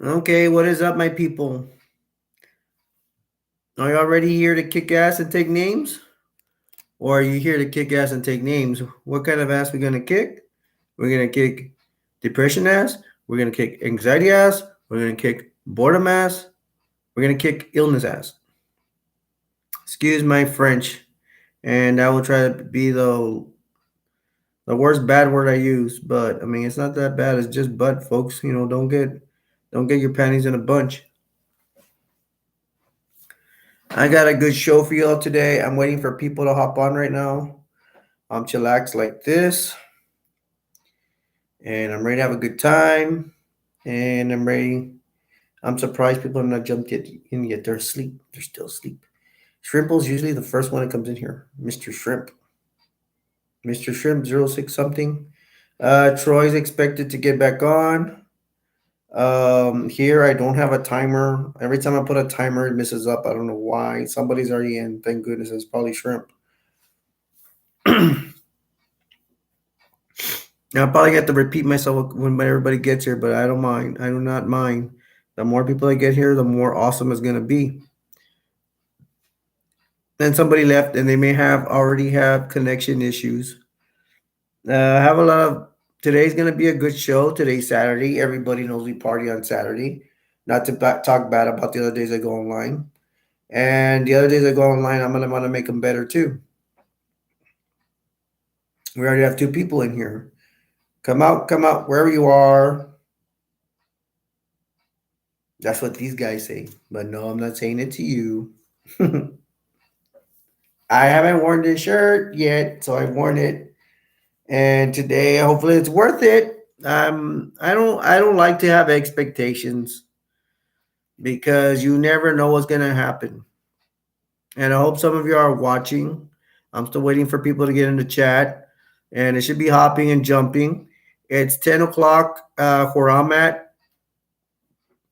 Okay, what is up, my people? Are you already here to kick ass and take names? Or are you here to kick ass and take names? What kind of ass we gonna kick? We're gonna kick depression ass. We're gonna kick anxiety ass. We're gonna kick boredom ass. We're gonna kick illness ass. Excuse my French, and I will try to be the worst bad word I use. But I mean, it's not that bad. It's just butt, folks. Don't get your panties in a bunch. I got a good show for y'all today. I'm waiting for people to hop on right now. I'm chillax like this, and I'm ready to have a good time. And I'm ready. I'm surprised people have not jumped in yet. They're asleep. They're still asleep. Shrimple's usually the first one that comes in here. Mr. Shrimp. Mr. Shrimp 06 something. Troy's expected to get back on. Here I don't have a timer. Every time I put a timer, it misses up. I don't know why. Somebody's already in. Thank goodness. It's probably Shrimp. I'll probably have to repeat myself when everybody gets here, but I don't mind. I do not mind. The more people that get here, the more awesome it's gonna be. Then somebody left, and they may have already have connection issues. I have a lot of. Today's gonna be a good show. Today's Saturday. Everybody knows we party on Saturday. Not to talk bad about the other days I go online, and the other days I go online, I'm gonna want to make them better too. We already have two people in here. Come out, wherever you are. That's what these guys say. But no, I'm not saying it to you. I haven't worn this shirt yet, so I've worn it. And today, hopefully, it's worth it. I don't like to have expectations because you never know what's gonna happen. And I hope some of you are watching. I'm still waiting for people to get in the chat, and it should be hopping and jumping. It's 10 o'clock where I'm at,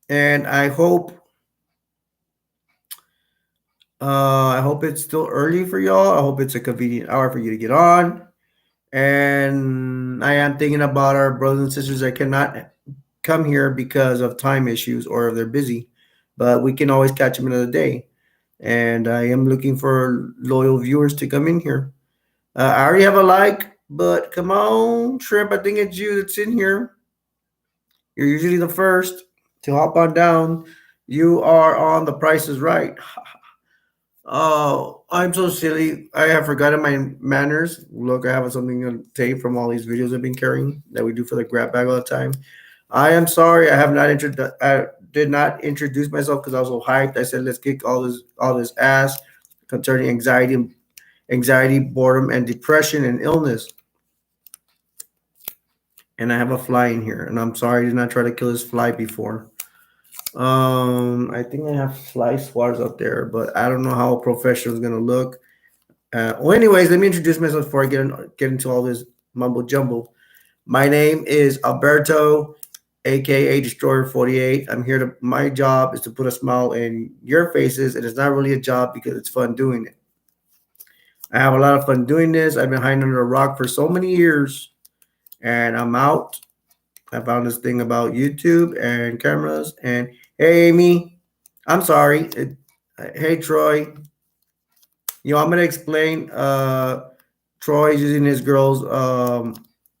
and I hope it's still early for y'all. I hope it's a convenient hour for you to get on. And I am thinking about our brothers and sisters that cannot come here because of time issues or if they're busy, but we can always catch them another day. And I am looking for loyal viewers to come in here. I already have a like, but come on, Shrimp, I think it's you that's in here. You're usually the first to hop on down. You are on The Price is Right. Oh, I'm so silly. I have forgotten my manners. Look, I have something on tape from all these videos I've been carrying that we do for the grab bag all the time. I am sorry. I did not introduce myself because I was so hyped. I said, "Let's kick all this ass concerning anxiety, boredom, and depression and illness." And I have a fly in here, and I'm sorry I did not try to kill this fly before. I think I have fly swatters up there, but I don't know how a professional is gonna look. Anyways, let me introduce myself before I get into all this mumble jumble. My name is Alberto, aka Destroyer 48. I'm here to. My job is to put a smile in your faces, and it's not really a job because it's fun doing it. I have a lot of fun doing this. I've been hiding under a rock for so many years, and I'm out. I found this thing about YouTube and cameras. And hey, Amy, I'm sorry. Hey, Troy. I'm gonna explain. Troy's using his girl's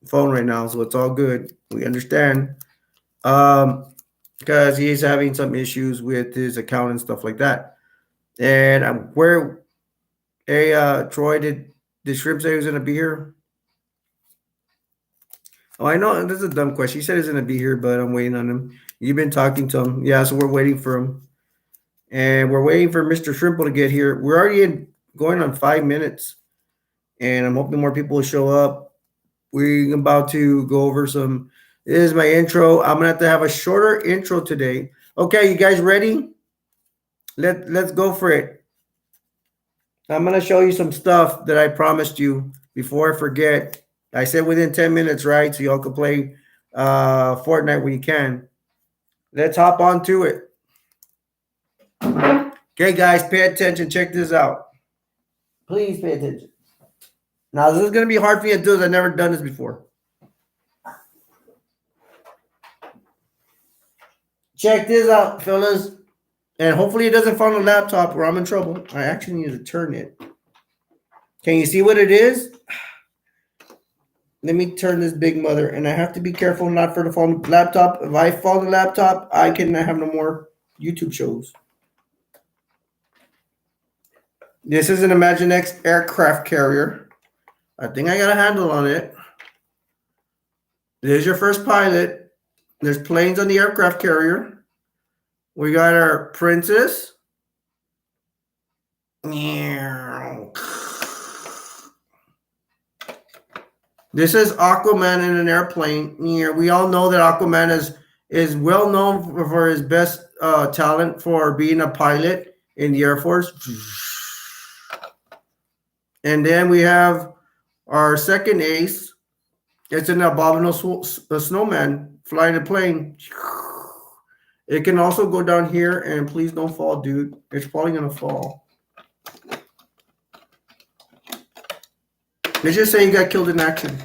phone right now, so it's all good. We understand. Um, because he's having some issues with his account and stuff like that. And where, hey, Troy, did Shrimp say he was gonna be here? Oh, I know this is a dumb question. He said he's gonna be here, but I'm waiting on him. You've been talking to him, yeah. So we're waiting for him, and we're waiting for Mr. Shrimple to get here. We're already going on 5 minutes, and I'm hoping more people will show up. We're about to go over some. This is my intro. I'm gonna have to have a shorter intro today. Okay, you guys ready? Let's go for it. I'm gonna show you some stuff that I promised you before I forget. I said within 10 minutes, right? So y'all can play Fortnite when you can. Let's hop on to it. Okay, guys, pay attention. Check this out. Please pay attention. Now, this is gonna be hard for you to do. I've never done this before. Check this out, fellas. And hopefully it doesn't fall on the laptop or I'm in trouble. I actually need to turn it. Can you see what it is? Let me turn this big mother. And I have to be careful not for the fall on the laptop. If I fall on the laptop, I cannot have no more YouTube shows. This is an Imaginext aircraft carrier. I think I got a handle on it. There's your first pilot. There's planes on the aircraft carrier. We got our princess. This is Aquaman in an airplane. We all know that Aquaman is well known for his best talent for being a pilot in the Air Force. And then we have our second ace. It's an abominable snowman flying a plane. It can also go down here, and please don't fall, dude. It's probably gonna fall. Let's just say you got killed in action.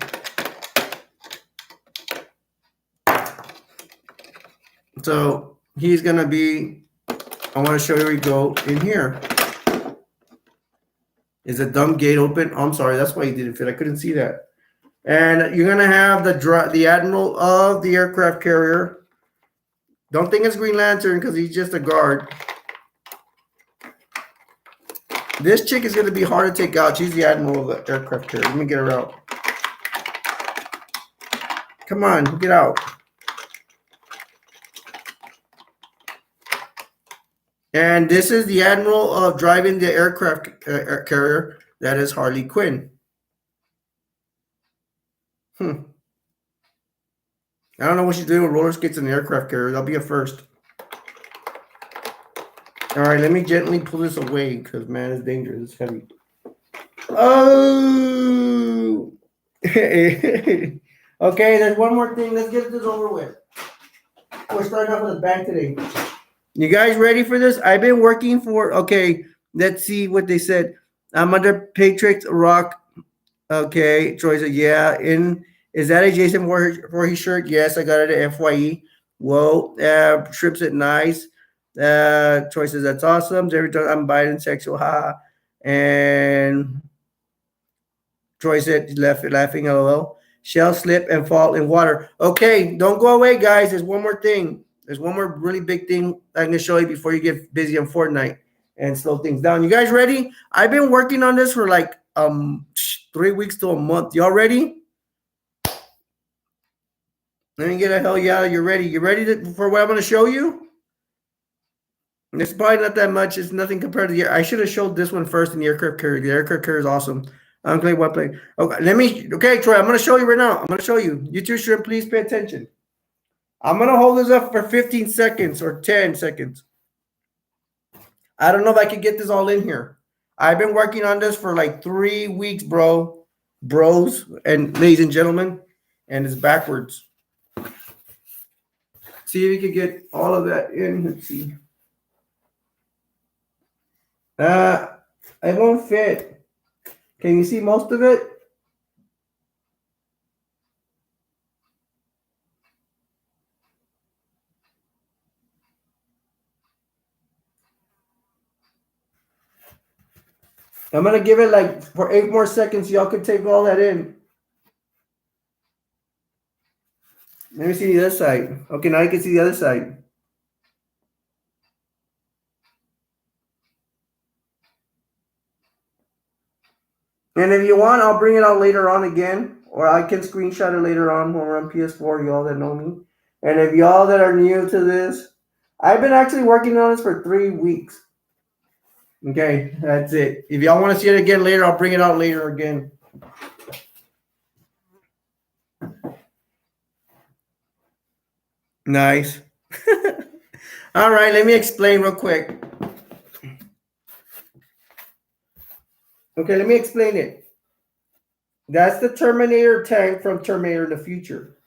So he's gonna be. I want to show you where we go in here. Is the dumb gate open? Oh, I'm sorry, that's why he didn't fit. I couldn't see that. And you're gonna have the admiral of the aircraft carrier. Don't think it's Green Lantern because he's just a guard. This chick is gonna be hard to take out. She's the admiral of the aircraft carrier. Let me get her out. Come on, get out. And this is the admiral of driving the aircraft carrier. That is Harley Quinn. I don't know what she's doing with roller skates in the aircraft carrier. That'll be a first. All right, let me gently pull this away because, man, it's dangerous. It's heavy. Oh! Okay, there's one more thing. Let's get this over with. We're starting off with a bang today. You guys ready for this? I've been working for, okay, let's see what they said. I'm under Patriots Rock. Okay, Troy said, yeah. Is that a Jason Voorhees shirt? Yes, I got it at FYE. Whoa, Shrimp said, nice. Troy says, that's awesome. Every time I'm bisexual, ha. And Troy said, laughing, lol. Shell slip and fall in water. Okay, don't go away, guys. There's one more thing. There's one more really big thing I'm going to show you before you get busy on Fortnite and slow things down. You guys ready? I've been working on this for like 3 weeks to a month. Y'all ready? Let me get a hell yeah. You're ready. You ready for what I'm going to show you? It's probably not that much. It's nothing compared to the I should have showed this one first in the aircraft carrier. The aircraft carrier is awesome. I'm playing one plane. Okay, Troy, I'm going to show you right now. I'm going to show you. You two should please pay attention. I'm going to hold this up for 15 seconds or 10 seconds. I don't know if I can get this all in here. I've been working on this for like 3 weeks, bros and ladies and gentlemen, and it's backwards. See if we can get all of that in. Let's see. It won't fit. Can you see most of it? I'm going to give it like for 8 more seconds. Y'all could take all that in. Let me see the other side. Okay, now you can see the other side. And if you want, I'll bring it out later on again. Or I can screenshot it later on when we're on PS4, y'all that know me. And if y'all that are new to this, I've been actually working on this for 3 weeks. Okay, that's it. If y'all want to see it again later, I'll bring it out later again. Nice. All right, let me explain real quick. Okay, let me explain it. That's the Terminator tank from Terminator in the Future.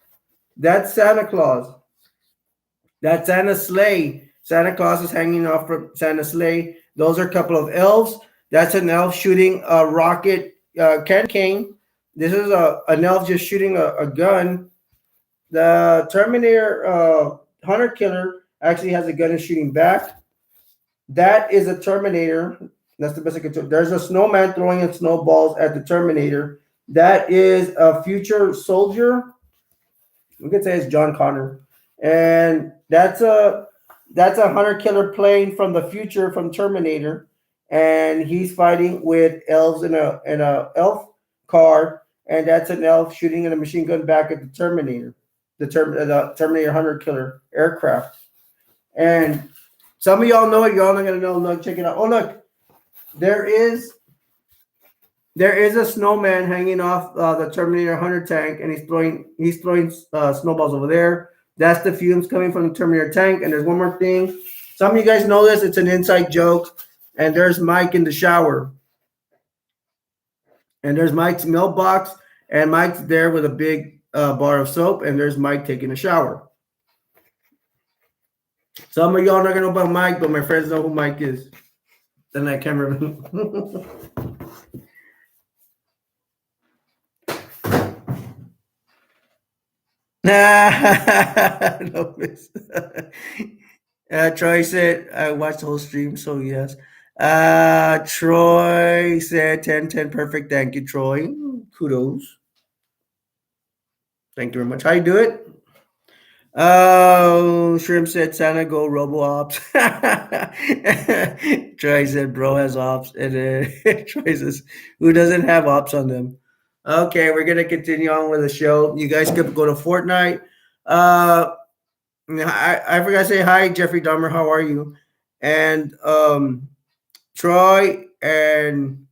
That's Santa Claus. That's Santa's sleigh. Santa Claus is hanging off from Santa's sleigh. Those are a couple of elves. That's an elf shooting a rocket candy cane. This is an elf just shooting a gun. The Terminator Hunter Killer actually has a gun and shooting back. That is a Terminator. That's the best I can do. There's a snowman throwing in snowballs at the Terminator. That is a future soldier. We could say it's John Connor, and that's a hunter killer plane from the future from Terminator, and he's fighting with elves in a elf car, and that's an elf shooting in a machine gun back at the Terminator, the Terminator hunter killer aircraft. And some of y'all know it. Y'all not gonna know. Look, check it out. Oh, look, there is there is a snowman hanging off the Terminator Hunter tank, and he's throwing snowballs over there. That's the fumes coming from the Terminator tank. And there's one more thing. Some of you guys know this. It's an inside joke. And there's Mike in the shower, and there's Mike's mailbox, and Mike's there with a big bar of soap, and there's Mike taking a shower. Some of y'all not gonna know about Mike, but my friends know who Mike is. Then I can't remember. No, miss. Troy said, I watched the whole stream, so yes. Troy said 10-10 perfect. Thank you, Troy. Kudos. Thank you very much. How you do it? Oh, Shrimp said Santa go Robo Ops. Troy said bro has ops. And Troy says, who doesn't have ops on them? Okay, we're gonna continue on with the show. You guys could go to Fortnite. I forgot to say hi, Jeffrey Dahmer. How are you? And Troy and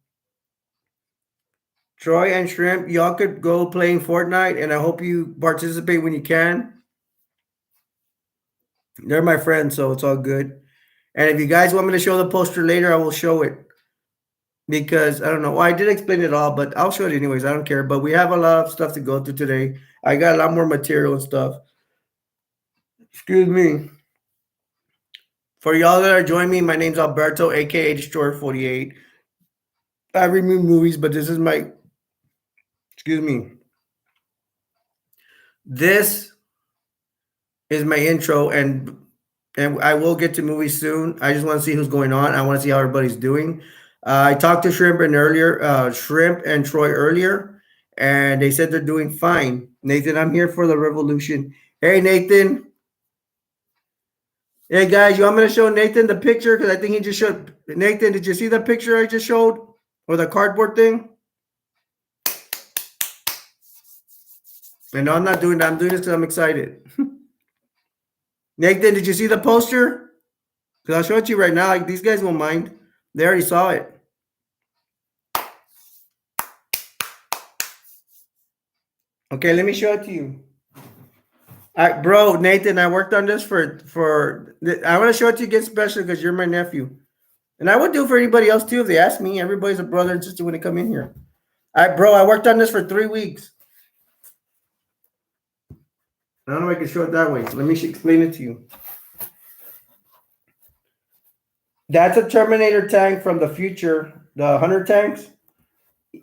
Shrimp, y'all could go playing Fortnite, and I hope you participate when you can. They're my friends, so it's all good. And if you guys want me to show the poster later, I will show it. Because I don't know. Well, I did explain it all, but I'll show it anyways. I don't care. But we have a lot of stuff to go through today. I got a lot more material and stuff. Excuse me. For y'all that are joining me, my name's Alberto, aka Destroyer 48. I review movies, but this is my excuse me. This is my intro, and I will get to movies soon. I just want to see who's going on. I want to see how everybody's doing. I talked to Shrimp and Troy earlier, and they said they're doing fine. Nathan, I'm here for the revolution. Hey, Nathan. Hey, guys, you want me to show Nathan the picture? Because I think he just showed. Nathan, did you see the picture I just showed? Or the cardboard thing? And no, I'm not doing that. I'm doing this because I'm excited. Nathan, did you see the poster? Because I'll show it to you right now. Like, these guys won't mind. They already saw it. Okay, let me show it to you. All right, bro, Nathan, I worked on this for I want to show it to you again special because you're my nephew. And I would do it for anybody else too if they ask me. Everybody's a brother and sister when they come in here. All right, bro, I worked on this for 3 weeks. I don't know if I can show it that way. Let me explain it to you. That's a Terminator tank from the future, the Hunter tanks.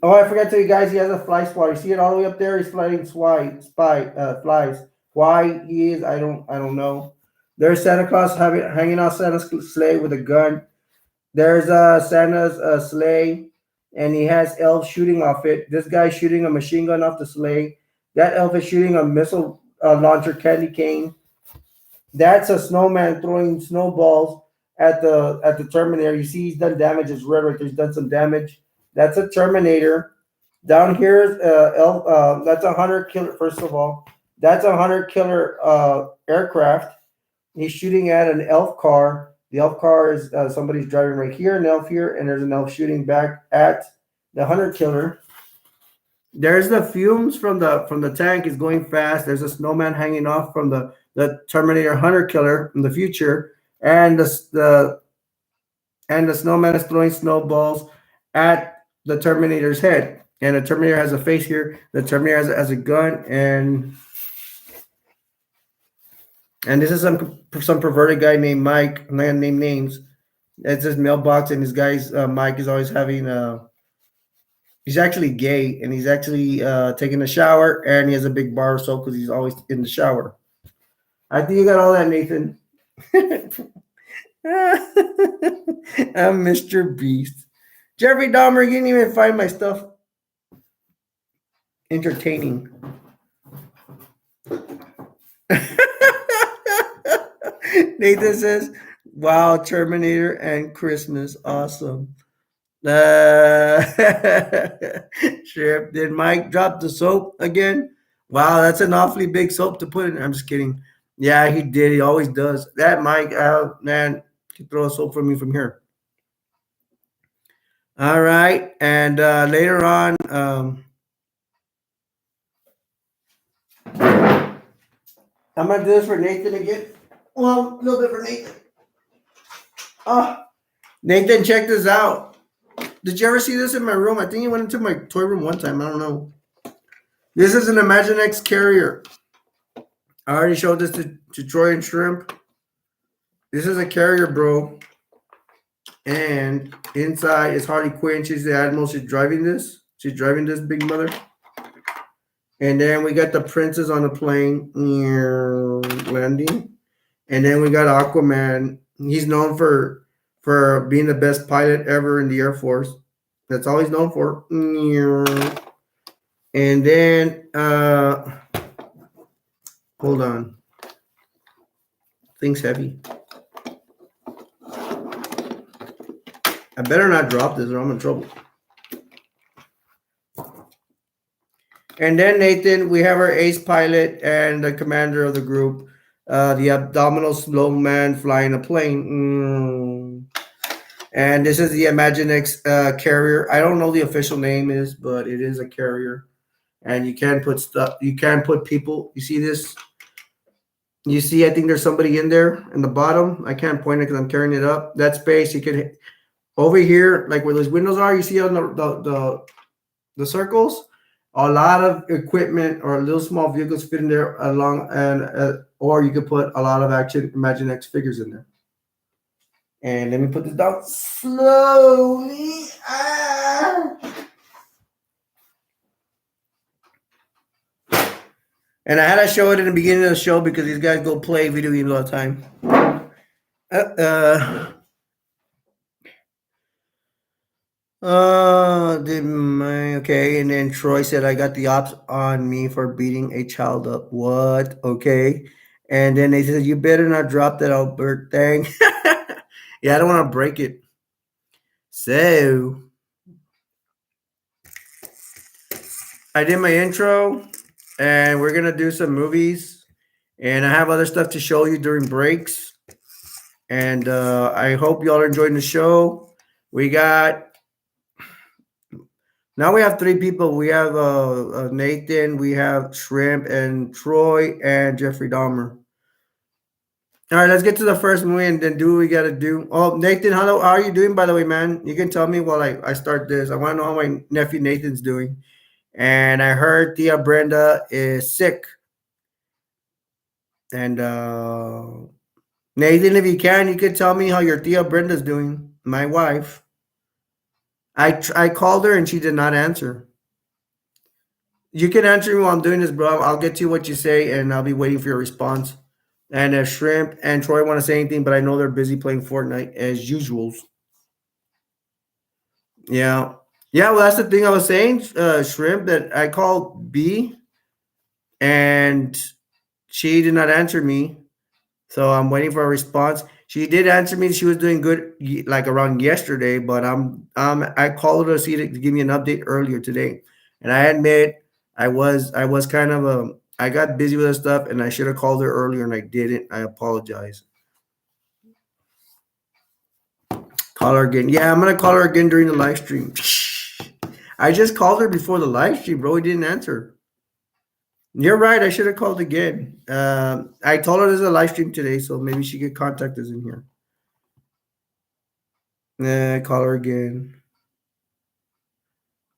Oh, I forgot to tell you guys, he has a fly swatter. You see it all the way up there? He's flying flies. Why he is, I don't know. There's Santa Claus hanging out Santa's sleigh with a gun. There's Santa's sleigh, and he has elves shooting off it. This guy's shooting a machine gun off the sleigh. That elf is shooting a missile launcher candy cane. That's a snowman throwing snowballs at the Terminator. You see he's done damage. It's red right there. He's done some damage. That's a Terminator. Down here is elf. That's a hunter killer. First of all, that's a hunter killer aircraft. He's shooting at an elf car. The elf car is somebody's driving right here, an elf here, and there's an elf shooting back at the hunter killer. There's the fumes from the tank is going fast. There's a snowman hanging off from the Terminator hunter killer in the future, and the snowman is throwing snowballs at the Terminator's head. And the Terminator has a face here. The Terminator has a gun, and this is some perverted guy named Mike. I'm not gonna name names. It's his mailbox, and this guy's Mike is always having he's actually gay, and he's actually taking a shower, and he has a big bar of soap because he's always in the shower. I think you got all that, Nathan. I'm Mr. Beast. Jeffrey Dahmer, you didn't even find my stuff entertaining. Nathan says, "Wow, Terminator and Christmas, awesome." Sheriff, did Mike drop the soap again? Wow, that's an awfully big soap to put in. I'm just kidding. Yeah, he did. He always does. That Mike, man, you throw a soap for me from here. All right, and later on, I'm gonna do this for Nathan again. Well, a little bit for Nathan. Oh, Nathan, check this out. Did you ever see this in my room? I think he went into my toy room one time. I don't know. This is an Imaginext carrier. I already showed this to Troy and Shrimp. This is a carrier, bro. And inside is Harley Quinn. She's the admiral. She's driving this. She's driving this big mother. And then we got the princess on the plane landing. And then we got Aquaman. He's known for being the best pilot ever in the Air Force. That's all he's known for. And then hold on. Thing's heavy. I better not drop this or I'm in trouble. And then Nathan, we have our ace pilot and the commander of the group, the abdominal slow man flying a plane. And this is the Imaginext carrier. I don't know the official name is, but it is a carrier. And you can put stuff. You can put people. You see this? You see? I think there's somebody in there in the bottom. I can't point it because I'm carrying it up. That space you can over here, like where those windows are. You see on the circles. A lot of equipment or little small vehicles fit in there along, and or you could put a lot of action Imaginext figures in there. And let me put this down slowly. And I had to show it in the beginning of the show because these guys go play video games all the time. Okay, and then Troy said I got the ops on me for beating a child up. What? Okay. And then they said you better not drop that Albert thing. Yeah, I don't want to break it. So I did my intro and we're gonna do some movies. And I have other stuff to show you during breaks. And I hope y'all are enjoying the show. We got now we have three people. We have Nathan, we have Shrimp, and Troy, and Jeffrey Dahmer. All right, let's get to the first movie and then do what we got to do. Oh, Nathan, how are you doing, by the way, man? You can tell me while I start this. I want to know how my nephew Nathan's doing. And I heard Tia Brenda is sick. And Nathan, if you can, you can tell me how your Tia Brenda's doing, my wife. I called her and she did not answer. You can answer me while I'm doing this, bro. I'll get to you what you say and I'll be waiting for your response. And if Shrimp and Troy want to say anything, but I know they're busy playing Fortnite as usual. Yeah. Yeah, well, that's the thing I was saying, Shrimp, that I called B and she did not answer me. So I'm waiting for a response. She did answer me. She was doing good, like around yesterday, but I called her to see to give me an update earlier today, and I admit I was kind of I got busy with her stuff, and I should have called her earlier, and I didn't. I apologize. Call her again. Yeah, I'm gonna call her again during the live stream. I just called her before the live stream, bro. He didn't answer. You're right. I should have called again. I told her there's a live stream today, so maybe she could contact us in here. Call her again.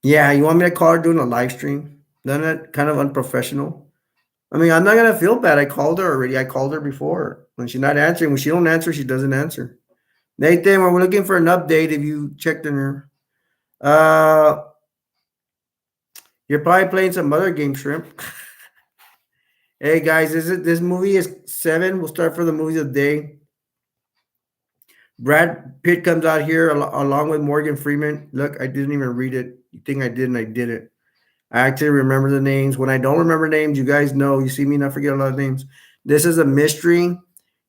Yeah, you want me to call her doing a live stream? Isn't that kind of unprofessional? I mean, I'm not gonna feel bad. I called her already. I called her before. When she's not answering, when she don't answer, she doesn't answer. Nathan, we're looking for an update. If you checked in her, you're probably playing some other game, Shrimp. Hey guys, this movie is 7. We'll start for the movies of the day. Brad Pitt comes out here along with Morgan Freeman. Look, I didn't even read it. You think I didn't? I didn't. I actually remember the names. When I don't remember names, you guys know. You see me not forget a lot of names. This is a mystery.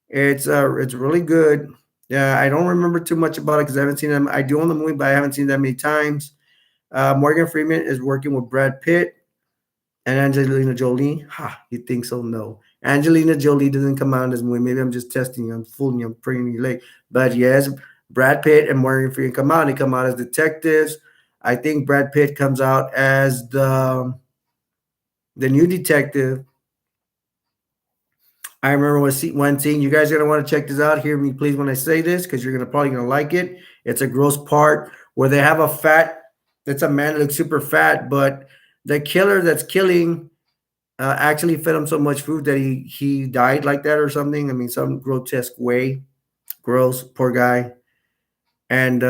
It's really good. Yeah, I don't remember too much about it because I haven't seen them. I do own the movie, but I haven't seen that many times. Morgan Freeman is working with Brad Pitt and Angelina Jolie. Ha, you think so? No. Angelina Jolie doesn't come out in this movie. Maybe I'm just testing you. I'm fooling you. I'm bringing you late. But yes, Brad Pitt and Morgan Freeman come out. They come out as detectives. I think Brad Pitt comes out as the new detective. I remember one scene. You guys are gonna want to check this out. Hear me, please, when I say this, because you're gonna probably gonna like it. It's a gross part where they have a fat. That's a man that looks super fat, but the killer that's killing actually fed him so much food that he died like that or something. I mean, some grotesque way. Gross, poor guy. And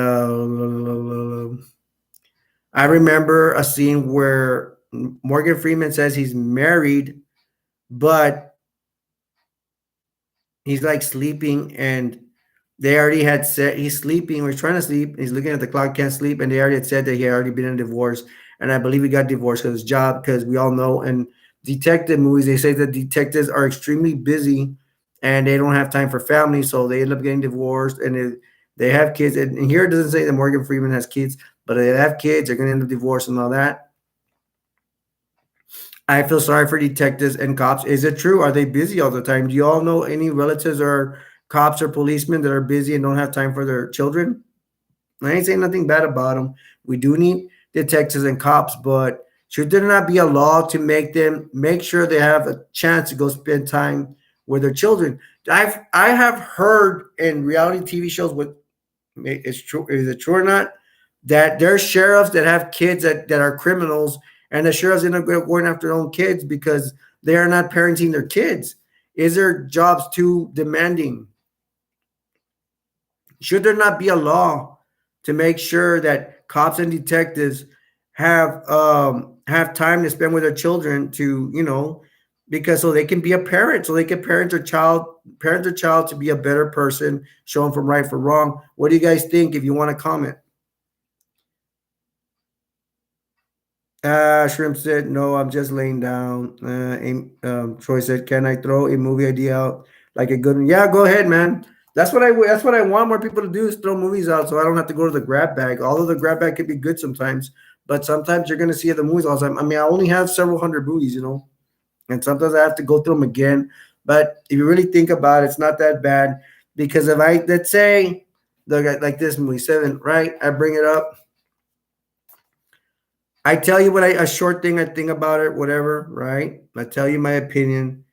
I remember a scene where Morgan Freeman says he's married, but he's like sleeping, and they already had said he's sleeping. He's trying to sleep. He's looking at the clock, can't sleep, and they already had said that he had already been in a divorce. And I believe he got divorced because his job, because we all know in detective movies they say that detectives are extremely busy and they don't have time for family, so they end up getting divorced, and they have kids. And here it doesn't say that Morgan Freeman has kids, but they have kids. They're going to end up divorced and all that. I feel sorry for detectives and cops. Is it true? Are they busy all the time? Do you all know any relatives or cops or policemen that are busy and don't have time for their children? I ain't saying nothing bad about them. We do need detectives and cops, but should there not be a law to make sure they have a chance to go spend time with their children? I have heard in reality TV shows with it's true, is it true or not, that there's sheriffs that have kids that are criminals, and the sheriffs end up going after their own kids because they are not parenting their kids. Is their jobs too demanding? Should there not be a law to make sure that cops and detectives have time to spend with their children to, because so they can be a parent, so they can parent their child to be a better person, show them from right from wrong. What do you guys think? If you want to comment. Shrimp said, "No, I'm just laying down." Troy said, "Can I throw a movie idea out like a good one?" Yeah, go ahead, man. That's what I want more people to do is throw movies out, so I don't have to go to the grab bag. Although the grab bag can be good sometimes, but sometimes you're gonna see the movies all the time. I mean, I only have several hundred movies, and sometimes I have to go through them again. But if you really think about it, it's not that bad because if I let's say like this movie Seven, right? I bring it up. I tell you a short thing I think about it, whatever, right? I tell you my opinion.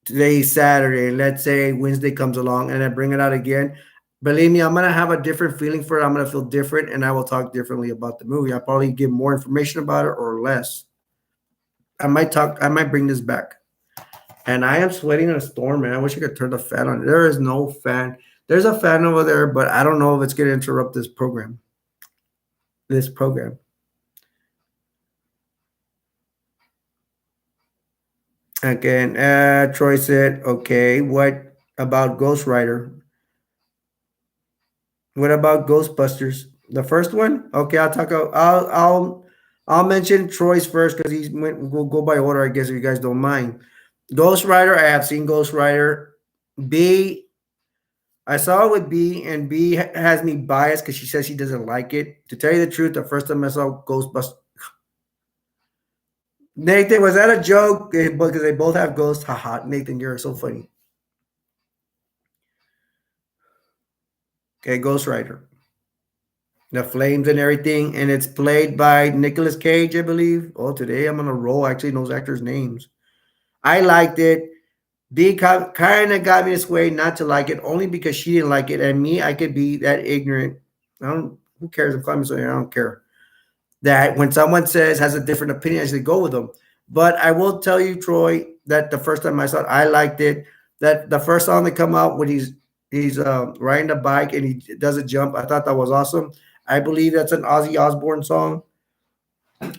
Today's Saturday, and let's say Wednesday comes along and I bring it out again. Believe me, I'm gonna have a different feeling for it. I'm gonna feel different and I will talk differently about the movie. I'll probably give more information about it or less. I might bring this back. And I am sweating in a storm, man. I wish I could turn the fan on. There is no fan. There's a fan over there, but I don't know if it's gonna interrupt this program. This program. Again, Troy said, "Okay, what about Ghost Rider? What about Ghostbusters? The first one? Okay, I'll mention Troy's first because we'll go by order, I guess, if you guys don't mind. Ghost Rider, I have seen Ghost Rider. B, I saw it with B, and B has me biased because she says she doesn't like it. To tell you the truth, the first time I saw Ghostbusters, Nathan, was that a joke? Because they both have ghosts. Haha, Nathan, you're so funny. Okay, Ghost Rider. The flames and everything, and it's played by Nicolas Cage, I believe. Oh, today I'm on a roll. I actually knows actors' names. I liked it. B kind of got me this way not to like it, only because she didn't like it, and me, I could be that ignorant. I don't. Who cares if I'm something? I don't care. That when someone says has a different opinion, I should go with them. But I will tell you, Troy, that the first time I saw it, I liked it. That the first song that come out when he's riding the bike and he does a jump, I thought that was awesome. I believe that's an Ozzy Osbourne song.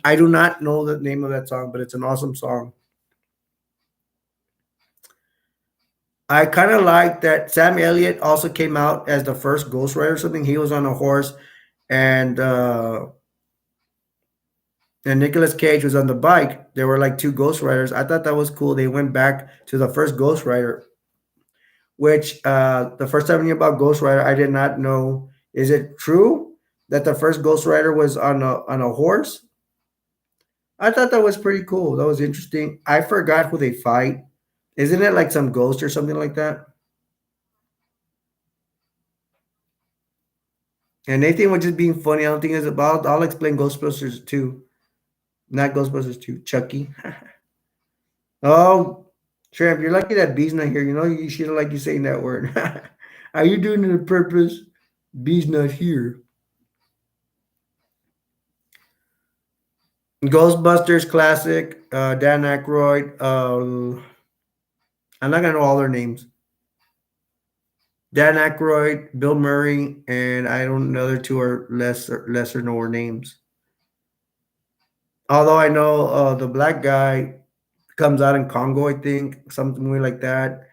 I do not know the name of that song, but it's an awesome song. I kind of like that Sam Elliott also came out as the first Ghost Rider or something. He was on a horse, and Nicolas Cage was on the bike. There were like two Ghost Riders. I thought that was cool. They went back to the first Ghost Rider, which the first time I knew about Ghost Rider, I did not know. Is it true that the first Ghost Rider was on a horse? I thought that was pretty cool. That was interesting. I forgot who they fight. Isn't it like some ghost or something like that? And Nathan was just being funny. I don't think it's about. I'll explain Ghostbusters 2. Not Ghostbusters 2. Chucky. Oh, Tramp, you're lucky that B's not here. You know, you shouldn't like you saying that word. Are you doing it on purpose? B's not here. Ghostbusters classic. Dan Aykroyd. I'm not going to know all their names. Dan Aykroyd, Bill Murray, and I don't know the other two are lesser known names. Although I know the black guy comes out in Congo, I think, something movie like that,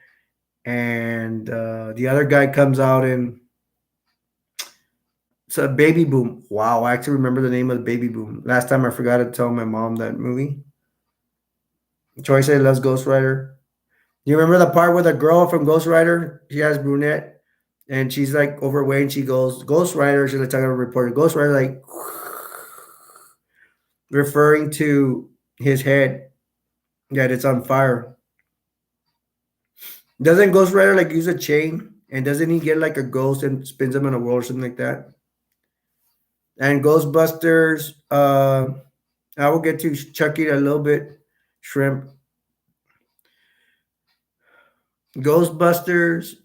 and the other guy comes out in it's a Baby Boom. Wow, I actually remember the name of the Baby Boom. Last time I forgot to tell my mom that movie. Troy said loves Ghost Rider. You remember the part where the girl from Ghost Rider, she has brunette, and she's like overweight, and she goes, Ghost Rider, she's like talking to a reporter. Ghost Rider, like, referring to his head, that it's on fire. Doesn't Ghost Rider like use a chain? And doesn't he get like a ghost and spins him in a world or something like that? And Ghostbusters, I will get to Chucky a little bit. Shrimp. Ghostbusters,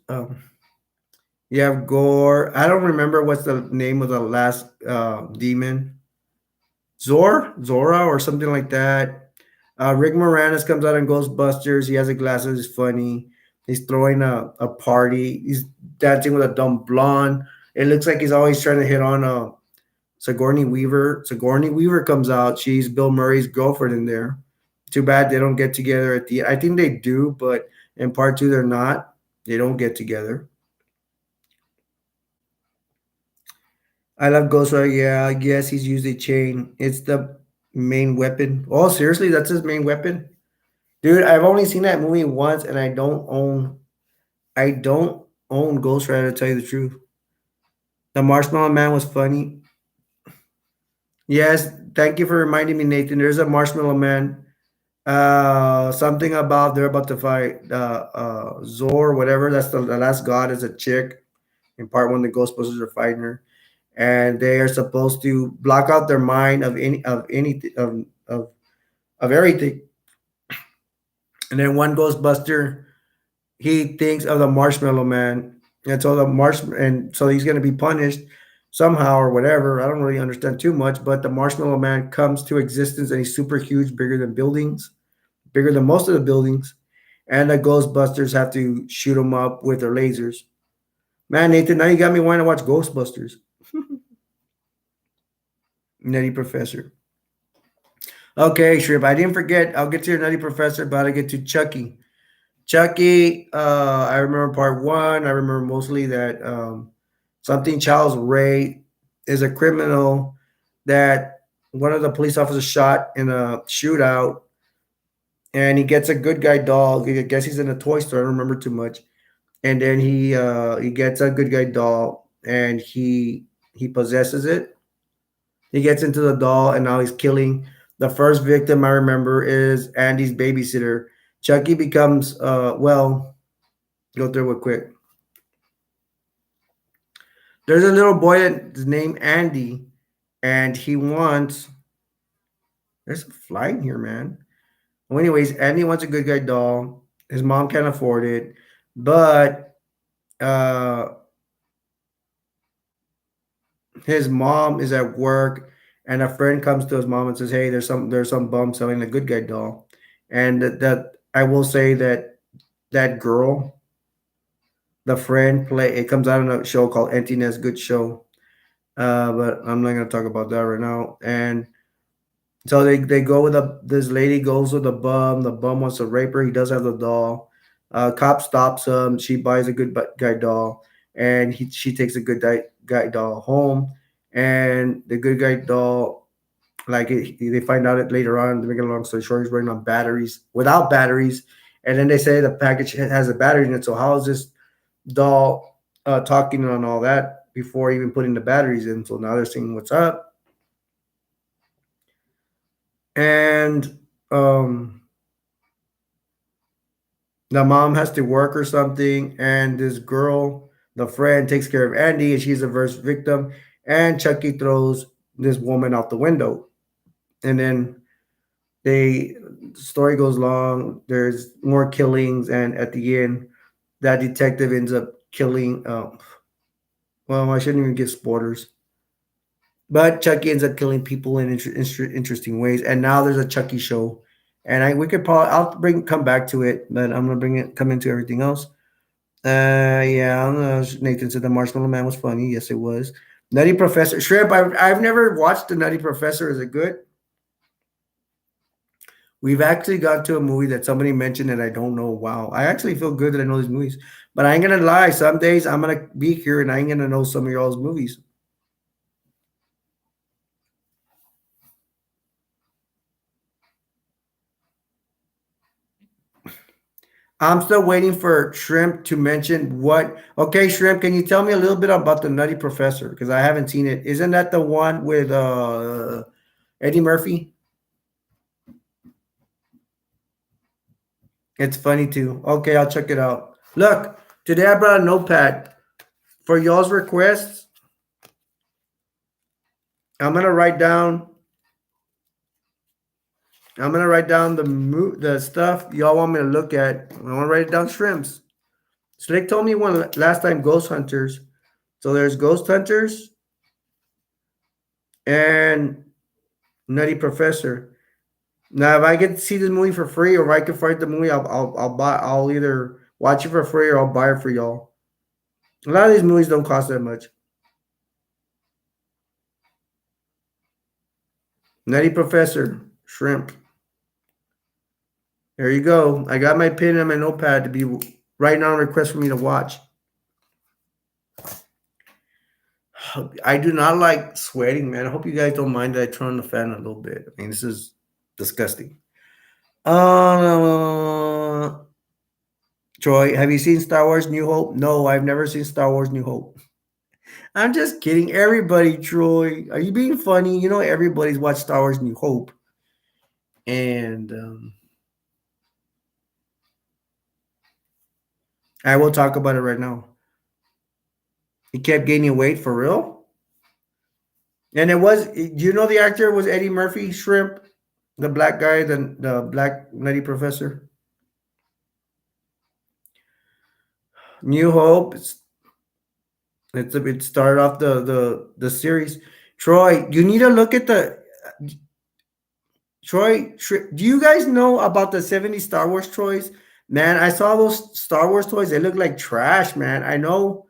you have Gore. I don't remember what's the name of the last demon. Zora, or something like that. Rick Moranis comes out in Ghostbusters. He has a glasses. He's funny. He's throwing a party. He's dancing with a dumb blonde. It looks like he's always trying to hit on Sigourney Weaver. Sigourney Weaver comes out. She's Bill Murray's girlfriend in there. Too bad they don't get together at the. I think they do, but in part two they're not. They don't get together. I love Ghost Rider. Yeah, I guess he's used a chain. It's the main weapon. Oh, seriously, that's his main weapon, dude. I've only seen that movie once, and I don't own Ghost Rider. To tell you the truth, the Marshmallow Man was funny. Yes, thank you for reminding me, Nathan. There's a Marshmallow Man. Something about they're about to fight Zor, whatever. That's the last god is a chick. In part one, the Ghostbusters are fighting her, and they are supposed to block out their mind of anything of everything. And then one Ghostbuster, he thinks of the Marshmallow Man, and so and so he's going to be punished somehow or whatever. I don't really understand too much, but the Marshmallow Man comes to existence, and he's super huge, bigger than buildings, bigger than most of the buildings, and the Ghostbusters have to shoot him up with their lasers. Man, Nathan, now you got me wanting to watch Ghostbusters. Nutty Professor. Okay, Shrimp. I didn't forget. I'll get to your Nutty Professor, but I get to Chucky. Chucky, I remember part one. I remember mostly that something Charles Ray is a criminal that one of the police officers shot in a shootout, and he gets a good guy doll. I guess he's in a toy store. I don't remember too much. And then he gets a good guy doll, and he possesses it. He gets into the doll, and now he's killing. The first victim I remember is Andy's babysitter. Chucky becomes well. Go through it quick. There's a little boy that's named Andy, and he wants. There's a fly in here, man. Well, anyways, Andy wants a good guy doll. His mom can't afford it, but uh, his mom is at work, and a friend comes to his mom and says, "Hey, there's some bum selling a good guy doll," and that I will say that that girl, the friend, play. It comes out on a show called Emptiness. Good show, but I'm not gonna talk about that right now. And so they go with this lady goes with the bum. The bum wants to rape her. He does have the doll. Cop stops him. She buys a guy doll, and she takes a guy doll home, and the good guy doll, like they find out it later on. To make it a long story short, he's running on batteries without batteries, and then they say the package has a battery in it. So how is this doll talking on all that before even putting the batteries in? So now they're seeing what's up, and the mom has to work or something, and this girl, the friend, takes care of Andy, and she's the first victim. And Chucky throws this woman out the window, and then they the story goes long. There's more killings, and at the end, that detective ends up killing. Well, I shouldn't even give spoilers, but Chucky ends up killing people in interesting ways. And now there's a Chucky show, and we could probably I'll come back to it, but I'm gonna come into everything else. Yeah, I don't know. Nathan said the Marshmallow Man was funny. Yes, it was. Nutty Professor Shrimp. I've never watched the Nutty Professor. Is it good? We've actually got to a movie that somebody mentioned and I don't know. Wow, I actually feel good that I know these movies. But I ain't gonna lie. Some days I'm gonna be here and I ain't gonna know some of y'all's movies. I'm still waiting for Shrimp to mention what. Okay, Shrimp, can you tell me a little bit about the Nutty Professor? Because I haven't seen it. Isn't that the one with Eddie Murphy? It's funny too. Okay, I'll check it out. Look, today I brought a notepad for y'all's requests. I'm gonna write down. I'm gonna write down the stuff y'all want me to look at. I want to write it down. Shrimps. Slick told me one last time. Ghost Hunters. So there's Ghost Hunters and Nutty Professor. Now, if I get to see this movie for free, or if I can find the movie, I'll buy. I'll either watch it for free or I'll buy it for y'all. A lot of these movies don't cost that much. Nutty Professor, Shrimp. There you go. I got my pen and my notepad to be writing down a request for me to watch. I do not like sweating, man. I hope you guys don't mind that I turn on the fan a little bit. I mean, this is disgusting. Uh, Troy, have you seen Star Wars New Hope? No, I've never seen Star Wars New Hope. I'm just kidding. Everybody, Troy, are you being funny? You know, everybody's watched Star Wars New Hope. And I will talk about it right now. He kept gaining weight for real. And it was, you know, the actor was Eddie Murphy, Shrimp, the black guy, the black nutty professor. New Hope. It started off the series. Troy, you need to look at the Troy. Do you guys know about the 70 Star Wars toys? Man, I saw those Star Wars toys. They look like trash, man. I know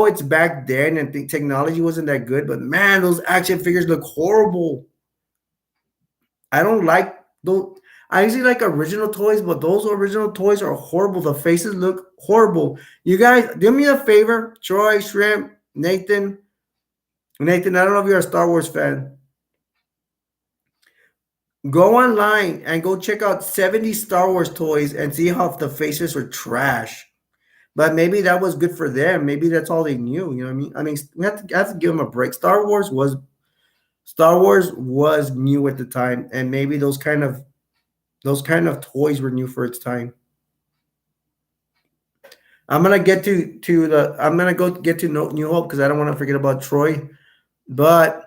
it's back then and the technology wasn't that good, but man, those action figures look horrible. I don't like those. I usually like original toys, but those original toys are horrible. The faces look horrible. You guys, do me a favor, Troy, Shrimp, Nathan. Nathan, I don't know if you're a Star Wars fan. Go online and go check out 70 Star Wars toys and see how the faces were trash. But maybe that was good for them. Maybe that's all they knew. You know what I mean? I mean, have to give them a break. Star Wars was new at the time, and maybe those kind of toys were new for its time. I'm gonna go get to New Hope because I don't want to forget about Troy. But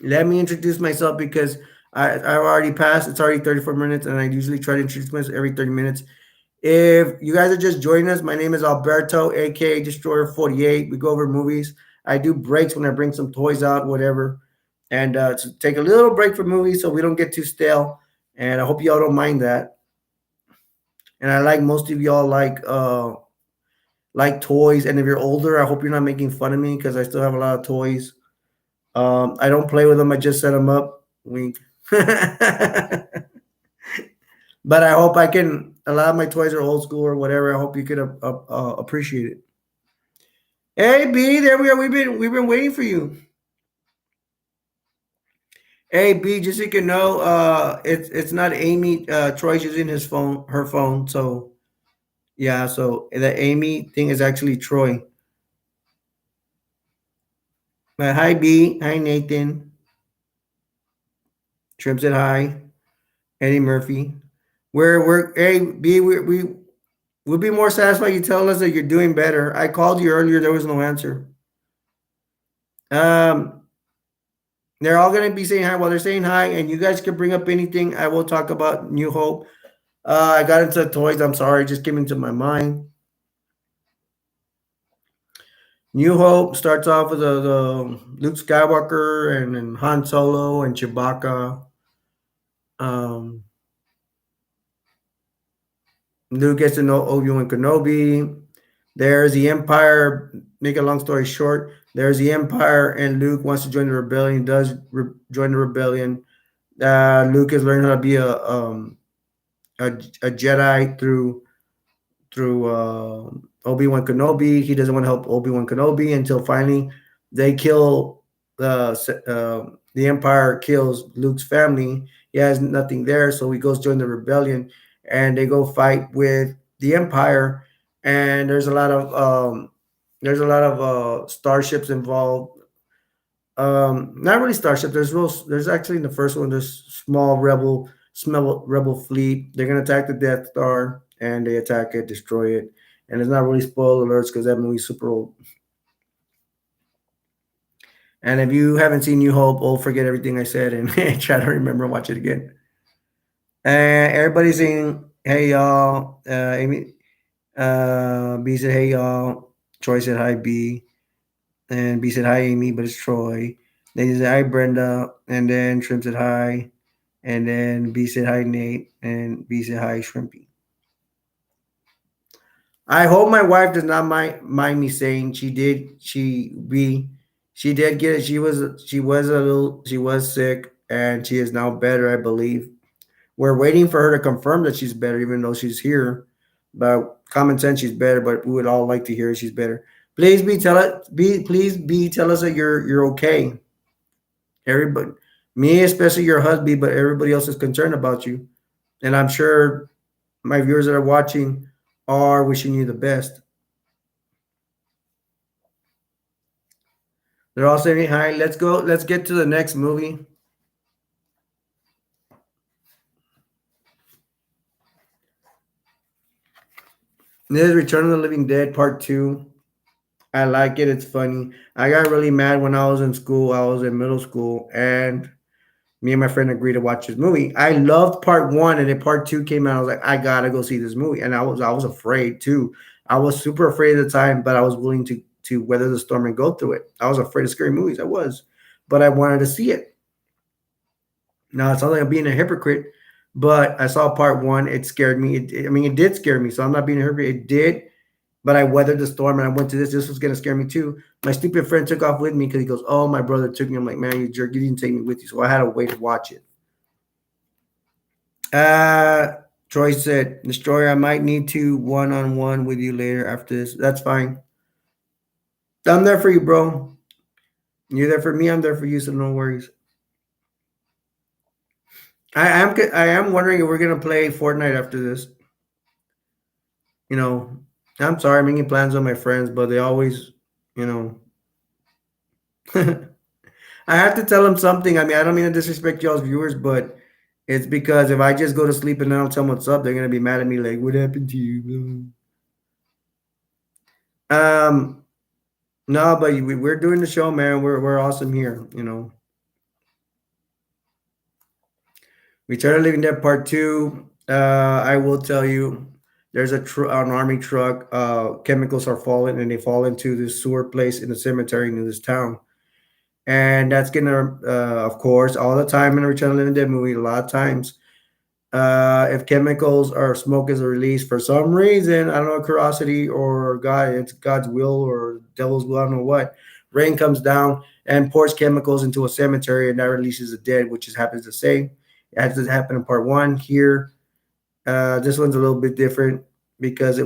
let me introduce myself because I've already passed. It's already 34 minutes, and I usually try to introduce myself every 30 minutes. If you guys are just joining us, my name is Alberto, aka Destroyer 48. We go over movies. I do breaks when I bring some toys out, whatever, and to take a little break from movies so we don't get too stale. And I hope y'all don't mind that. And I like most of y'all like toys. And if you're older, I hope you're not making fun of me because I still have a lot of toys. I don't play with them. I just set them up. Wink. But I hope I can. A lot of my toys are old school or whatever. I hope you could appreciate it. Hey B, there we are. We've been waiting for you. Hey B, just so you can know, it's not Amy. Troy's using her phone. So yeah, so the Amy thing is actually Troy. Hi B, hi Nathan. Trim said hi. Eddie Murphy. We're hey B, we'll be more satisfied you tell us that you're doing better. I called you earlier, there was no answer. Um, they're all gonna be saying hi while they're saying hi, and you guys can bring up anything. I will talk about New Hope. I got into toys. I'm sorry, just came into my mind. New Hope starts off with the Luke Skywalker and Han Solo and Chewbacca. Um, Luke gets to know Obi-Wan Kenobi. There's the Empire. Make a long story short, there's the Empire, and Luke wants to join the rebellion. Does join the rebellion. Luke has learned how to be a Jedi through Obi Wan Kenobi. He doesn't want to help Obi Wan Kenobi until finally they kill the Empire kills Luke's family. He has nothing there, so he goes join the rebellion, and they go fight with the Empire. And there's a lot of starships involved. Not really starship. There's actually in the first one. There's small rebel fleet. They're gonna attack the Death Star, and they attack it, destroy it. And it's not really spoiler alerts because that movie's super old. And if you haven't seen New Hope, oh, forget everything I said and try to remember and watch it again. And everybody's saying, "Hey y'all," Amy, B said, "Hey y'all." Troy said, "Hi B," and B said, "Hi Amy," but it's Troy. Then he said, "Hi Brenda," and then Shrimp said, "Hi," and then B said, "Hi Nate," and B said, "Hi Shrimpy." I hope my wife does not mind me saying she did get it. She was sick and she is now better, I believe. We're waiting for her to confirm that she's better, even though she's here. But common sense, she's better. But we would all like to hear she's better. Please be tell us that you're okay. Everybody, me especially your husband, but everybody else is concerned about you, and I'm sure my viewers that are watching are wishing you the best. They're all saying hi. Let's go. Let's get to the next movie. This is Return of the Living Dead Part 2. I like it. It's funny. I got really mad when I was in school. I was in middle school, and me and my friend agreed to watch this movie. I loved Part 1, and then Part 2 came out. I was like, I gotta go see this movie, and I was afraid too. I was super afraid at the time, but I was willing to weather the storm and go through it. I was afraid of scary movies. I was, but I wanted to see it. Now it sounds like I'm being a hypocrite, but I saw Part 1. It scared me. I mean, it did scare me. So I'm not being a hypocrite. It did, but I weathered the storm and I went to this. This was gonna scare me too. My stupid friend took off with me because he goes, "Oh, my brother took me." I'm like, "Man, you jerk! You didn't take me with you." So I had to wait to watch it. Troy said, "Destroyer, I might need to one-on-one with you later after this." That's fine. I'm there for you, bro. You're there for me. I'm there for you. So no worries. I am wondering if we're gonna play Fortnite after this. You know, I'm sorry, I'm making plans with my friends, but they always, you know, I have to tell them something. I mean, I don't mean to disrespect y'all's viewers, but it's because if I just go to sleep and I don't tell them what's up, they're gonna be mad at me. Like, what happened to you? No, but we're doing the show, man. We're awesome here. You know, Return of the Living Dead Part 2. I will tell you, there's an army truck. Chemicals are falling, and they fall into this sewer place in the cemetery in this town. And that's gonna, of course, all the time in a Return of the Living Dead movie, a lot of times, if chemicals or smoke is released for some reason, I don't know, curiosity or God, it's God's will or devil's will, I don't know what. Rain comes down and pours chemicals into a cemetery, and that releases the dead, which is happens the same. It has to happen in Part 1 here. This one's a little bit different because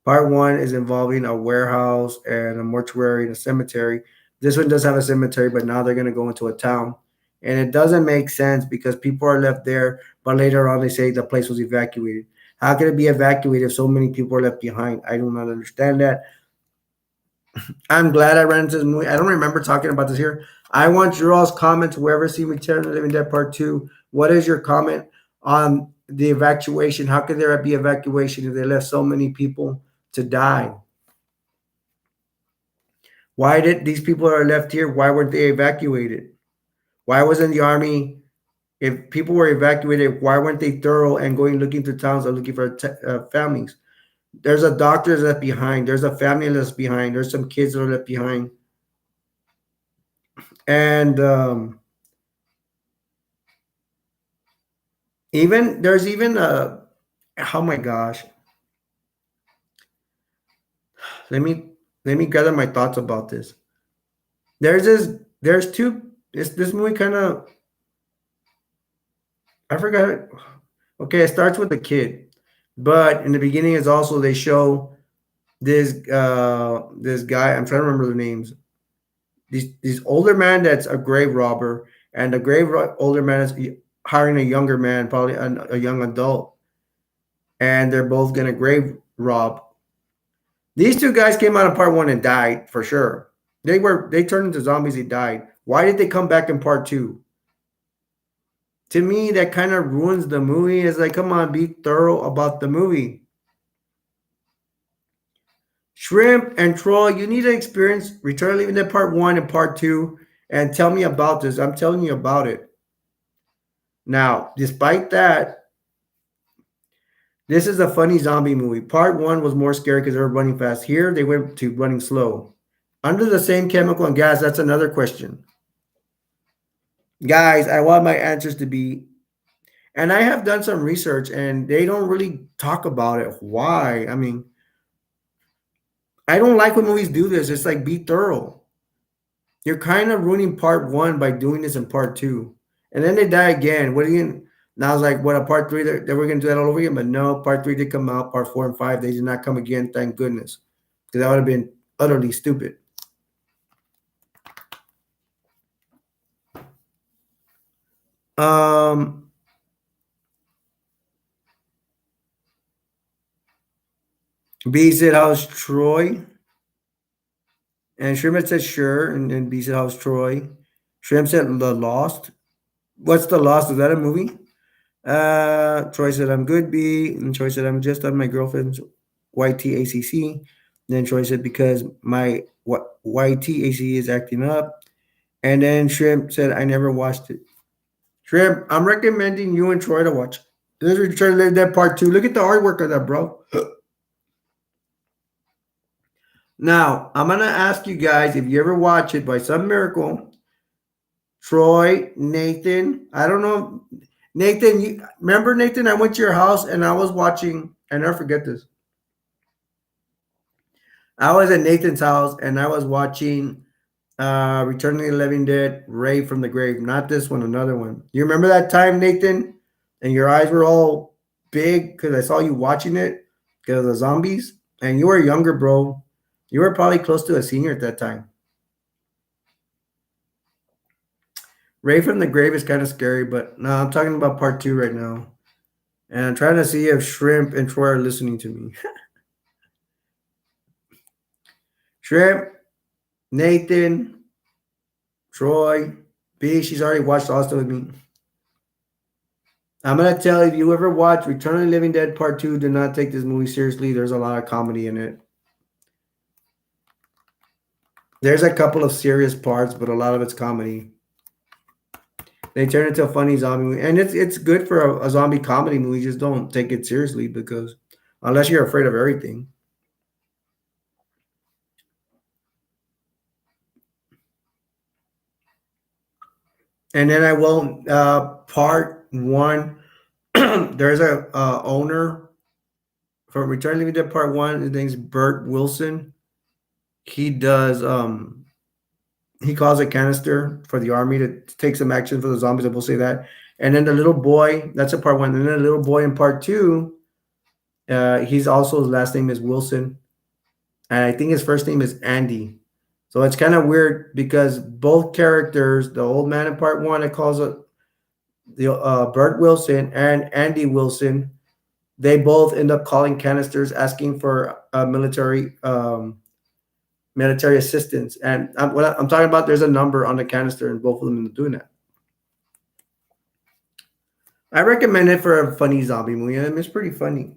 part one is involving a warehouse and a mortuary and a cemetery. This one does have a cemetery, but now they're going to go into a town. And it doesn't make sense because people are left there, but later on they say the place was evacuated. How can it be evacuated if so many people are left behind? I do not understand that. I'm glad I ran into this movie. I don't remember talking about this here. I want your all's comments. Whoever seen Return of the Living Dead Part 2, what is your comment on the evacuation? How could there be evacuation if they left so many people to die? Why did these people that are left here, why weren't they evacuated? Why wasn't the army, if people were evacuated, why weren't they thorough and going looking to towns and looking for families? There's a doctor that's left behind. There's a family that's behind. There's some kids that are left behind. And even there's even a, oh my gosh. Let me gather my thoughts about this. There's two this movie kind of, I forgot. Okay, it starts with the kid, but in the beginning is also they show this guy. I'm trying to remember the names. These older man that's a grave robber, and the older man is hiring a younger man, probably a young adult, and they're both gonna grave rob. These two guys came out of part one and died for sure. They turned into zombies. They died. Why did they come back in part two? To me, that kind of ruins the movie. It's like, come on, be thorough about the movie. Shrimp and Troy, you need to experience Return of the Living Dead Part 1 and Part 2 and tell me about this. I'm telling you about it. Now, despite that, this is a funny zombie movie. Part 1 was more scary because they were running fast. Here, they went to running slow. Under the same chemical and gas, that's another question. Guys, I want my answers to be, and I have done some research and they don't really talk about it. Why? I mean, I don't like when movies do this. It's like, be thorough. You're kind of ruining part one by doing this in part two. And then they die again. What are you? Now it's like, what, a part three? They were going to do that all over again. But no, part three did come out. Part 4 and 5, they did not come again. Thank goodness. Because that would have been utterly stupid. B said, how's Troy? And Shrimp said, sure. And then B said, how's Troy? Shrimp said, The Lost. What's The Lost? Is that a movie? Troy said, I'm good, B. And Troy said, I'm just on my girlfriend's YTACC. Then Troy said, because my YTAC is acting up. And then Shrimp said, I never watched it. Shrimp, I'm recommending you and Troy to watch. This is Return to Living Dead Part 2. Look at the artwork of that, bro. Now, I'm going to ask you guys if you ever watch it by some miracle. Troy, Nathan, I don't know. Nathan, you remember, Nathan, I went to your house and I was watching, I never forget this. I was at Nathan's house and I was watching Return of the Living Dead, Ray from the Grave. Not this one, another one. You remember that time, Nathan? And your eyes were all big because I saw you watching it because of the zombies. And you were younger, bro. You were probably close to a senior at that time. Ray from the Grave is kind of scary, but no, I'm talking about part 2 right now. And I'm trying to see if Shrimp and Troy are listening to me. Shrimp, Nathan, Troy, B, she's already watched Austin with me. I'm going to tell you, if you ever watch Return of the Living Dead Part 2, do not take this movie seriously. There's a lot of comedy in it. There's a couple of serious parts, but a lot of it's comedy. They turn it into a funny zombie movie. And it's good for a zombie comedy movie. Just don't take it seriously, because unless you're afraid of everything. And then I will, part 1, there's a owner from Return of the Living Dead Part 1. His name's Bert Wilson. He does, he calls a canister for the army to take some action for the zombies, and we'll say that. And then the little boy, that's a part one. And then the little boy in part two, he's also his last name is Wilson, and I think his first name is Andy. So it's kind of weird because both characters, the old man in part one, it calls it the Bert Wilson and Andy Wilson. They both end up calling canisters, asking for military assistance. And what I'm talking about, there's a number on the canister, and both of them are doing that. I recommend it for a funny zombie movie. I mean, it's pretty funny.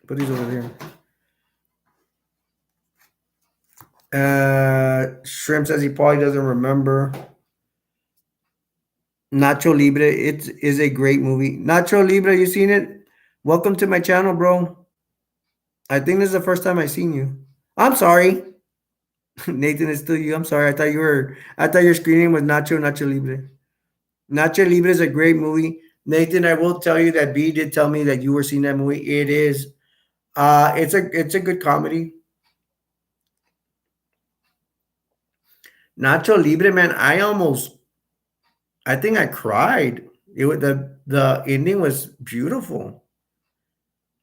Put these over here. Shrimp says he probably doesn't remember. Nacho Libre. It is a great movie. Nacho Libre, you seen it? Welcome to my channel, bro. I think this is the first time I seen you. I'm sorry. Nathan, it's still you. I'm sorry. I thought your screen name was Nacho Libre. Nacho Libre is a great movie. Nathan, I will tell you that B did tell me that you were seeing that movie. It is it's a good comedy. Nacho Libre, man, I think I cried. It was the ending was beautiful.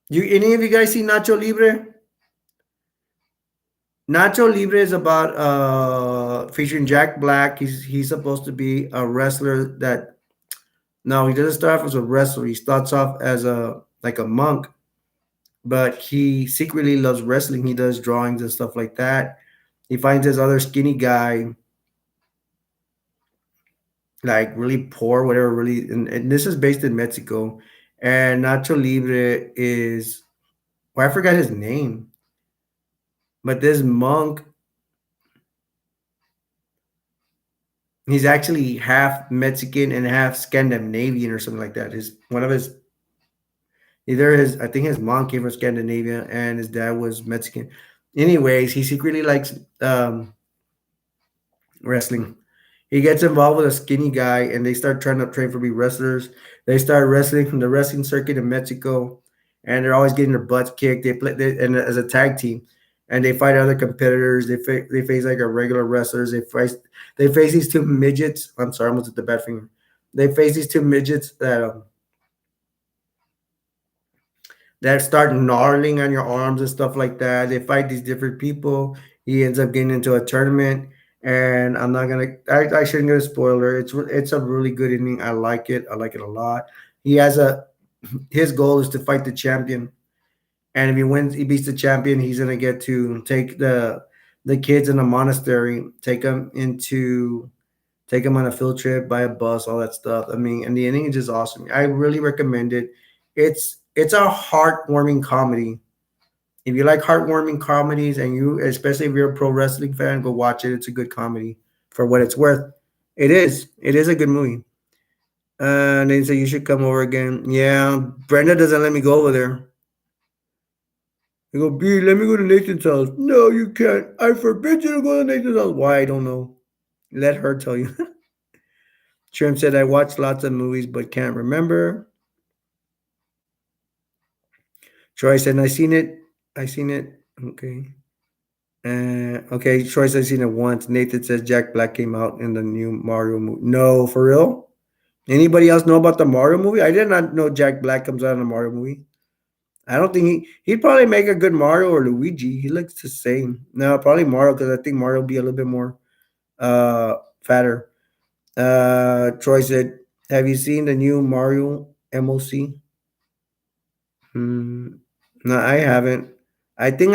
You any of you guys see Nacho Libre? Nacho Libre is about featuring Jack Black. He's supposed to be a wrestler that no, he doesn't start off as a wrestler. He starts off as a like a monk, but he secretly loves wrestling. He does drawings and stuff like that. He finds this other skinny guy, like really poor, whatever, really. And this is based in Mexico. And Nacho Libre is, well, I forgot his name, but this monk, he's actually half Mexican and half Scandinavian or something like that. His one of his either his I think his mom came from Scandinavia and his dad was Mexican. Anyways, he secretly likes wrestling. He gets involved with a skinny guy, and they start trying to train for be wrestlers. They start wrestling from the wrestling circuit in Mexico, and they're always getting their butts kicked. And as a tag team, and they fight other competitors. They face like a regular wrestlers. They face these two midgets. I'm sorry, I almost hit the bad finger. They face these two midgets that start gnarling on your arms and stuff like that. They fight these different people. He ends up getting into a tournament, and I'm not gonna. I shouldn't get a spoiler. It's a really good ending. I like it. I like it a lot. He has a his goal is to fight the champion, and if he wins, he beats the champion. He's gonna get to take the kids in a monastery, take them on a field trip, buy a bus, all that stuff. I mean, and the ending is just awesome. I really recommend it. It's a heartwarming comedy. If you like heartwarming comedies, and especially if you're a pro wrestling fan, go watch it. It's a good comedy for what it's worth. It is. It is a good movie. And they say you should come over again. Yeah, Brenda doesn't let me go over there. I go, B, let me go to Nathan's house. No, you can't. I forbid you to go to Nathan's house. Why? I don't know. Let her tell you. Trim said, I watched lots of movies but can't remember. Troy said, I seen it. I seen it. Okay. Okay, Troy said, I seen it once. Nathan says Jack Black came out in the new Mario movie. No, for real? Anybody else know about the Mario movie? I did not know Jack Black comes out in a Mario movie. I don't think he'd probably make a good Mario or Luigi. He looks the same. No, probably Mario because I think Mario will be a little bit more fatter. Troy said, have you seen the new Mario MOC? No, I haven't. I think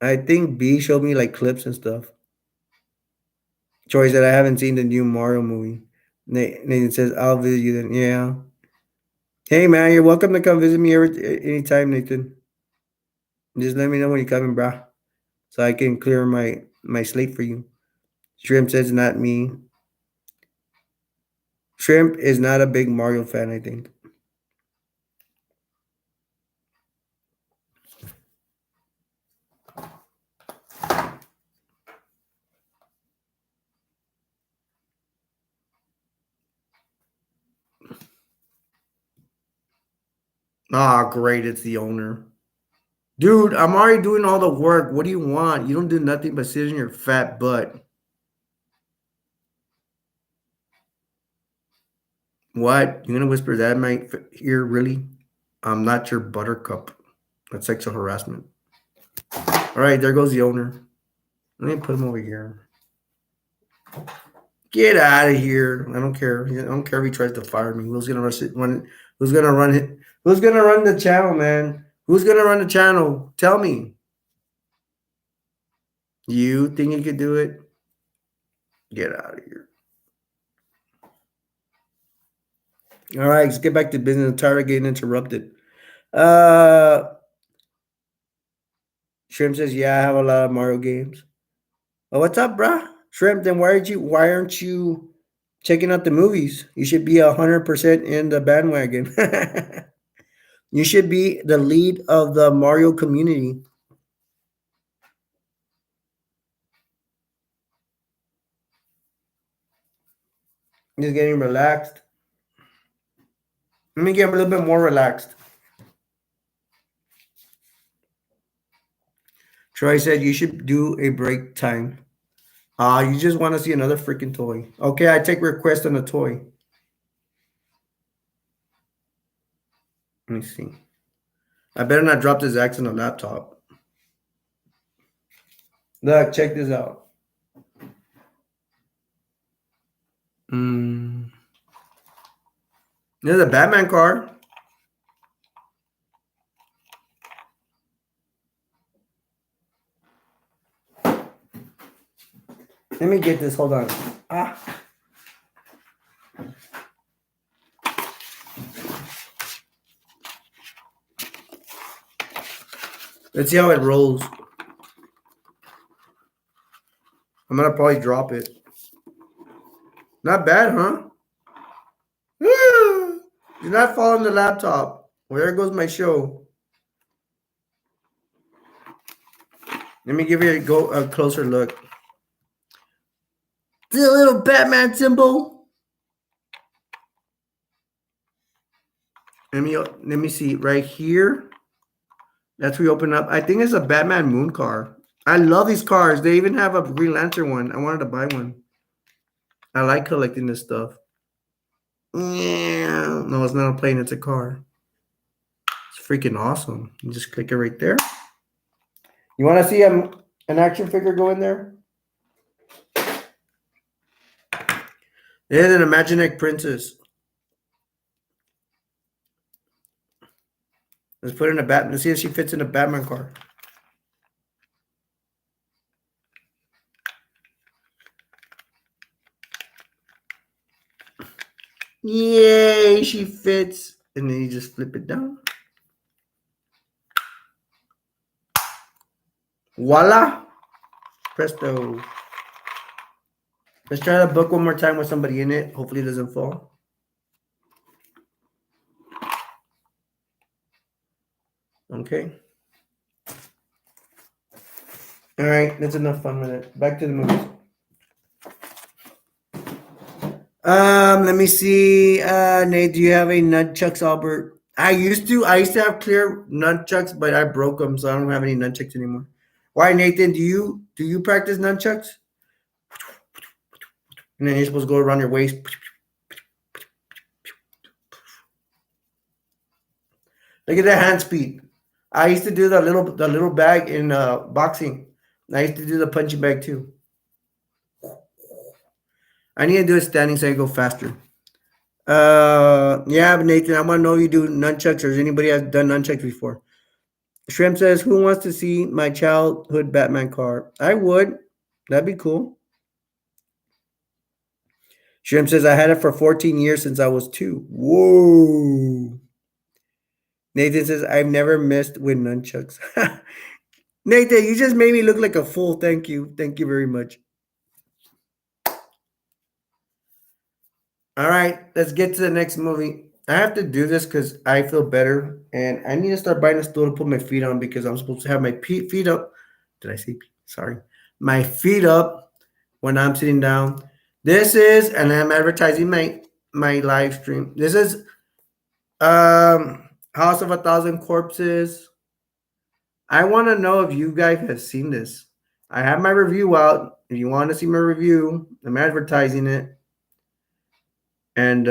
I think B showed me like clips and stuff. Troy said, I haven't seen the new Mario movie. Nathan says, I'll visit you then. Yeah. Hey, man, you're welcome to come visit me anytime, Nathan. Just let me know when you're coming, bro, so I can clear my slate for you. Shrimp says, not me. Shrimp is not a big Mario fan, I think. Ah, great. It's the owner. Dude, I'm already doing all the work. What do you want? You don't do nothing but sit in your fat butt. What? You gonna whisper that in my ear? Really? I'm not your buttercup. That's sexual harassment. All right, there goes the owner. Let me put him over here. Get out of here! I don't care. I don't care if he tries to fire me. Who's gonna run? Who's gonna run it? Who's gonna run the channel, man? Who's gonna run the channel? Tell me. You think you could do it? Get out of here. All right, let's get back to business. I'm tired of getting interrupted. Uh, Shrimp says, "Yeah, I have a lot of Mario games." Oh, what's up, bruh? Shrimp, then why aren't you checking out the movies? You should be 100% in the bandwagon. You should be the lead of the Mario community. Just getting relaxed. Let me get a little bit more relaxed. Troy said you should do a break time. You just want to see another freaking toy. Okay, I take request on a toy. Let me see. I better not drop this axe on the laptop. Look, check this out. There's a Batman card. Let me get this. Hold on. Let's see how it rolls. I'm gonna probably drop it. Not bad, huh? Do not fall on the laptop. Well, there goes my show. Let me give you a closer look. The little Batman symbol. Let me see right here. That's where we open up. I think it's a Batman Moon car. I love these cars. They even have a Green Lantern one. I wanted to buy one. I like collecting this stuff. Yeah. No, it's not a plane. It's a car. It's freaking awesome. You just click it right there. You want to see an action figure go in there? There's an Imagineck princess. Let's put in a Batman. Let's see if she fits in a Batman car. Yay, she fits. And then you just flip it down. Voila. Presto. Let's try the book one more time with somebody in it. Hopefully it doesn't fall. Okay. All right, that's enough fun with it. Back to the movies. Let me see. Nate, do you have a nunchucks, Albert? I used to have clear nunchucks, but I broke them, so I don't have any nunchucks anymore. Why, Nathan? Do you practice nunchucks? And then you're supposed to go around your waist. Look at that hand speed. I used to do the little bag in boxing. I used to do the punching bag too. I need to do it standing so I go faster. Yeah, Nathan, I want to know if you do nunchucks or has anybody has done nunchucks before. Shrimp says, "Who wants to see my childhood Batman car?" I would. That'd be cool. Shrimp says, "I had it for 14 years since I was 2." Whoa. Nathan says, "I've never missed with nunchucks." Nathan, you just made me look like a fool. Thank you. Thank you very much. All right, let's get to the next movie. I have to do this because I feel better, and I need to start buying a stool to put my feet on because I'm supposed to have my feet up. Did I say? Sorry, my feet up when I'm sitting down. This is, and I'm advertising my live stream. This is House of a Thousand Corpses. I want to know if you guys have seen this. I have my review out. If you want to see my review, I'm advertising it. and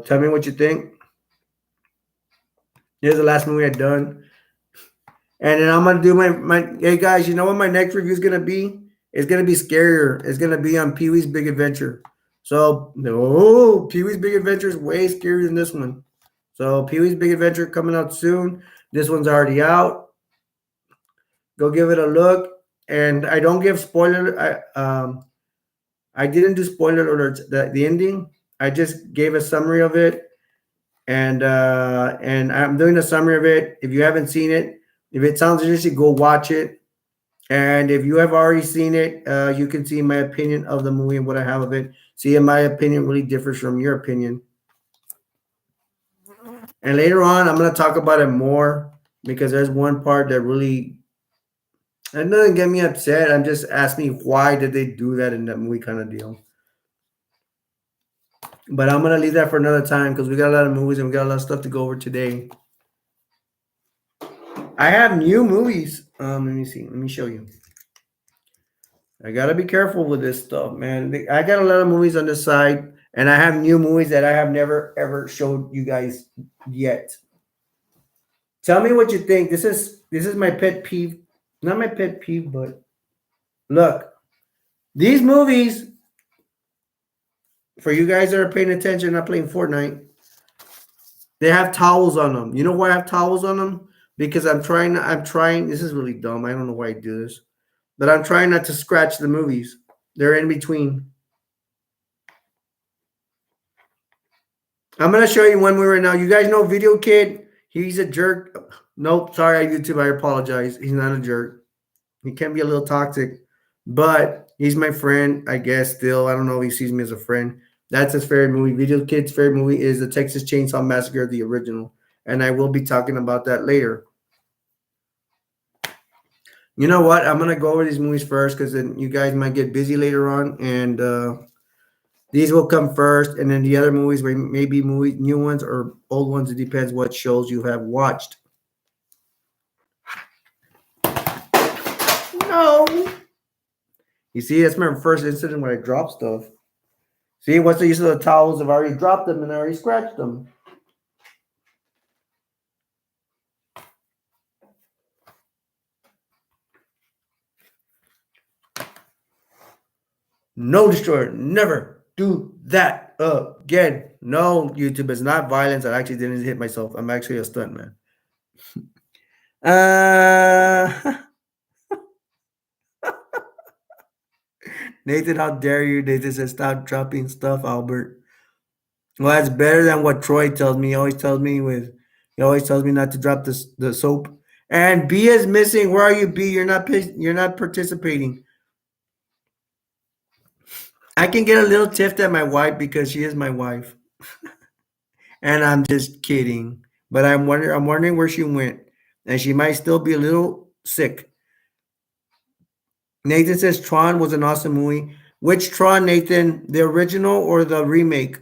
tell me what you think. Here's the last movie I done, and then I'm gonna do my. Hey guys, you know what my next review is gonna be? It's gonna be scarier. It's gonna be on Pee Wee's Big Adventure. So no, Pee Wee's Big Adventure is way scarier than this one. So Pee Wee's Big Adventure coming out soon. This one's already out. Go give it a look. And I don't give spoiler. I didn't do spoiler alerts. The ending. I just gave a summary of it, and I'm doing a summary of it. If you haven't seen it, if it sounds interesting, go watch it. And if you have already seen it, you can see my opinion of the movie and what I have of it. See, and my opinion really differs from your opinion. And later on, I'm gonna talk about it more because there's one part that really it doesn't get me upset. I'm just asking why did they do that in that movie kind of deal. But I'm gonna leave that for another time because we got a lot of movies and we got a lot of stuff to go over today. I have new movies. Let me see. Let me show you. I gotta be careful with this stuff, man. I got a lot of movies on the side, and I have new movies that I have never ever showed you guys yet. Tell me what you think. This is my pet peeve. Not my pet peeve, but look, these movies for you guys that are paying attention, not playing Fortnite, they have towels on them. You know why I have towels on them? Because I'm trying. This is really dumb. I don't know why I do this, but I'm trying not to scratch the movies. They're in between. I'm gonna show you one movie right now. You guys know Video Kid? He's a jerk. Nope, sorry, YouTube. I apologize. He's not a jerk. He can be a little toxic, but he's my friend, I guess. Still, I don't know if he sees me as a friend. That's his favorite movie. Video Kid's favorite movie is the Texas Chainsaw Massacre, the original, and I will be talking about that later. You know what? I'm gonna go over these movies first because then you guys might get busy later on, and these will come first, and then the other movies may be movie new ones or old ones. It depends what shows you have watched. No. You see, that's my first incident when I drop stuff. See, what's the use of the towels? I've already dropped them and I already scratched them. No, destroyer, never do that again. No, YouTube is not violence. I actually didn't hit myself. I'm actually a stunt man. Uh, Nathan, how dare you? Nathan says, stop dropping stuff, Albert. Well, that's better than what Troy tells me. He always tells me not to drop the soap. And B is missing. Where are you, B? You're not participating. I can get a little tiffed at my wife because she is my wife. And I'm just kidding. But I'm wondering where she went. And she might still be a little sick. Nathan says Tron was an awesome movie. Which Tron, Nathan? The original or the remake?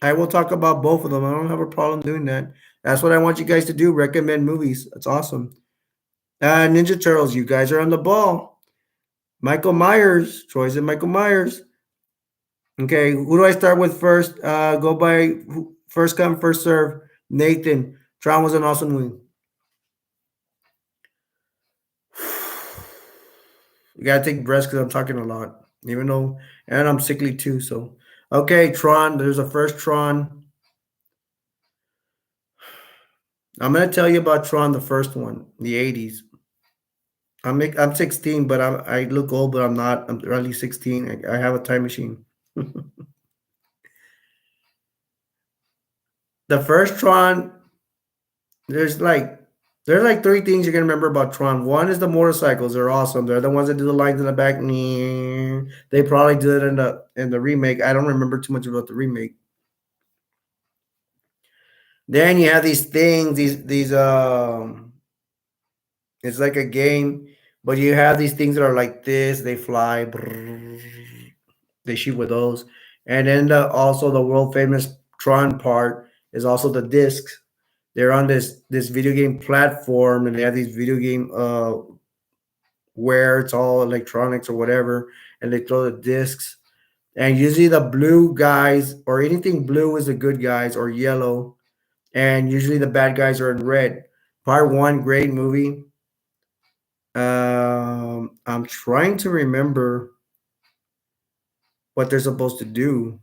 I will talk about both of them. I don't have a problem doing that. That's what I want you guys to do. Recommend movies. That's awesome. Ninja Turtles, you guys are on the ball. Michael Myers. Troy said Michael Myers. Okay, who do I start with first? Go by first come, first serve. Nathan. Tron was an awesome movie. You gotta take breaths because I'm talking a lot. Even though, and I'm sickly too. So, okay, Tron. There's a first Tron. I'm gonna tell you about Tron, the first one, the '80s. I'm 16, but I look old, but I'm not. I'm only 16. I have a time machine. The first Tron, there's like there's like three things you're gonna remember about Tron. One is the motorcycles. They're awesome. They're the ones that do the lines in the back. They probably did it in the remake. I don't remember too much about the remake. Then you have these things, these it's like a game, but you have these things that are like this. They fly. They shoot with those, and then also the world famous Tron part is also the discs. They're on this video game platform, and they have these video game where it's all electronics or whatever, and they throw the discs, And usually the blue guys or anything blue is the good guys or yellow, and usually the bad guys are in red. Part one, great movie. I'm trying to remember what they're supposed to do.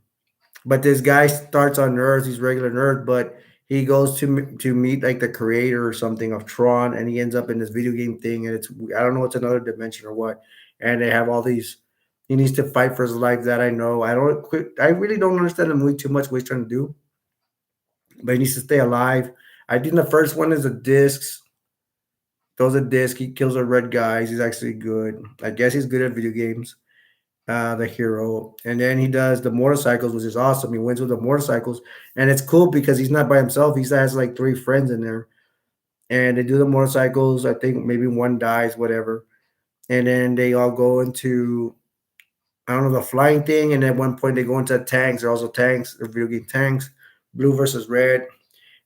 But this guy starts on Earth. He's regular on Earth, but he goes to meet like the creator or something of Tron, and he ends up in this video game thing. And it's I don't know, it's another dimension or what. And they have all these. He needs to fight for his life. That I know. I don't. I really don't understand the movie too much. What he's trying to do, but he needs to stay alive. I think the first one is the discs. Throws a disc. He kills the red guys. He's actually good. I guess he's good at video games. The hero, and then he does the motorcycles, which is awesome. He wins with the motorcycles, and it's cool because he's not by himself. He has like three friends in there, and they do the motorcycles. I think maybe one dies, whatever, and then they all go into I don't know the flying thing, and at one point they go into tanks. They're also tanks. They're video game tanks, blue versus red,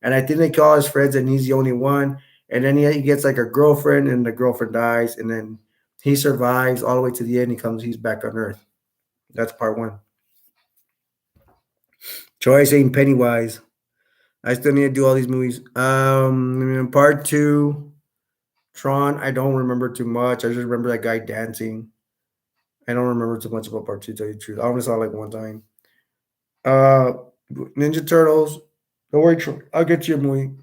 and I think they call his friends, and he's the only one. And then he gets like a girlfriend, and the girlfriend dies, and then he survives all the way to the end. He's back on Earth. That's part one. Troy saying Pennywise. I still need to do all these movies. Part two, Tron. I don't remember too much. I just remember that guy dancing. I don't remember too much about part two. To tell you the truth, I only saw it like one time. Uh, Ninja Turtles. Don't worry, Troy. I'll get you a movie.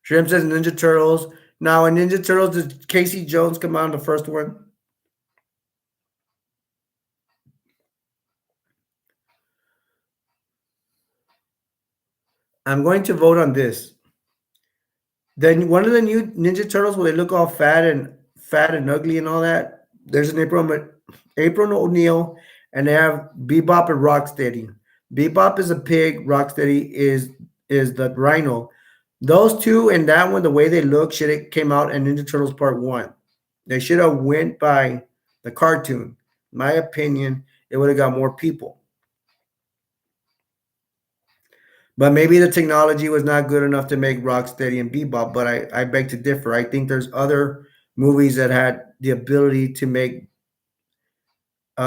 Shrimp says Ninja Turtles. Now, in Ninja Turtles, did Casey Jones come out in the first one? I'm going to vote on this. Then one of the new Ninja Turtles where they look all fat and ugly and all that. There's an April O'Neil, and they have Bebop and Rocksteady. Bebop is a pig. Rocksteady is the rhino. Those two and that one, the way they look, should have came out in Ninja Turtles Part One. They should have went by the cartoon. In my opinion, it would have got more people. But maybe the technology was not good enough to make Rocksteady and Bebop. But I beg to differ. I think there's other movies that had the ability to make, with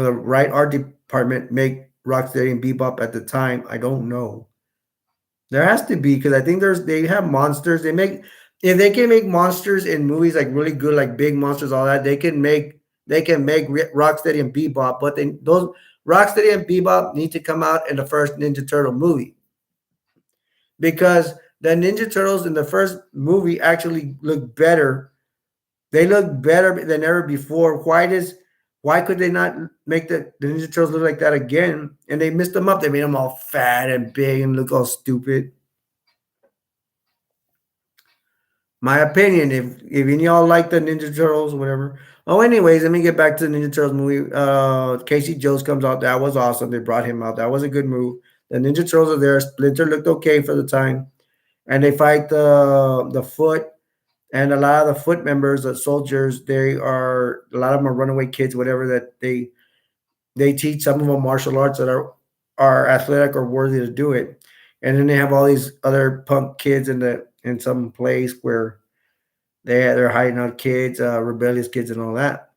a right art department, make Rocksteady and Bebop at the time. I don't know. There has to be because I think they have monsters. They make if they can make monsters in movies like really good, like big monsters, all that. They can make Rocksteady and Bebop. But those Rocksteady and Bebop need to come out in the first Ninja Turtle movie because the Ninja Turtles in the first movie actually look better. They look better than ever before. Why could they not make the Ninja Turtles look like that again? And they messed them up. They made them all fat and big and look all stupid. My opinion, if any of y'all like the Ninja Turtles, whatever. Oh, anyways, let me get back to the Ninja Turtles movie. Casey Jones comes out. That was awesome. They brought him out. That was a good move. The Ninja Turtles are there. Splinter looked okay for the time, and they fight the Foot and a lot of the Foot members, the soldiers. They are a lot of them are runaway kids, whatever that they teach. Some of them martial arts that are athletic or worthy to do it, and then they have all these other punk kids in some place where they're hiding out kids, rebellious kids, and all that.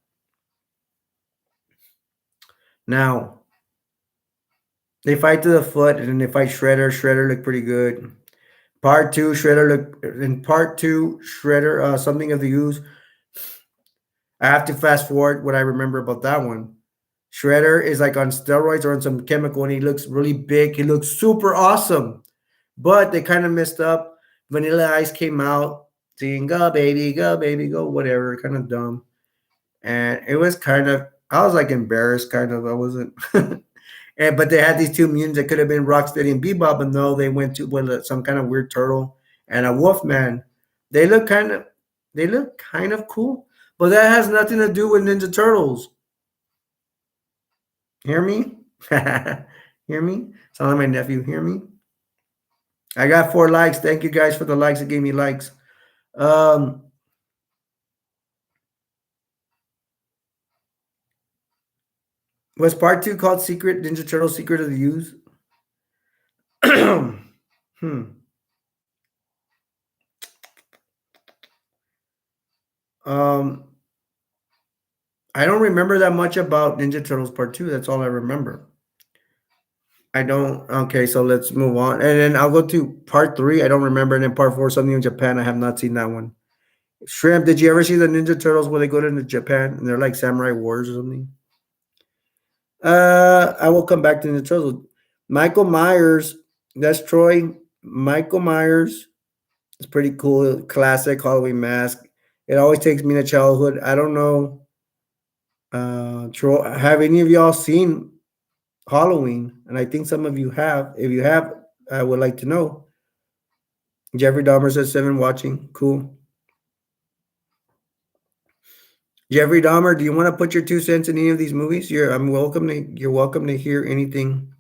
Now they fight to the Foot, and then they fight Shredder. Shredder looked pretty good. Part two, Shredder, something of the use. I have to fast forward what I remember about that one. Shredder is like on steroids or on some chemical, and he looks really big. He looks super awesome, but they kind of messed up. Vanilla Ice came out saying go baby, go," whatever, kind of dumb. And it was kind of I was like embarrassed, kind of. I wasn't, and but they had these two mutants that could have been Rocksteady and Bebop, but no, they went to some kind of weird turtle and a Wolfman. They look kind of they look kind of cool, but that has nothing to do with Ninja Turtles. Hear me? Hear me? Sound like my nephew. Hear me? I got 4 likes. Thank you guys for the likes that gave me likes. Um, was part two called Secret Ninja Turtle Secret of the Use? hmm. Um, I don't remember that much about Ninja Turtles Part Two. That's all I remember. I don't. Okay, so let's move on, and then I'll go to Part Three. I don't remember, and then Part Four, something in Japan. I have not seen that one. Shrimp, did you ever see the Ninja Turtles where they go to Japan and they're like samurai wars or something? I will come back to Ninja Turtles. Michael Myers, that's Troy. Michael Myers is pretty cool. Classic Halloween mask. It always takes me to childhood. I don't know. Troy, have any of y'all seen Halloween? And I think some of you have. If you have, I would like to know. Jeffrey Dahmer says seven watching. Cool. Jeffrey Dahmer, do you want to put your 2 cents in any of these movies? You're welcome to hear anything.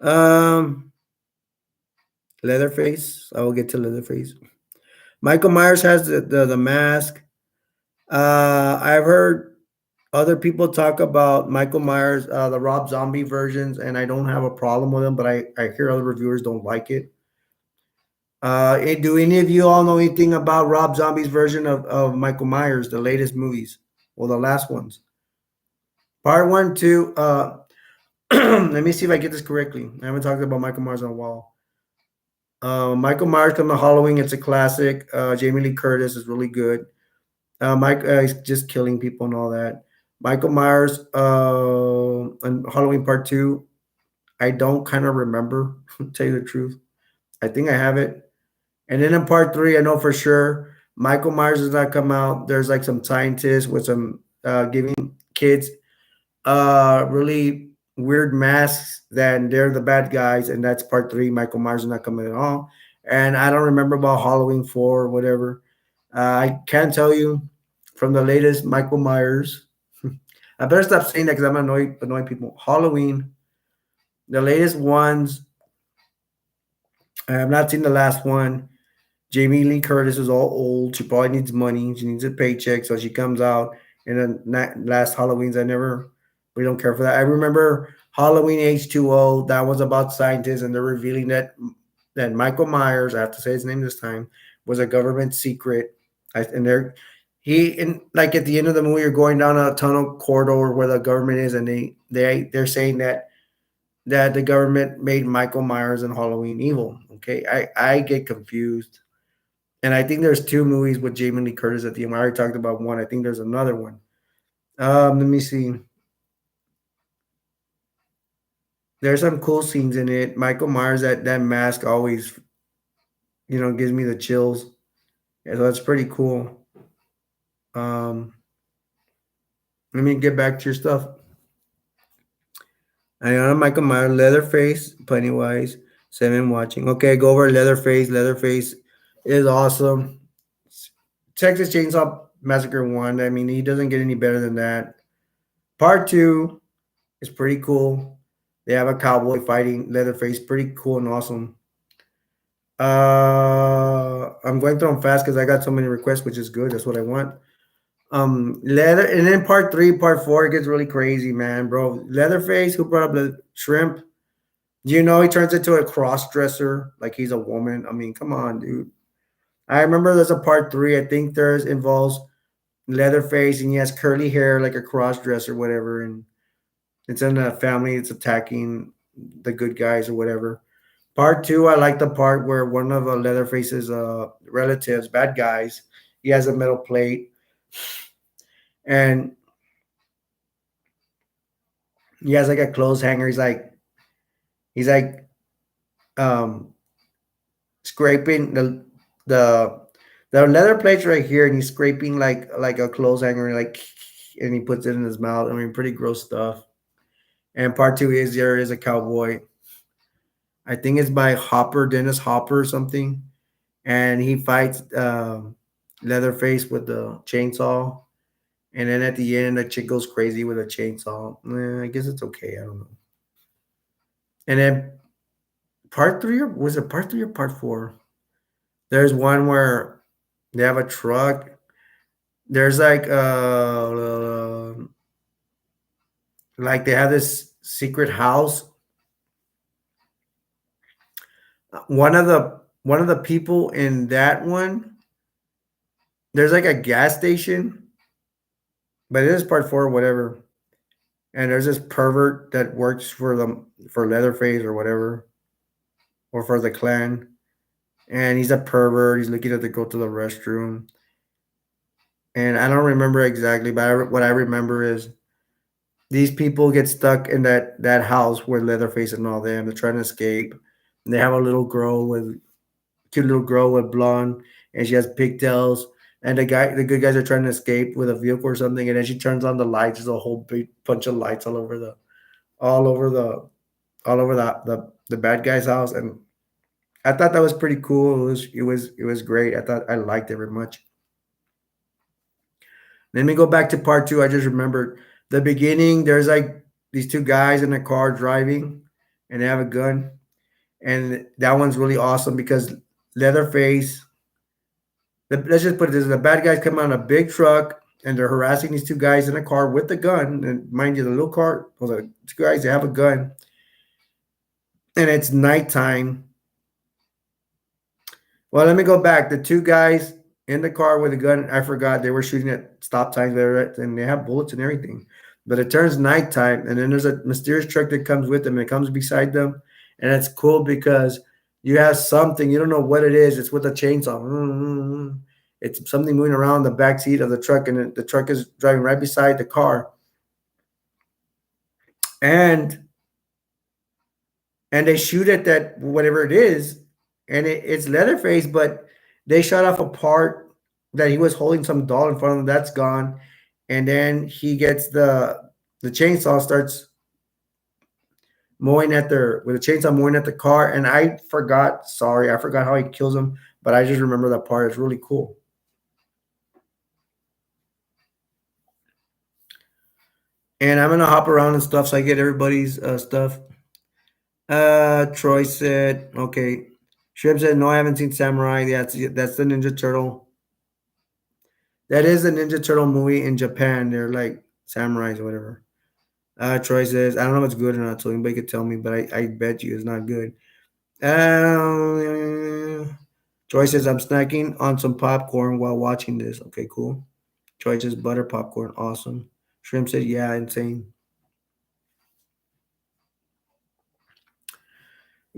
Um Leatherface. I will get to Leatherface. Michael Myers has the mask. I've heard other people talk about Michael Myers, the Rob Zombie versions, and I don't have a problem with them, but I hear other reviewers don't like it. Do any of you all know anything about Rob Zombie's version of Michael Myers, the latest movies? Well, the last ones. Part one, two. Let me see if I get this correctly. I haven't talked about Michael Myers in a while. Michael Myers come to Halloween. It's a classic. Jamie Lee Curtis is really good. Mike is just killing people and all that. Michael Myers and Halloween Part Two. I don't kind of remember. To tell you the truth, I think I have it. And then in Part Three, I know for sure Michael Myers does not come out. There's like some scientists with some giving kids really weird masks. Then they're the bad guys, and that's Part Three. Michael Myers is not coming at all. And I don't remember about Halloween Four or whatever. I can tell you from the latest Michael Myers. I better stop saying that because I'm annoying people. Halloween, the latest ones. I have not seen the last one. Jamie Lee Curtis is all old. She probably needs money. She needs a paycheck, so she comes out. And then last Halloween's, we don't care for that. I remember Halloween H2O. That was about scientists, and they're revealing that Michael Myers, I have to say his name this time, was a government secret. And they're he and like at the end of the movie, you're going down a tunnel corridor where the government is, and they're saying that the government made Michael Myers and Halloween evil. Okay, I get confused, and I think there's two movies with Jamie Lee Curtis at the end. I already talked about one. I think there's another one. Let me see. There's some cool scenes in it. Michael Myers, that mask always, gives me the chills. Yeah, so that's pretty cool. Um, Let me get back to your stuff. I know Michael Myers, Leatherface, Pennywise, Seven watching. Okay, go over Leatherface. Leatherface is awesome. Texas Chainsaw Massacre 1. I mean, he doesn't get any better than that. Part 2 is pretty cool. They have a cowboy fighting Leatherface. Pretty cool and awesome. I'm going through them fast because I got so many requests, which is good. That's what I want. Leather, and then part 3, part 4, it gets really crazy, man, bro. Leatherface, who brought up the shrimp, he turns into a cross dresser like he's a woman. I mean, come on, dude. I remember there's a part 3. I think there's involves Leatherface, and he has curly hair like a cross dresser, whatever, and it's in a family. It's attacking the good guys or whatever. Part 2, I like the part where one of Leatherface's relatives, bad guys, he has a metal plate, and he has like a clothes hanger. He's like um scraping the the leather plates right here, and he's scraping like a clothes hanger, like, and he puts it in his mouth. I mean, pretty gross stuff. And part 2 is there is a cowboy. I think it's by Hopper, Dennis Hopper or something, and he fights Leatherface with the chainsaw. And then at the end, the chick goes crazy with a chainsaw. I guess it's okay. I don't know. And then part 3, or was it part 3 or part 4? There's one where they have a truck. There's like they have this secret house. One of the people in that one, there's like a gas station, but it is part four, whatever. And there's this pervert that works for Leatherface or whatever, or for the clan, and he's a pervert. He's looking at the go to the restroom, and I don't remember exactly, but what I remember is these people get stuck in that house with Leatherface and all them. They're trying to escape. And they have a little girl with cute little girl with blonde, and she has pigtails. And the good guys are trying to escape with a vehicle or something, and then she turns on the lights. There's a whole big bunch of lights all over the, all over the bad guy's house, and I thought that was pretty cool. It was great. I thought I liked it very much. Let me go back to part two. I just remembered the beginning. There's like these two guys in a car driving, and they have a gun, and that one's really awesome because Leatherface. Let's just put it this: the bad guys come on a big truck, and they're harassing these two guys in a car with a gun. And mind you, the little car, well, the two guys they have a gun, and it's nighttime. Well, let me go back. The two guys in the car with a gun, I forgot they were shooting at stop signs there, and they have bullets and everything. But it turns nighttime, and then there's a mysterious truck that comes with them, and it comes beside them, and it's cool because you have something you don't know what it is. It's with a chainsaw. It's something moving around the back seat of the truck, and the truck is driving right beside the car, and they shoot at that whatever it is, and it's Leatherface, but they shot off a part that he was holding some doll in front of him. That's gone, and then he gets the chainsaw starts mowing at their with a chainsaw mowing at the car, and I forgot. Sorry, I forgot how he kills him, but I just remember that part. It's really cool. And I'm gonna hop around and stuff, so I get everybody's stuff. Troy said, okay. Shrimp said, no, I haven't seen Samurai. That's the Ninja Turtle. That is a Ninja Turtle movie in Japan. They're like samurais or whatever. Troy says, I don't know if it's good or not, so anybody could tell me, but I bet you it's not good. Troy says, I'm snacking on some popcorn while watching this. Okay, cool. Troy says, butter popcorn. Awesome. Shrimp said, yeah, insane.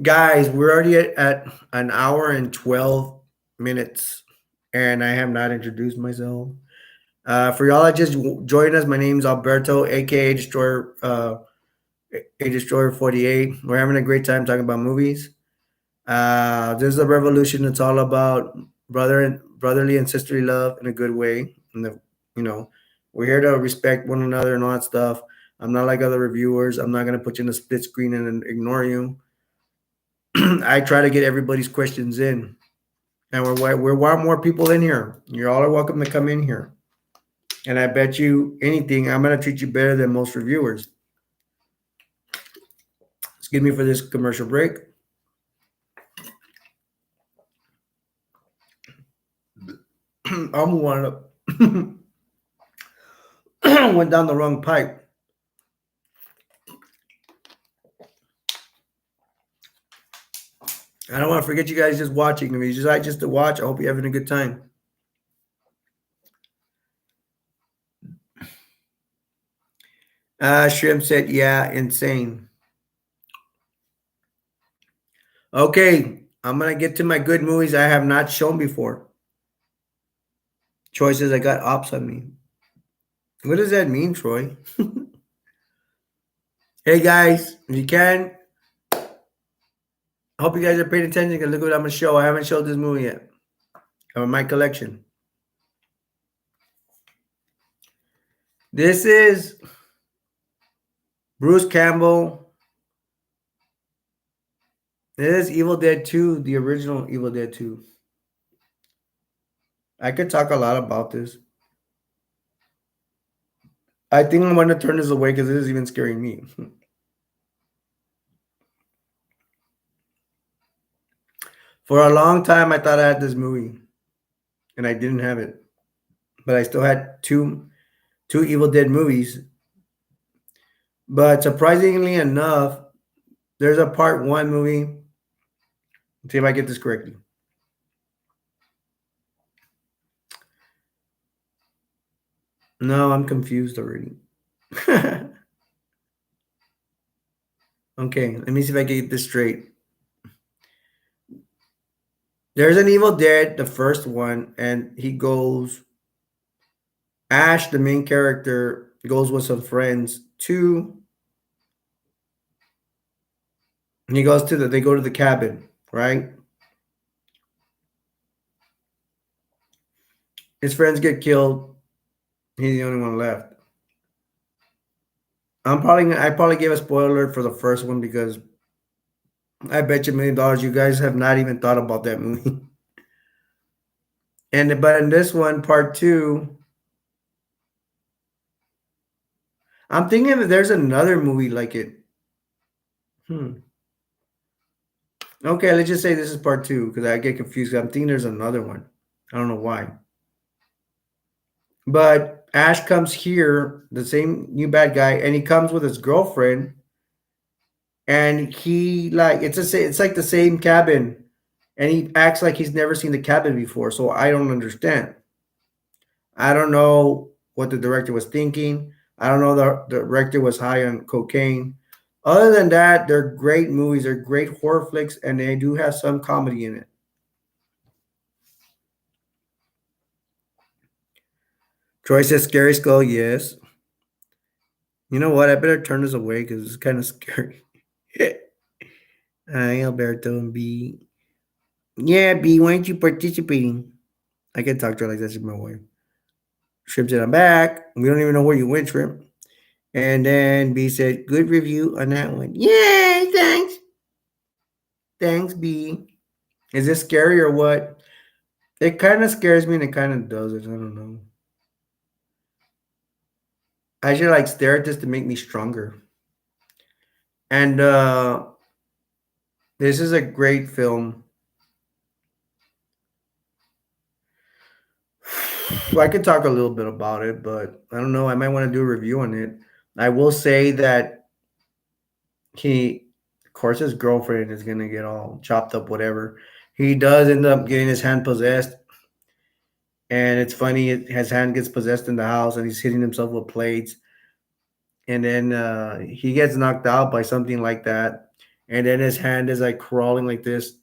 Guys, we're already at an hour and 12 minutes, and I have not introduced myself. For y'all that just joined us, my name's Alberto, aka Destroyer, a Destroyer 48. We're having a great time talking about movies. This is a revolution. It's all about brotherly and sisterly love in a good way. And you know, we're here to respect one another and all that stuff. I'm not like other reviewers. I'm not gonna put you in a split screen and ignore you. I try to get everybody's questions in, and we want more people in here. You all are welcome to come in here. And I bet you anything, I'm gonna treat you better than most reviewers. Excuse me for this commercial break. I'll move on up. Went down the wrong pipe. I don't want to forget you guys just watching. If you just to watch, I hope you're having a good time. Shrimp said, yeah, insane. Okay, I'm going to get to my good movies I have not shown before. Troy says, I got ops on me. What does that mean, Troy? Hey, guys, if you can, I hope you guys are paying attention because look what I'm going to show. I haven't showed this movie yet. Of my collection. This is Bruce Campbell. This is Evil Dead 2, the original Evil Dead 2. I could talk a lot about this. I think I'm going to turn this away because this is even scaring me. For a long time, I thought I had this movie, and I didn't have it. But I still had two Evil Dead movies. But surprisingly enough, there's a part one movie. Let's see if I get this correctly. No, I'm confused already. Okay, let me see if I can get this straight. There's an Evil Dead, the first one, and he goes. Ash, the main character, goes with some friends to. He goes to the. They go to the cabin, right? His friends get killed. He's the only one left. I probably gave a spoiler alert for the first one because I bet you $1 million you guys have not even thought about that movie. And but in this one, part two, I'm thinking that there's another movie like it. Hmm. Okay, let's just say this is part two because I get confused. I'm thinking there's another one. I don't know why. But Ash comes here, the same new bad guy, and he comes with his girlfriend, and he like it's like the same cabin, and he acts like he's never seen the cabin before. So I don't understand. I don't know what the director was thinking. I don't know the director was high on cocaine. Other than that, they're great movies. They're great horror flicks, and they do have some comedy in it. Troy says scary skull, yes. You know what? I better turn this away because it's kind of scary. Hi, Alberto and B. Yeah, B, why aren't you participating? I can talk to her like that's my wife. Shrimp said, I'm back. We don't even know where you went, Shrimp. And then B said, good review on that one. Yay, thanks. Thanks, B. Is this scary or what? It kind of scares me and it kind of doesn't. I don't know. I should like stare at this to make me stronger. And this is a great film. I could talk a little bit about it, but I don't know. I might want to do a review on it. I will say that of course, his girlfriend is gonna get all chopped up, whatever. He does end up getting his hand possessed, and it's funny. His hand gets possessed in the house, and he's hitting himself with plates, and then he gets knocked out by something like that, and then his hand is like crawling like this.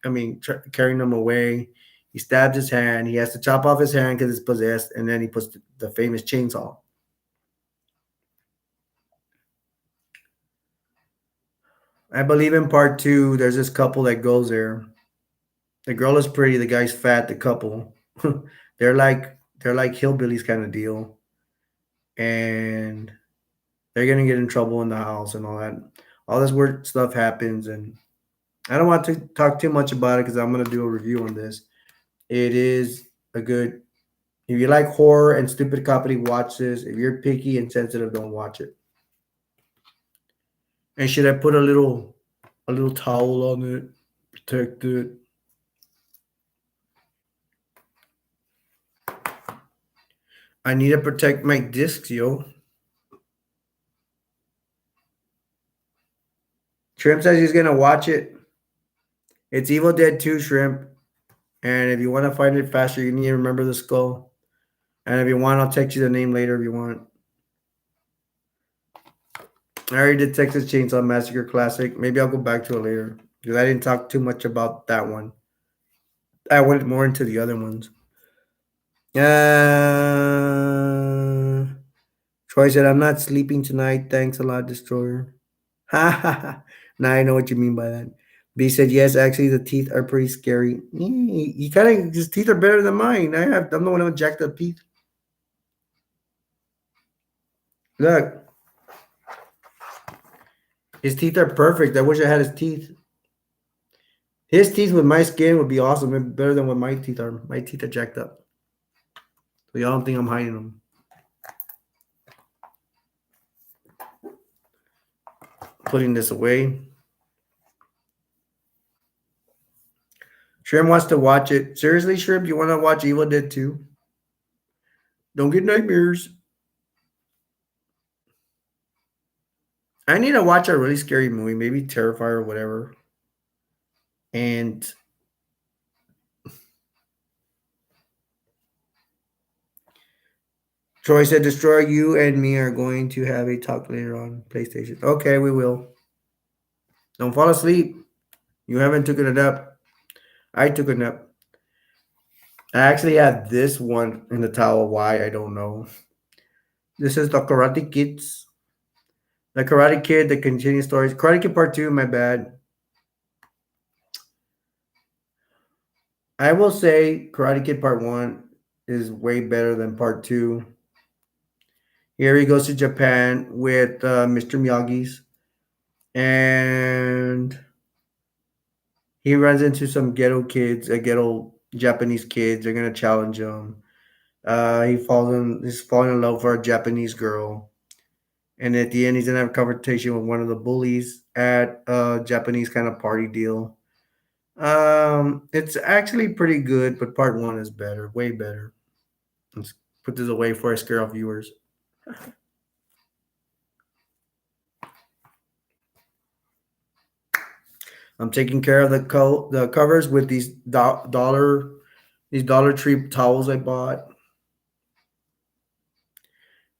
I mean, carrying him away. He stabs his hand. He has to chop off his hand because it's possessed, and then he puts the famous chainsaw. I believe in part two, there's this couple that goes there. The girl is pretty, the guy's fat, the couple. they're like hillbillies kind of deal. And they're gonna get in trouble in the house and all that. All this weird stuff happens, and I don't want to talk too much about it because I'm gonna do a review on this. It is a good if you like horror and stupid comedy, watch this. If you're picky and sensitive, don't watch it. And should I put a little towel on it, protect it? I need to protect my discs, yo. Shrimp says he's gonna watch it. It's Evil Dead 2, Shrimp. And if you want to find it faster, you need to remember the skull. And if you want, I'll text you the name later if you want. I already did Texas Chainsaw Massacre Classic. Maybe I'll go back to it later because I didn't talk too much about that one. I went more into the other ones. Troy said, I'm not sleeping tonight. Thanks a lot, Destroyer. Ha ha ha. Now I know what you mean by that. B said, yes, actually, the teeth are pretty scary. You kind of, his teeth are better than mine. I'm the one who jacked up teeth. Look, his teeth are perfect. I wish I had his teeth. His teeth with my skin would be awesome. It'd be better than what my teeth are. My teeth are jacked up. So y'all don't think I'm hiding them. Putting this away. Shrimp wants to watch it. Seriously, Shrimp, you want to watch Evil Dead 2? Don't get nightmares. I need to watch a really scary movie, maybe Terrifier or whatever. And Troy said, "Destroy you and me are going to have a talk later on PlayStation." Okay, we will. Don't fall asleep. You haven't taken a nap. I took a nap. I actually had this one in the towel. Why I don't know. This is the Karate Kids. The Karate Kid, the continuing stories. Karate Kid Part 2, my bad. I will say Karate Kid Part 1 is way better than Part 2. Here he goes to Japan with Mr. Miyagi's, and he runs into some ghetto kids, ghetto Japanese kids. They're gonna challenge him. He's falling in love for a Japanese girl, and at the end, he's gonna have a confrontation with one of the bullies at a Japanese kind of party deal. It's actually pretty good, but part one is better, way better. Let's put this away before I scare off viewers. I'm taking care of the covers with these Dollar Tree towels I bought.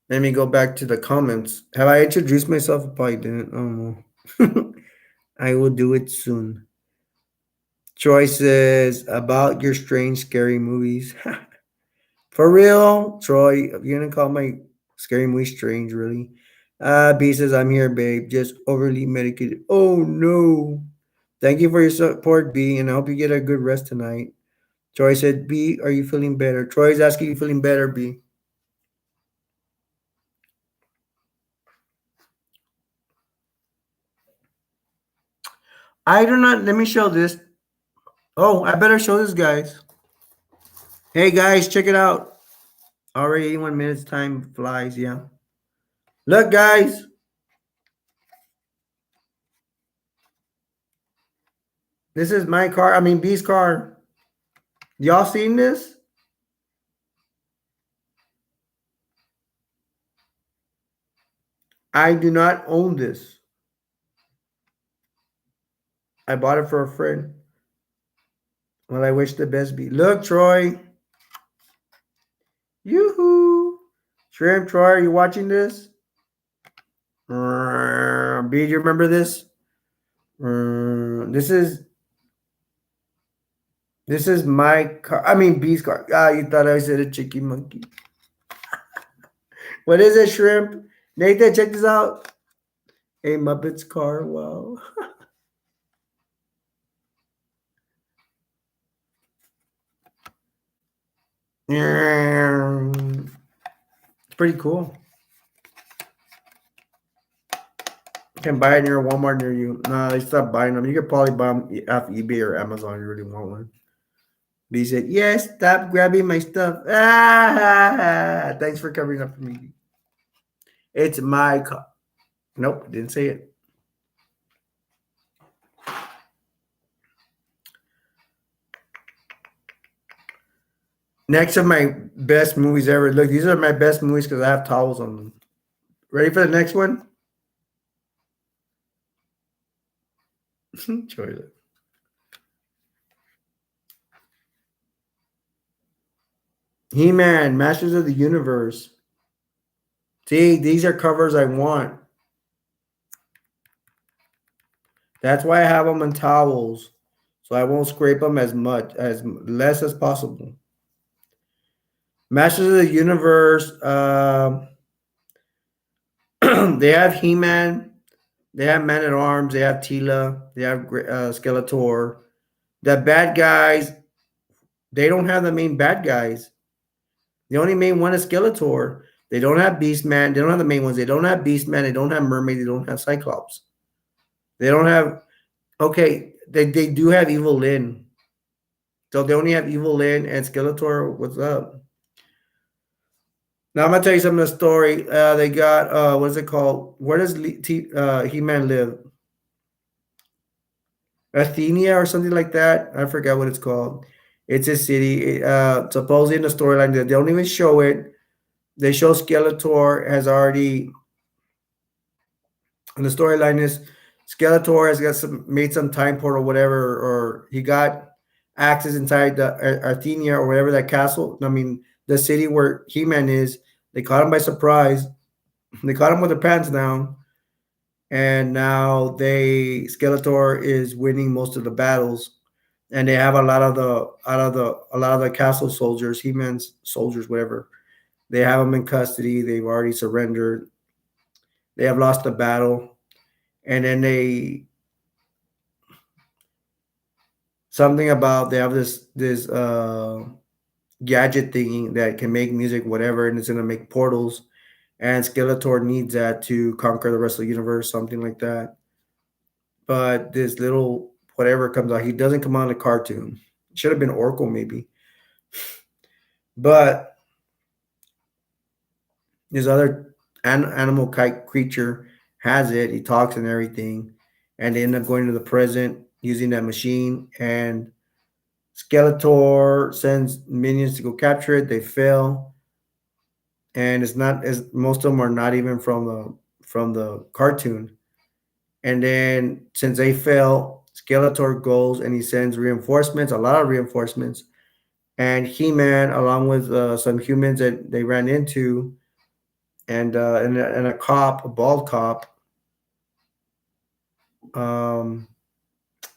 Let me go back to the comments. Have I introduced myself? I probably didn't. I don't know. I will do it soon. Troy says about your strange, scary movies. For real, Troy, you're gonna call my scary movie strange, really? B says I'm here, babe. Just overly medicated. Oh no. Thank you for your support, B, and I hope you get a good rest tonight. Troy said, B, are you feeling better? Troy's asking you feeling better, B. I do not. Let me show this. Oh, I better show this, guys. Hey, guys, check it out. Already 81 minutes. Time flies. Yeah. Look, guys. This is my car. I mean, B's car. Y'all seen this? I do not own this. I bought it for a friend. Well, I wish the best B. Look, Troy. Yoo-hoo. Shrimp, Troy, are you watching this? B, do you remember this? This is my car. I mean B's car. Ah, you thought I said a chicky monkey. What is it, Shrimp? Nathan, check this out. A Muppets car. Wow. It's pretty cool. You can buy it near a Walmart near you. No, they stopped buying them. You could probably buy them off eBay or Amazon if you really want one. B said, yes, stop grabbing my stuff. Ah, thanks for covering up for me. It's my car. Nope, didn't say it. Next of my best movies ever. Look, these are my best movies because I have towels on them. Ready for the next one? Toilet. He-Man, Masters of the Universe. See, these are covers I want. That's why I have them in towels, so I won't scrape them as less as possible. Masters of the Universe. They have He-Man. They have Man at Arms. They have Tila. They have Skeletor. The bad guys. They don't have the main bad guys. The only main one is Skeletor. They don't have Beastman. They don't have the main ones. They don't have Beastman. They don't have Mermaid. They don't have Cyclops. They don't have. Okay, they do have Evil Lyn. So they only have Evil Lyn and Skeletor. What's up? Now I'm gonna tell you some of the story. They got what is it called? Where does He-Man live? Athenia or something like that. I forgot what it's called. It's a city. Supposedly in the storyline, they don't even show it. They show Skeletor has already. And the storyline is Skeletor has made some time portal, whatever, or he got access inside the Athenia or whatever that castle. I mean, the city where He-Man is. They caught him by surprise. They caught him with their pants down, and now Skeletor is winning most of the battles, and they have a lot of the castle soldiers, He-Man's soldiers, whatever. They have them in custody. They've already surrendered. They have lost the battle, and then something about they have this gadget thingy that can make music whatever, and it's gonna make portals. And Skeletor needs that to conquer the rest of the universe, something like that. But this little whatever comes out, he doesn't come out in the cartoon. Should have been Oracle maybe, but this other animal kite creature has it. He talks and everything, and they end up going to the present using that machine. And Skeletor sends minions to go capture it. They fail, and it's not as most of them are not even from the cartoon. And then since they fail, Skeletor goes and he sends reinforcements, a lot of reinforcements. And He-Man, along with some humans that they ran into, and a cop, a bald cop, um,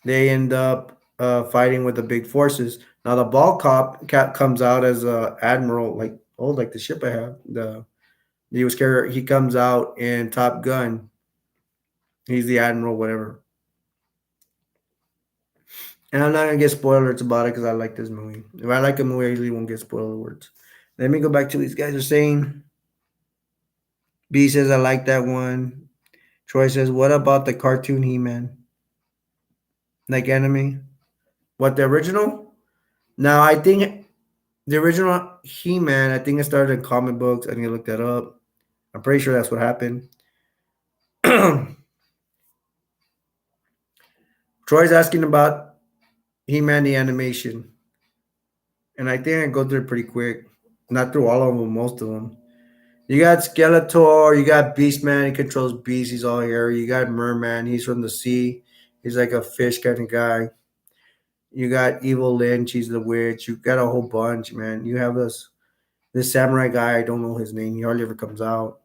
they end up fighting with the big forces. Now the bald cop comes out as a admiral, like the ship I have. He was carrier. He comes out in Top Gun. He's the admiral, whatever. And I'm not gonna get spoilers about it because I like this movie. If I like a movie, I usually won't get spoiler words. Let me go back to these guys are saying. B says I like that one. Troy says, what about the cartoon He-Man? Like anime? What the original? Now I think the original He-Man, I think it started in comic books. I need to look that up. I'm pretty sure that's what happened. Troy's asking about He-Man the animation. And I think I go through it pretty quick. Not through all of them, most of them. You got Skeletor, you got Beastman, he controls beasts, he's all hairy. You got Merman, he's from the sea. He's like a fish kind of guy. You got Evil Lynch, she's the witch. You got a whole bunch, man. You have this samurai guy, I don't know his name. He hardly ever comes out.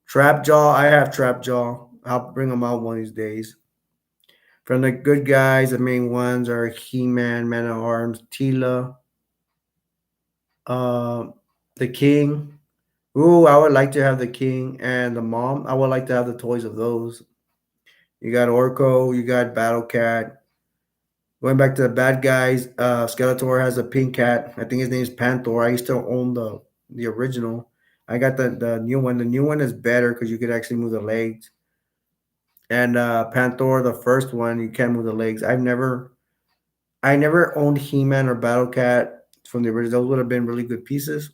Trapjaw, I have Trapjaw. I'll bring him out one of these days. From the good guys, the main ones are He-Man, Man at Arms, Tila, uh, the King. Ooh, I would like to have the King and the Mom. I would like to have the toys of those. You got Orko, you got Battle Cat. Going back to the bad guys, Skeletor has a pink cat. I think his name is Panther. I used to own the original. I got the new one. The new one is better because you could actually move the legs. And Panther, the first one, you can't move the legs. I never owned He-Man or Battle Cat from the original. Those would have been really good pieces.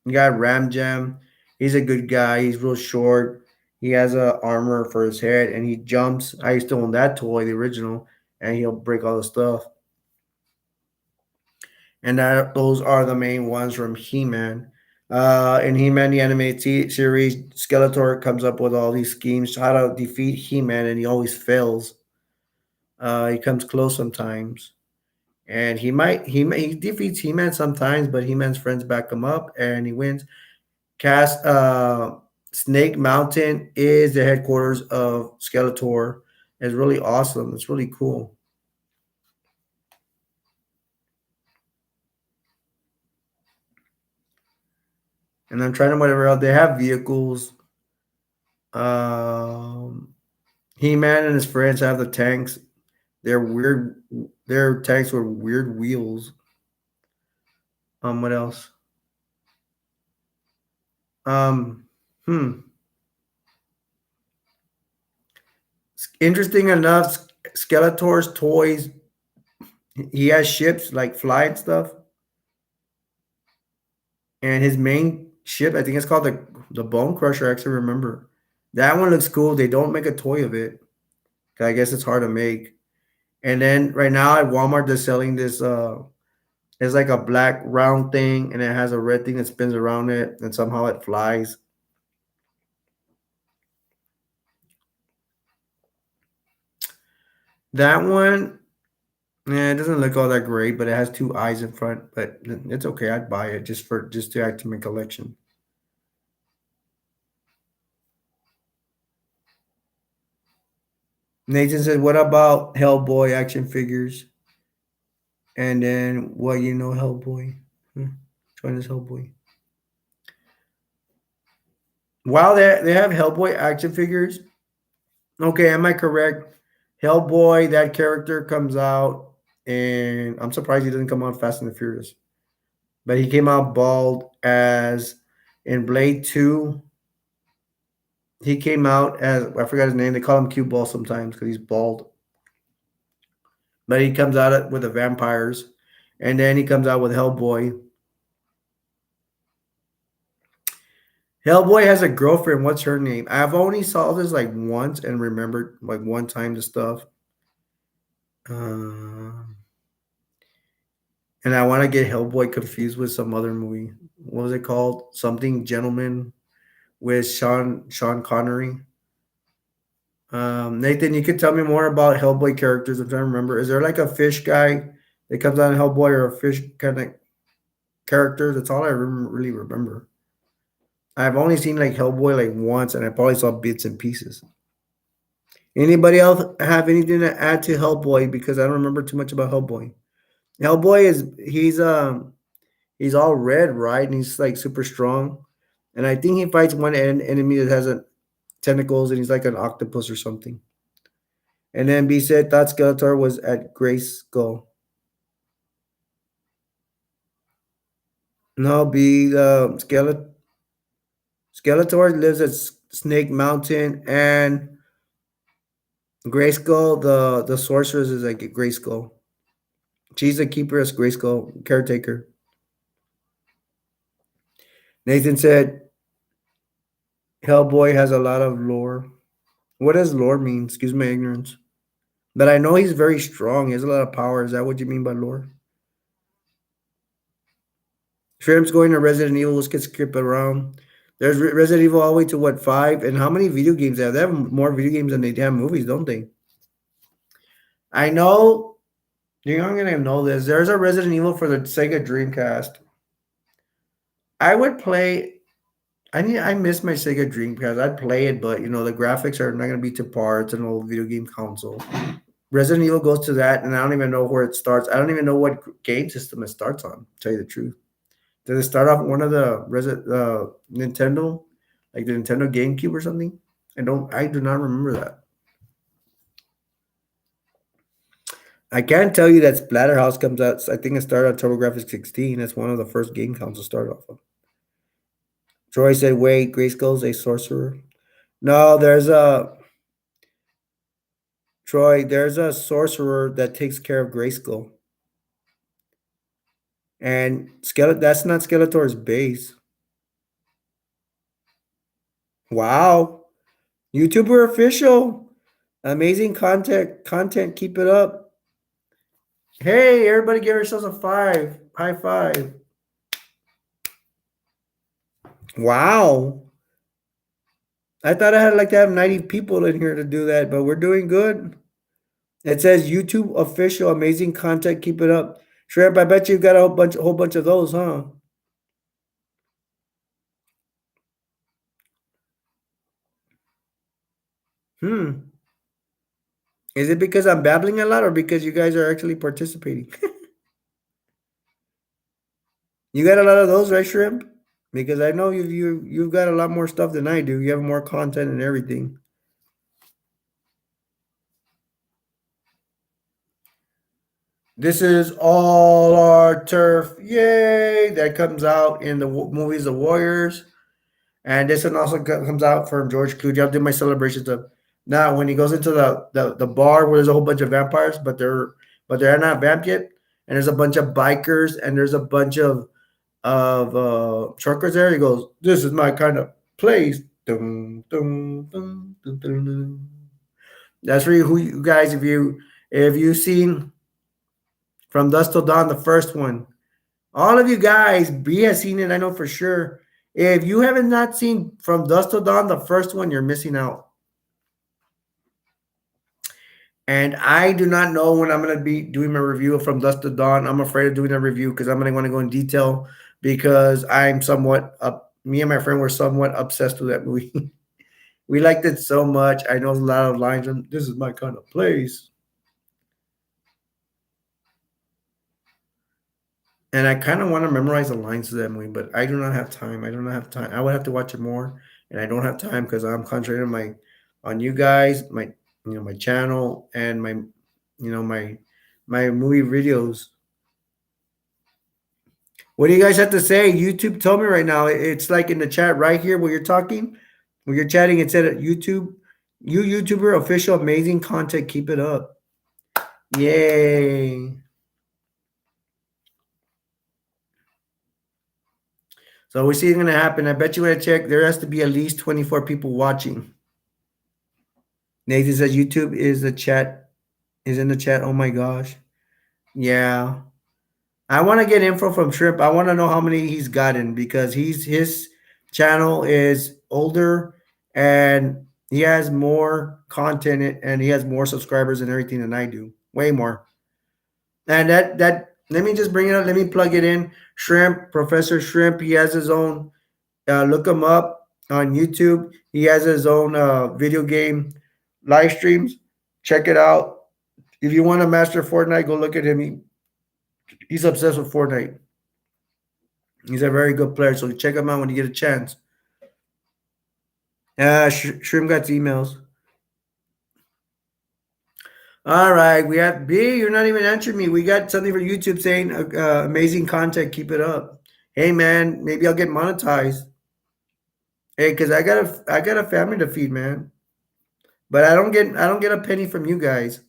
You got Ram Jam. He's a good guy. He's real short. He has a armor for his head, and he jumps. I used to own that toy, the original, and he'll break all the stuff. And those are the main ones from He-Man. In He-Man the animated series, Skeletor comes up with all these schemes how to defeat He-Man, and he always fails. He comes close sometimes, and he defeats He-Man sometimes, but He-Man's friends back him up, and he wins. Cast Snake Mountain is the headquarters of Skeletor. It's really awesome. It's really cool. And I'm trying to whatever else. They have vehicles. Um, He-Man and his friends have the tanks. They're weird. Their tanks with weird wheels. What else? Um, hmm. Interesting enough, Skeletor's toys. He has ships like fly and stuff. And his main ship, I think it's called the Bone Crusher. I actually remember that one looks cool. They don't make a toy of it. 'Cause I guess it's hard to make. And then right now at Walmart, they're selling this. It's like a black round thing, and it has a red thing that spins around it, and somehow it flies. That one, Yeah, it doesn't look all that great, but it has two eyes in front. But it's okay. I'd buy it just to add to my collection. Nathan said, "What about Hellboy action figures?" And then, what you know, Hellboy? Hmm. Which one is Hellboy? Wow, they have Hellboy action figures. Okay, am I correct? Hellboy, that character comes out, and I'm surprised he doesn't come out Fast and the Furious. But he came out bald as in Blade 2. He came out as I forgot his name. They call him Cue Ball sometimes because he's bald. But he comes out with the vampires, and then he comes out with Hellboy. Hellboy has a girlfriend. What's her name? I've only saw this like once and remembered like one time the stuff. Um, and I want to get Hellboy confused with some other movie. What was it called? Something Gentleman with Sean Connery. Nathan, you could tell me more about Hellboy characters. I'm trying to remember. Is there like a fish guy that comes out in Hellboy or a fish kind of character? That's all I really remember. I've only seen like Hellboy like once, and I probably saw bits and pieces. Anybody else have anything to add to Hellboy? Because I don't remember too much about Hellboy. Hellboy is he's all red, right? And he's like super strong. And I think he fights one enemy that has a tentacles, and he's like an octopus or something. And then B said thought Skeletor was at Grace Skull. No, B Skeletor lives at Snake Mountain, and Grayskull, the sorceress is like Grayskull. She's the keeper of Grayskull, caretaker. Nathan said Hellboy has a lot of lore. What does lore mean? Excuse my ignorance. But I know he's very strong. He has a lot of power. Is that what you mean by lore? Shrimp's going to Resident Evil. Let's get skip around. There's Resident Evil all the way to what, 5? And how many video games they have? They have more video games than they have movies, don't they? I know you're not gonna know this. There's a Resident Evil for the Sega Dreamcast. I would play. I miss my Sega Dreamcast. I'd play it, but the graphics are not gonna be to par. It's an old video game console. Resident Evil goes to that, and I don't even know where it starts. I don't even know what game system it starts on. To tell you the truth, does it start off one of the Nintendo, like the Nintendo GameCube or something? I do not remember that. I can tell you that Splatterhouse comes out. I think it started on TurboGrafx 16. That's one of the first game consoles to start off of. Troy said, "Wait, Grayskull's a sorcerer." No, there's a Troy. There's a sorcerer that takes care of Grayskull, and That's not Skeletor's base. Wow, YouTuber official, amazing content. Content, keep it up. Hey, everybody, give yourselves a 5. High five. Wow. I thought I had like to have 90 people in here to do that, but we're doing good. It says YouTube official, amazing content, keep it up. Shrimp, I bet you've got a whole bunch of those, huh? Hmm. Is it because I'm babbling a lot or because you guys are actually participating? You got a lot of those, right, Shrimp? Because I know you've got a lot more stuff than I do. You have more content and everything. This is all our turf. Yay! That comes out in the movies The Warriors. And this one also comes out from George Clooney. I'll do my celebration stuff. Now, when he goes into the bar where there's a whole bunch of vampires, but they're not vamp yet, and there's a bunch of bikers and there's a bunch of truckers there. He goes, "This is my kind of place." Dun, dun, dun, dun, dun, dun. That's for you, who you guys. If you've seen From Dusk Till Dawn, the first one, all of you guys, B has seen it. I know for sure. If you haven't not seen From Dusk Till Dawn, the first one, you're missing out. And I do not know when I'm going to be doing my review from Dust to Dawn. I'm afraid of doing a review because I'm going to want to go in detail because I'm somewhat up. Me and my friend were somewhat obsessed with that movie. We liked it so much. I know a lot of lines. And this is my kind of place. And I kind of want to memorize the lines to that movie, but I do not have time. I do not have time. I would have to watch it more, and I don't have time because I'm concentrating on you guys, my channel, and my movie videos. What do you guys have to say? YouTube, tell me right now. It's like in the chat right here where you're talking, where you're chatting. It said YouTube, you YouTuber official, amazing content. Keep it up. Yay! So we see it's gonna happen. I bet you when I check, there has to be at least 24 people watching. Nathan says YouTube is in the chat. Oh my gosh. Yeah. I want to get info from Shrimp. I want to know how many he's gotten because his channel is older and he has more content and he has more subscribers and everything than I do. Way more. And that let me just bring it up. Let me plug it in. Shrimp, Professor Shrimp, he has his own look him up on YouTube. He has his own video game live streams. Check it out. If you want to master Fortnite, go look at him. He's obsessed with Fortnite. He's a very good player, so check him out when you get a chance. Shrimp got emails. All right, we have B. You're not even answering me. We got something from YouTube saying amazing content. Keep it up. Hey man, maybe I'll get monetized. Hey, because I got a family to feed, man. But I don't get a penny from you guys.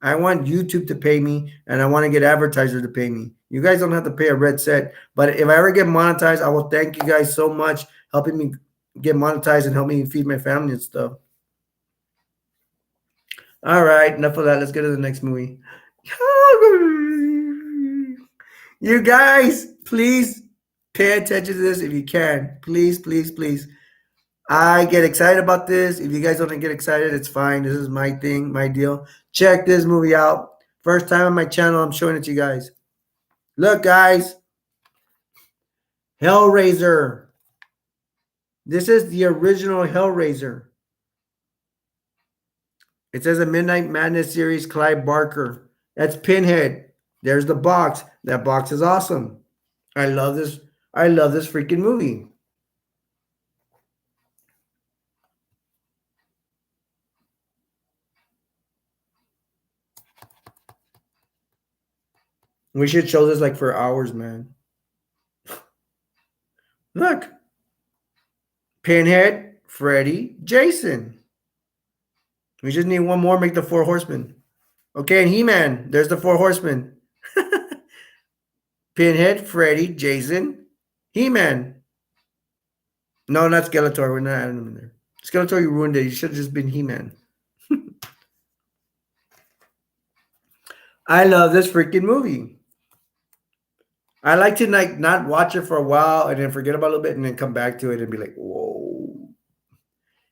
I want YouTube to pay me and I want to get advertisers to pay me. You guys don't have to pay a red cent. But if I ever get monetized, I will thank you guys so much helping me get monetized and help me feed my family and stuff. All right, enough of that. Let's get to the next movie. You guys, please pay attention to this if you can. Please, please, please. I get excited about this. If you guys don't get excited, it's fine. This is my thing, my deal. Check this movie out. First time on my channel, I'm showing it to you guys. Look, guys. Hellraiser. This is the original Hellraiser. It says a Midnight Madness series, Clive Barker. That's Pinhead. There's the box. That box is awesome. I love this. I love this freaking movie. We should show this like for hours, man. Look. Pinhead, Freddy, Jason. We just need one more, make the four horsemen. Okay, and He-Man. There's the four horsemen. Pinhead, Freddy, Jason, He-Man. No, not Skeletor. We're not adding him in there. Skeletor, you ruined it. You should have just been He-Man. I love this freaking movie. I like to like not watch it for a while and then forget about it a little bit and then come back to it and be like, whoa.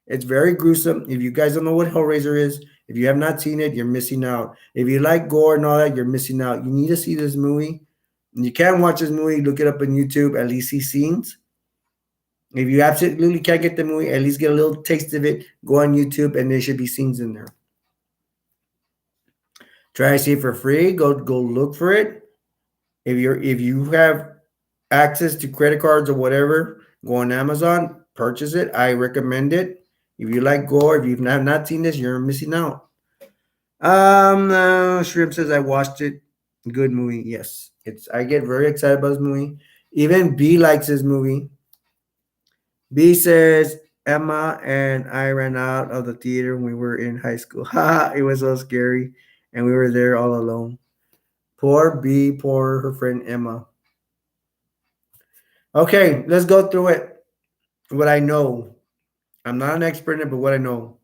It's very gruesome. If you guys don't know what Hellraiser is, if you have not seen it, you're missing out. If you like gore and all that, you're missing out. You need to see this movie. And you can watch this movie, look it up on YouTube, at least see scenes. If you absolutely can't get the movie, at least get a little taste of it. Go on YouTube, and there should be scenes in there. Try to see it for free. Go look for it. If you have access to credit cards or whatever, go on Amazon, purchase it. I recommend it. If you like gore, if you've not seen this, you're missing out. Shrimp says I watched it. Good movie. Yes, I get very excited about this movie. Even B likes this movie. B says Emma and I ran out of the theater when we were in high school. It was so scary, and we were there all alone. Poor B, poor her friend Emma. Okay, let's go through it. What I know. I'm not an expert in it, but what I know.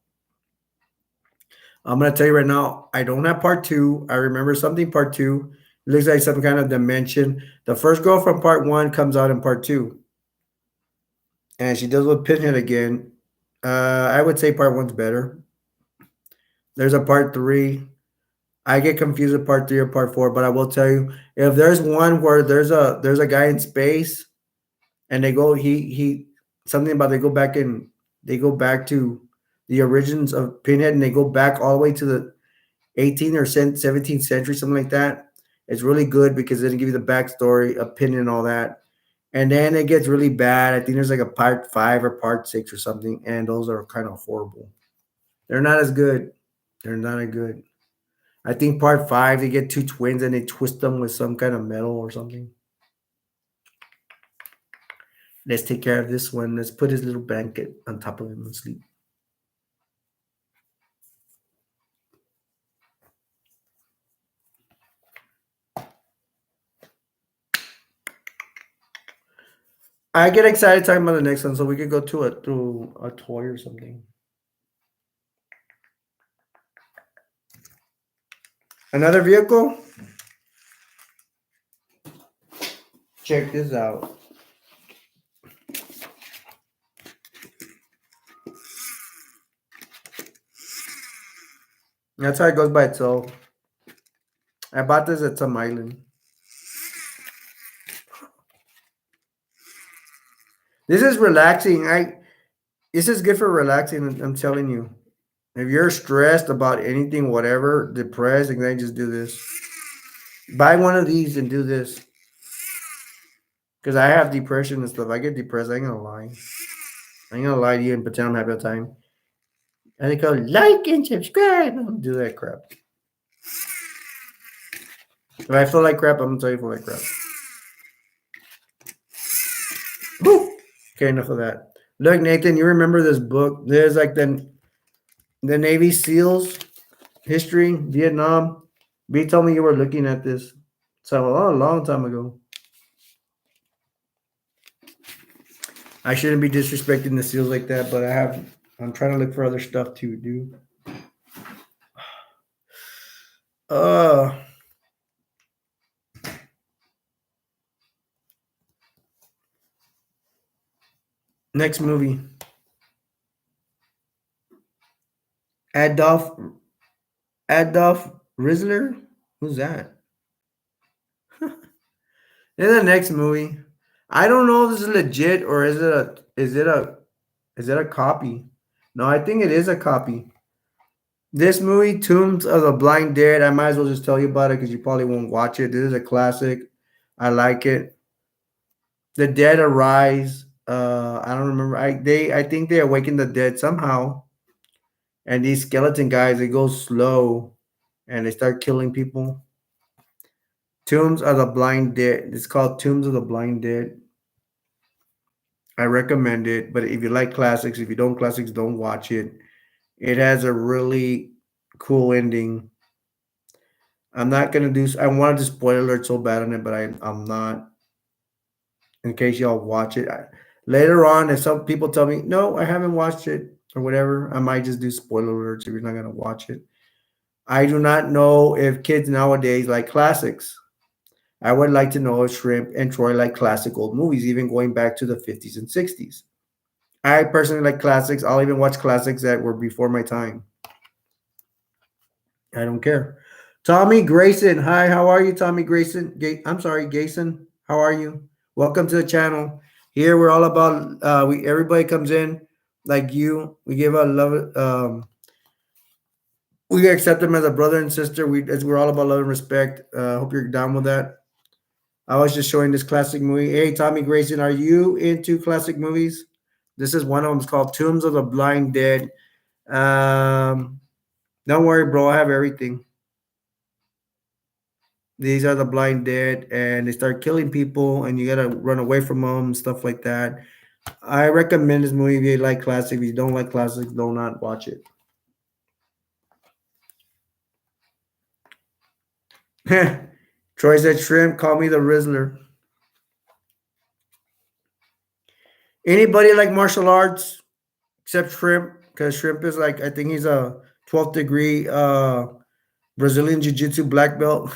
I'm gonna tell you right now, I don't have part two. I remember something part two. It looks like some kind of dimension. The first girl from part one comes out in part two. And she deals with Pinhead again. I would say part one's better. There's a part three. I get confused with part 3 or part 4, but I will tell you if there's one where there's a guy in space and they go he something about they go back to the origins of Pinhead and they go back all the way to the 18th or 17th century, something like that. It's really good because they give you the backstory of Pinhead and all that. And then it gets really bad. I think there's like a part 5 or part 6 or something, and those are kind of horrible. They're not as good. They're not as good. I think part 5 they get two twins and they twist them with some kind of metal or something. Let's take care of this one. Let's put his little blanket on top of him and sleep. I get excited talking about the next one, so we could go to a toy or something. Another vehicle. Check this out. That's how it goes by itself. I bought this at some island. This is relaxing. This is good for relaxing. I'm telling you. If you're stressed about anything, whatever, depressed, and then just do this. Buy one of these and do this. Because I have depression and stuff. I get depressed. I ain't gonna lie. I ain't gonna lie to you and pretend I'm having a time. And they go like and subscribe. I don't do that crap. If I feel like crap, I'm gonna tell you I feel like crap. Woo! Okay, enough of that. Look, Nathan, you remember this book? There's like the Navy SEALs history, Vietnam. B told me you were looking at this. So a long time ago. I shouldn't be disrespecting the SEALs like that, but I'm trying to look for other stuff to do. Uh Next movie. Adolf Adolf Rizzler? Who's that? In the next movie. I don't know if this is legit or is it a copy? No, I think it is a copy. This movie, Tombs of the Blind Dead, I might as well just tell you about it because you probably won't watch it. This is a classic. I like it. The Dead Arise. I don't remember. I think they awaken the dead somehow. And these skeleton guys, they go slow and they start killing people. Tombs of the Blind Dead. It's called Tombs of the Blind Dead. I recommend it, but if you like classics, if you don't classics, don't watch it. It has a really cool ending. I'm not gonna do. I wanted to spoiler alert so bad on it, but I'm not. In case y'all watch it later on, if some people tell me no, I haven't watched it or whatever, I might just do spoiler alerts if you're not gonna watch it. I do not know if kids nowadays like classics. I would like to know if Shrimp and Troy like classic old movies, even going back to the 50s and 60s. I personally like classics. I'll even watch classics that were before my time. I don't care. Tommy Grayson. Hi, how are you, Tommy Grayson? I'm sorry, Jason. How are you? Welcome to the channel. Here we're all about we everybody comes in like you. We give a love we accept them as a brother and sister. We're all about love and respect. Hope you're down with that. I was just showing this classic movie. Hey, Tommy Grayson, are you into classic movies? This is one of them. It's called Tombs of the Blind Dead. Um, don't worry, bro. I have everything. These are the blind dead, and they start killing people, and you gotta run away from them, stuff like that. I recommend this movie if you like classic. If you don't like classics, do not watch it. Troy said, "Shrimp, call me the Rizzler." Anybody like martial arts except Shrimp? Because Shrimp is like I think he's a 12th degree Brazilian Jiu Jitsu black belt.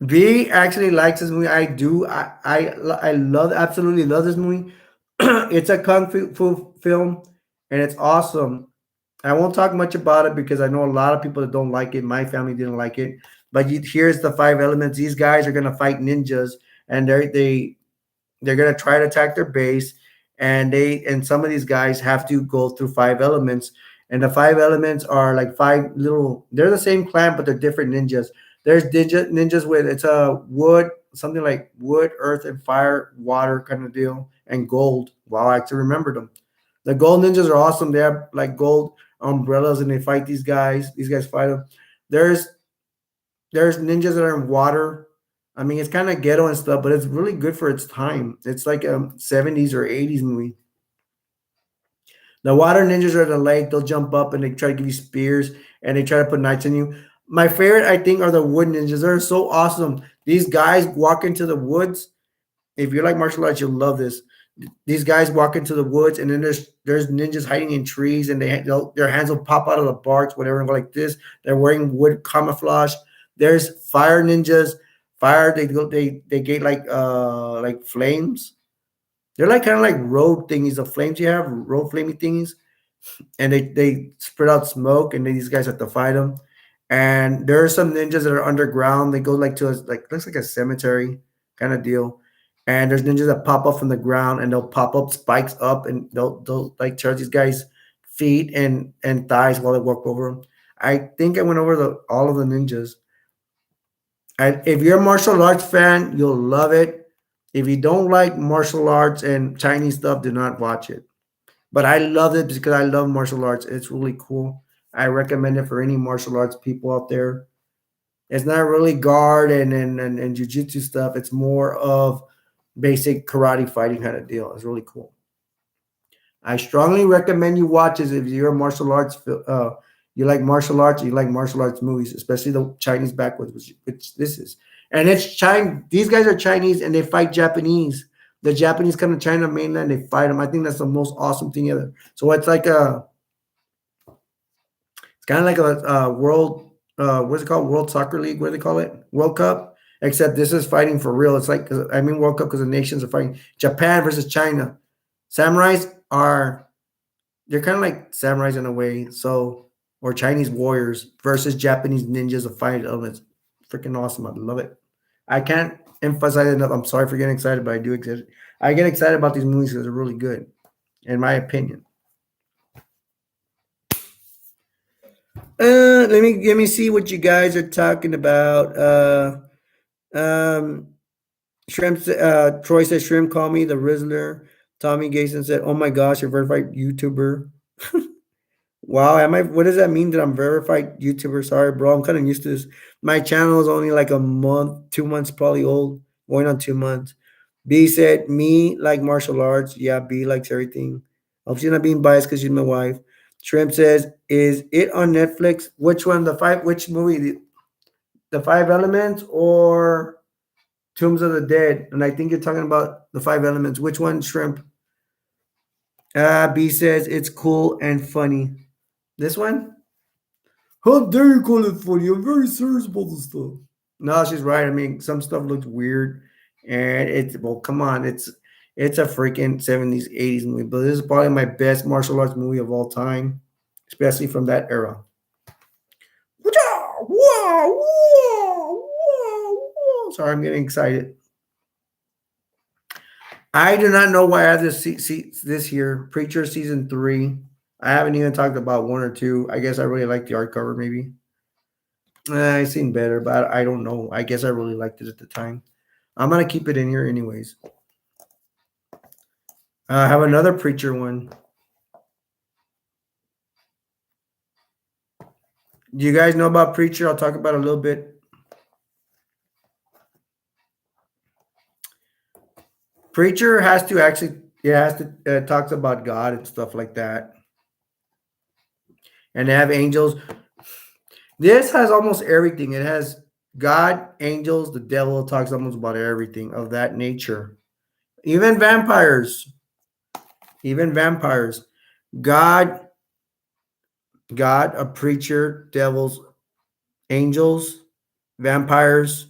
V actually likes this movie. I do. I love absolutely love this movie. It's a kung fu film, and it's awesome. I won't talk much about it because I know a lot of people that don't like it. My family didn't like it. But here's the five elements. These guys are gonna fight ninjas, and they're gonna try to attack their base, and some of these guys have to go through five elements. And the five elements are like five little. They're the same clan, but they're different ninjas. There's ninjas with it's a wood, something like wood, earth, and fire, water kind of deal, and gold. Wow, I actually remember them. The gold ninjas are awesome. They have like gold umbrellas, and they fight these guys. These guys fight them. There's there's ninjas that are in water. I mean, it's kind of ghetto and stuff, but it's really good for its time. It's like a 70s or 80s movie. The water ninjas are at the lake. They'll jump up and they try to give you spears and they try to put knights in you. My favorite, I think, are the wood ninjas. They're so awesome. These guys walk into the woods. If you like martial arts, you'll love this. These guys walk into the woods, and then there's ninjas hiding in trees, and their hands will pop out of the barks, whatever, and go like this. They're wearing wood camouflage. There's fire ninjas. Fire, they get like flames. They're like kind of like road thingies, the flames you have, road flamey thingies, and they spread out smoke, and then these guys have to fight them. And there are some ninjas that are underground. They go like to a like looks like a cemetery kind of deal. And there's ninjas that pop up from the ground, and they'll pop up spikes up, and they'll like charge these guys' feet and thighs while they walk over them. I think I went over the all of the ninjas. And if you're a martial arts fan, you'll love it. If you don't like martial arts and Chinese stuff, do not watch it. But I love it because I love martial arts. It's really cool. I recommend it for any martial arts people out there. It's not really guard and jujitsu stuff. It's more of basic karate fighting kind of deal. It's really cool. I strongly recommend you watch this if you're a martial arts. You like martial arts. You like martial arts movies, especially the Chinese backwards, which this is. And it's China. These guys are Chinese and they fight Japanese. The Japanese come to China mainland. They fight them. I think that's the most awesome thing ever. So it's like it's kind of like a world. What's it called? World Soccer League. What do they call it? World Cup. Except this is fighting for real. It's like I mean World Cup because the nations are fighting. Japan versus China. Samurais are they're kind of like samurais in a way. So or Chinese warriors versus Japanese ninjas of fight elements. Freaking awesome! I love it. I can't emphasize it enough. I'm sorry for getting excited, but I do exist. I get excited about these movies because they're really good, in my opinion. Let me see what you guys are talking about. Um, Shrimp. Troy says Shrimp call me the Rizzler. Tommy Gason said, "Oh my gosh, you're a verified YouTuber." Wow, am I? What does that mean that I'm verified YouTuber? Sorry, bro. I'm kind of used to this. My channel is only like a month, 2 months probably old, going on 2 months. B said, "Me like martial arts." Yeah, B likes everything. Hope she's not being biased because she's my wife. Shrimp says, "Is it on Netflix? Which one? The five? Which movie? The Five Elements or Tombs of the Dead?" And I think you're talking about the Five Elements. Which one, Shrimp? B says it's cool and funny. This one? How dare you call it funny? I'm very serious about this stuff. No, she's right. I mean, some stuff looks weird, and it's well, come on, it's a freaking 70s, 80s movie. But this is probably my best martial arts movie of all time, especially from that era. Wow, wow, wow, wow. Sorry, I'm getting excited. I do not know why I have this this year. Preacher season three. I haven't even talked about one or two. I guess I really like the art cover, maybe. I seen better, but I don't know. I guess I really liked it at the time. I'm gonna keep it in here anyways. I have another preacher one. Do you guys know about preacher? I'll talk about it a little bit. Preacher has to actually, it has to talks about God and stuff like that, and they have angels. This has almost everything. It has God, angels, the devil. It talks almost about everything of that nature. Even vampires. Even vampires. God, God, a preacher, devils, angels, vampires.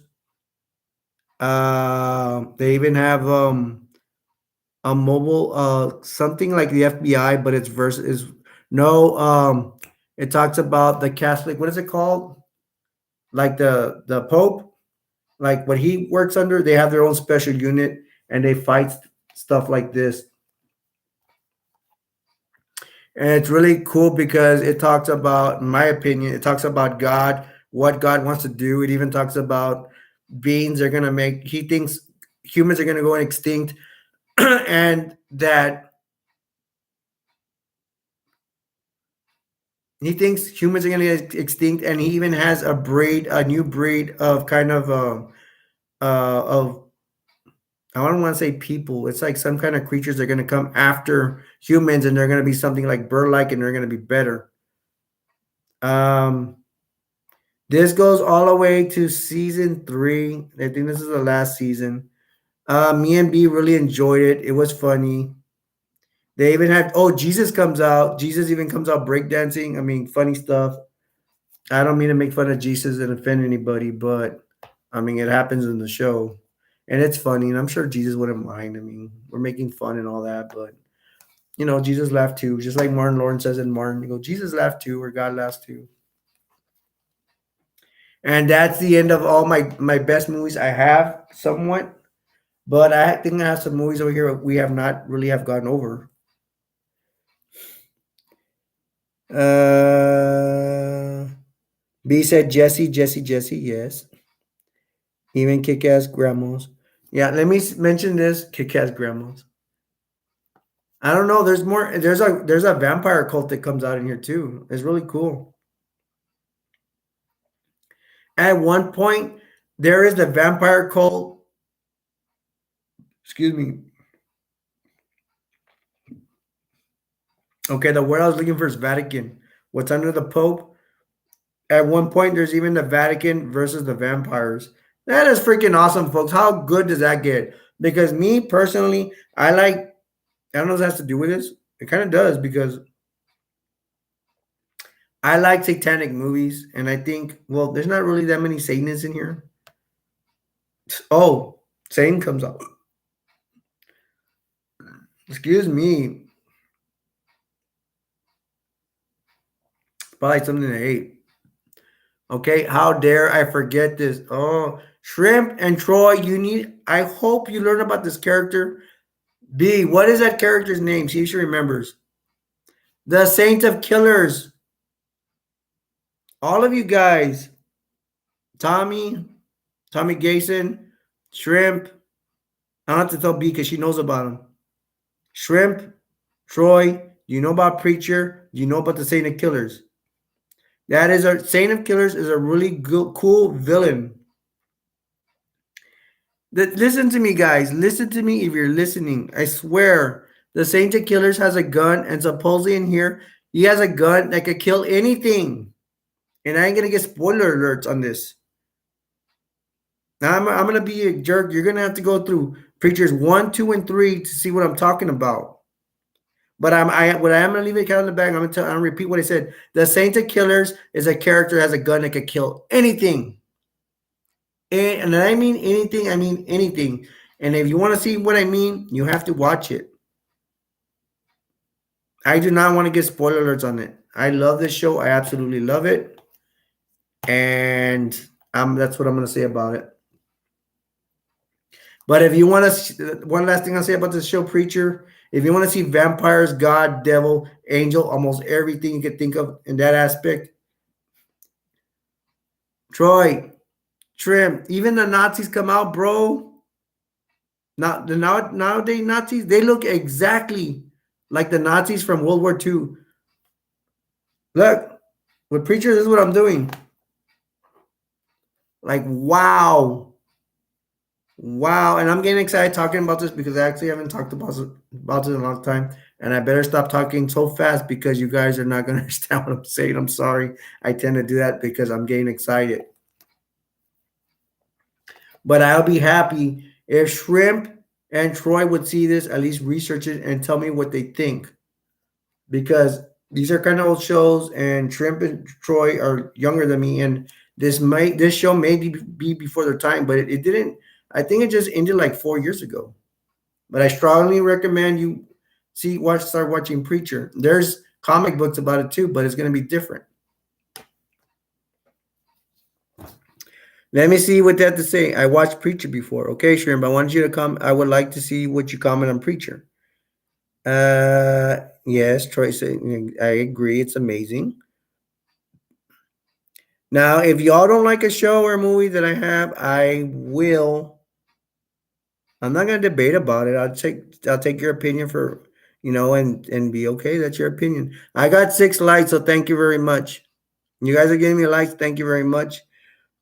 They even have a mobile something like the FBI, but it's versus is no It talks about the Catholic, what is it called? Like the Pope, like what he works under, they have their own special unit and they fight stuff like this. And it's really cool because it talks about, in my opinion, it talks about God, what God wants to do. It even talks about beings are gonna make. He thinks humans are gonna go extinct, and that he thinks humans are gonna get extinct. And he even has a new breed of kind of, I don't want to say people. It's like some kind of creatures that are gonna come after humans, and they're gonna be something like bird-like, and they're gonna be better. Um, This goes all the way to season 3. I think this is the last season. Me and B really enjoyed it. It was funny. They even had, oh, Jesus comes out. Jesus even comes out breakdancing. I mean, funny stuff. I don't mean to make fun of Jesus and offend anybody, but I mean, it happens in the show. And it's funny. And I'm sure Jesus wouldn't mind. I mean, we're making fun and all that, but Jesus laughed too. Just like Martin Lawrence says in Martin, you go, Jesus laughed too, or God laughs too. And that's the end of all my best movies I have, somewhat. But I think I have some movies over here we have not really have gone over. Uh, B said Jesse, Jesse, Jesse. Yes, even kick-ass grandmas. Yeah, let me mention this kick-ass grandmas. I don't know. There's more. There's a vampire cult that comes out in here too. It's really cool. At one point, there is the vampire cult. Excuse me. Okay, the word I was looking for is Vatican. What's under the Pope? At one point, there's even the Vatican versus the vampires. That is freaking awesome, folks. How good does that get? Because me personally, I don't know if it has to do with this. It kind of does because I like satanic movies. And I think, well, there's not really that many Satanists in here. Oh, Satan comes up. Excuse me. Probably something to hate. Okay, how dare I forget this? Oh, Shrimp and Troy, I hope you learn about this character. B, what is that character's name? See if she remembers. The Saint of Killers. All of you guys. Tommy Gason, Shrimp. I don't have to tell B because she knows about him. Shrimp, Troy, do you know about Preacher? Do you know about the Saint of Killers? That is our Saint of Killers is a really good, cool villain. Listen to me, guys. Listen to me if you're listening. I swear, the Saint of Killers has a gun, and supposedly in here, he has a gun that could kill anything. And I ain't gonna get spoiler alerts on this. Now I'm gonna be a jerk. You're gonna have to go through Preachers 1, 2, and 3 to see what I'm talking about. But I'm gonna leave it kind of in the back. I'm gonna repeat what I said. The Saint of Killers is a character that has a gun that could kill anything. And I mean anything, I mean anything. And if you want to see what I mean, you have to watch it. I do not want to get spoiler alerts on it. I love this show. I absolutely love it. And that's what I'm going to say about it. But if you want to, one last thing I'll say about this show, Preacher, if you want to see vampires, God, devil, angel, almost everything you could think of in that aspect, Troy, Trim, even the Nazis come out, bro. Not the nowadays Nazis, they look exactly like the Nazis from World War II. Look, with Preacher, this is what I'm doing. Like, wow. Wow. And I'm getting excited talking about this because I actually haven't talked about this in a long time. And I better stop talking so fast because you guys are not going to understand what I'm saying. I'm sorry. I tend to do that because I'm getting excited. But I'll be happy if Shrimp and Troy would see this, at least research it and tell me what they think. Because these are kind of old shows, and Shrimp and Troy are younger than me, and this show may be before their time, but it didn't. I think it just ended like 4 years ago. But I strongly recommend you start watching Preacher. There's comic books about it too, but it's gonna be different. Let me see what they have to say. I watched Preacher before. Okay, Shrimp. I want you to come. I would like to see what you comment on Preacher. Yes, Troy said, I agree. It's amazing. Now, if y'all don't like a show or a movie that I have, I will. I'm not gonna debate about it. I'll take your opinion for and be okay. That's your opinion. I got 6 likes, so thank you very much. You guys are giving me likes. Thank you very much.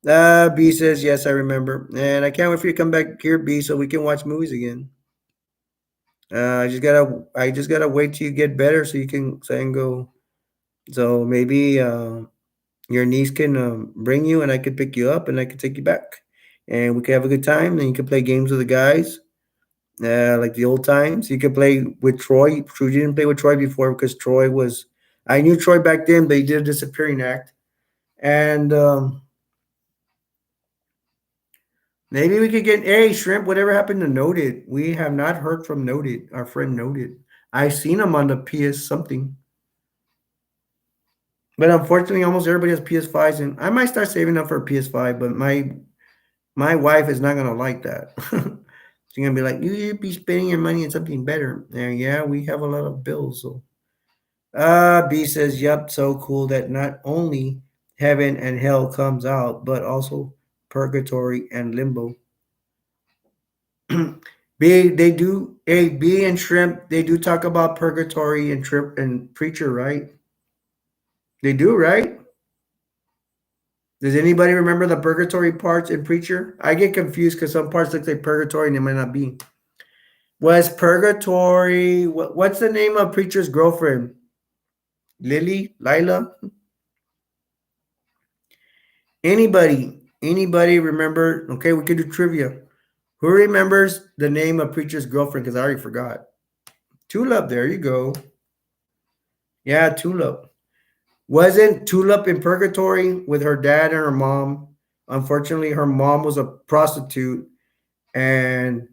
B says yes, I remember, and I can't wait for you to come back here, B, so we can watch movies again. I just gotta wait till you get better so you can say and go. So maybe your niece can bring you, and I could pick you up, and I could take you back, and we could have a good time. And you can play games with the guys, like the old times. You could play with Troy. You didn't play with Troy before because Troy was. I knew Troy back then, but he did a disappearing act, and maybe we could get Shrimp. Whatever happened to Noted? We have not heard from Noted. Our friend Noted. I seen him on the PS something. But unfortunately, almost everybody has PS5s, and I might start saving up for a PS5. But my wife is not gonna like that. She's gonna be like, "You be spending your money on something better." And yeah, we have a lot of bills. So, B says, "Yep, so cool that not only heaven and hell comes out, but also purgatory and limbo." B, they do. A B and Shrimp, they do talk about purgatory and trip and preacher, right? They do, right? Does anybody remember the purgatory parts in Preacher? I get confused because some parts look like purgatory and they might not be. Was purgatory? What's the name of Preacher's girlfriend? Lila? Anybody remember? Okay, we could do trivia. Who remembers the name of Preacher's girlfriend? Because I already forgot. Tulip. There you go. Yeah, Tulip. Wasn't Tulip in purgatory with her dad and her mom? Unfortunately, her mom was a prostitute, and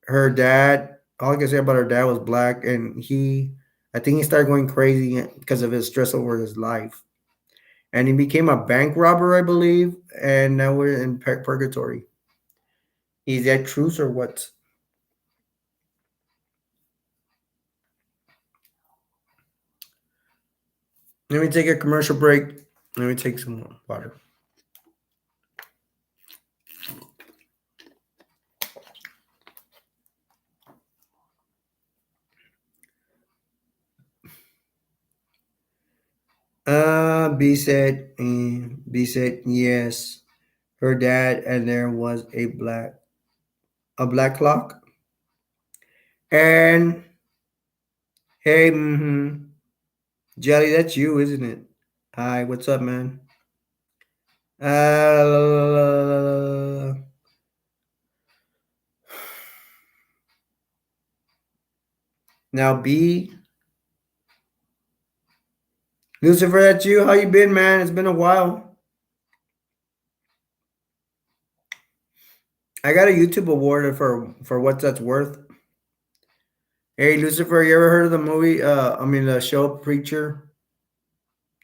her dad, all I can say about her dad was black, and I think he started going crazy because of his stress over his life, and he became a bank robber, I believe, and now we're in purgatory. Is that truth or what? Let me take a commercial break. Let me take some water. B said yes. Her dad, and there was a black clock. And hey, Jelly, that's you, isn't it? Hi, what's up, man? Uh, Now B, Lucifer, that's you. How you been, man? It's been a while. I got a YouTube award for what that's worth. Hey, Lucifer, you ever heard of the movie? The show Preacher.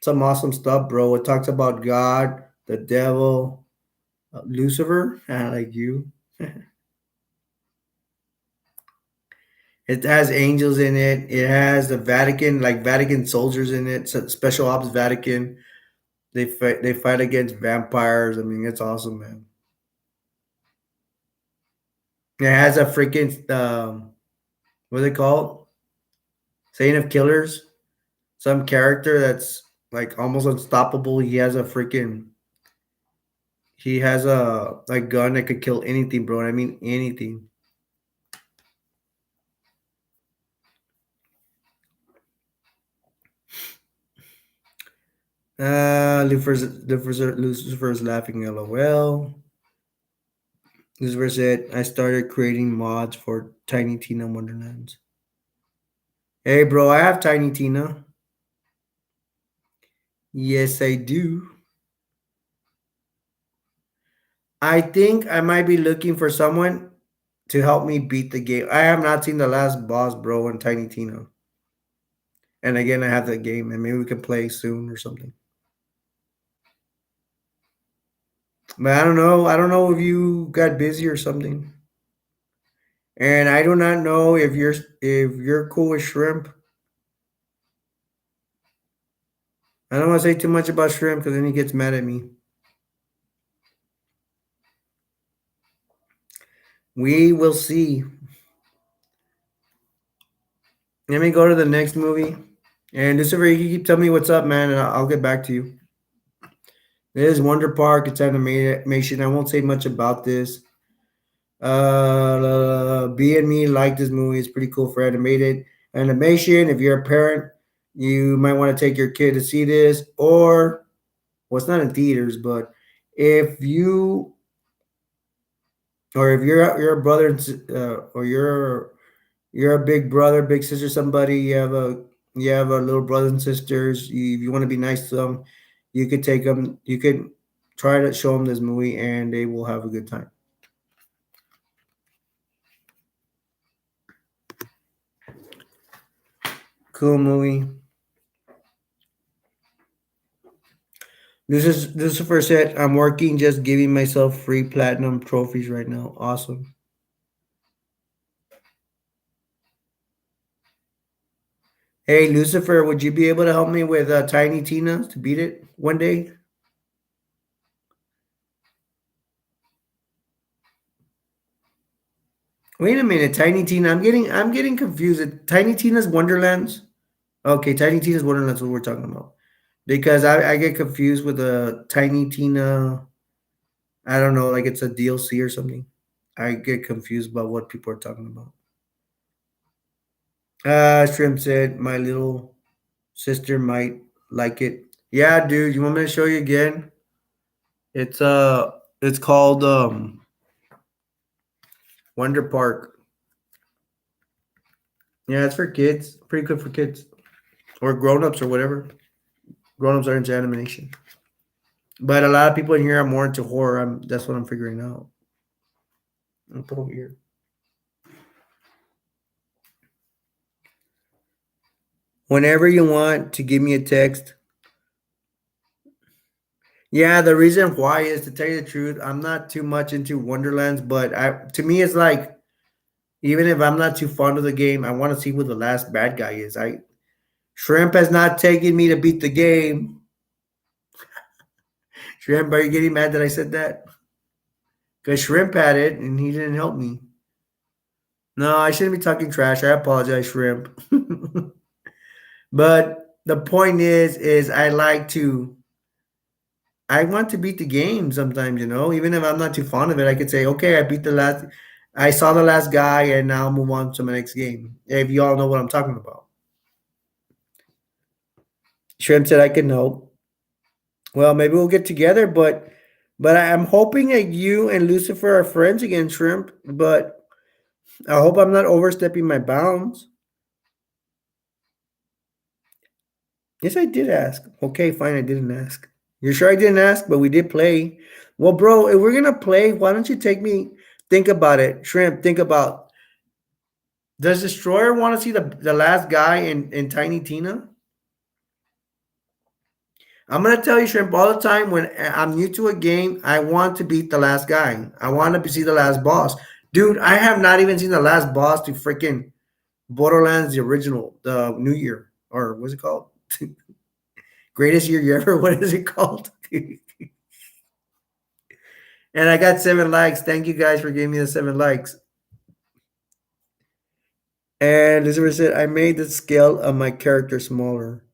Some awesome stuff, bro. It talks about God, the devil, Lucifer, like you. It has angels in it. It has the Vatican, like Vatican soldiers in it. So Special Ops Vatican. They fight against vampires. I mean, it's awesome, man. It has a freaking what's it called? Saint of Killers. Some character that's like almost unstoppable. He has a gun that could kill anything, bro. And I mean anything. Lucifer's laughing. LOL. Lucifer said, "I started creating mods for Tiny Tina Wonderlands." Hey, bro, I have Tiny Tina. Yes, I do. I think I might be looking for someone to help me beat the game. I have not seen the last boss, bro, in Tiny Tina. And again, I have the game, and maybe we can play soon or something. But I don't know. I don't know if you got busy or something. And I do not know if you're cool with shrimp. I don't want to say too much about shrimp because then he gets mad at me. We will see. Let me go to the next movie. And Lucifer, you keep telling me what's up, man, and I'll get back to you. It is Wonder Park. It's animation. I won't say much about this. B and me like this movie. It's pretty cool for animated animation. If you're a parent, you might want to take your kid to see this, or well, it's not in theaters, but if you or if you're a brother or you're a big brother, big sister, somebody you have a little brothers and sisters. If you want to be nice to them, you could take them. You could try to show them this movie, and they will have a good time. Cool movie. This is the first set. I'm working, just giving myself free platinum trophies right now. Awesome. Hey Lucifer, would you be able to help me with Tiny Tina to beat it one day? Wait a minute, Tiny Tina. I'm getting confused. Tiny Tina's Wonderlands. Okay, Tiny Tina's Wonderlands. What we're talking about because I get confused with the Tiny Tina. I don't know, like it's a DLC or something. I get confused about what people are talking about. Shrimp said my little sister might like it. Yeah, dude, you want me to show you again? It's called Wonder Park. Yeah, it's for kids. Pretty good for kids or grown-ups or whatever. Grown-ups are into animation. But a lot of people in here are more into horror. That's what I'm figuring out. I'll put over here. Whenever you want to give me a text. Yeah, the reason why is to tell you the truth, I'm not too much into Wonderlands, but to me it's like even if I'm not too fond of the game, I want to see who the last bad guy is. I Shrimp has not taken me to beat the game. Shrimp, are you getting mad that I said that? Because Shrimp had it and he didn't help me. No, I shouldn't be talking trash. I apologize, Shrimp. But the point is I want to beat the game sometimes, even if I'm not too fond of it, I could say, okay, I saw the last guy and now move on to my next game. If you all know what I'm talking about. Shrimp said I can help. Well, maybe we'll get together, but I'm hoping that you and Lucifer are friends again, Shrimp. But I hope I'm not overstepping my bounds. Yes, I did ask. Okay, fine, I didn't ask. You're sure I didn't ask, but we did play. Well, bro, if we're gonna play, why don't you take me? Think about it, Shrimp. Think about. Does Destroyer want to see the last guy in Tiny Tina? I'm gonna tell you, Shrimp, all the time when I'm new to a game, I want to beat the last guy. I want to see the last boss. Dude, I have not even seen the last boss to freaking Borderlands, the original, the New Year, or what's it called? Greatest year you ever. What is it called? And I got 7 likes. Thank you guys for giving me the 7 likes. And as I said, I made the scale of my character smaller.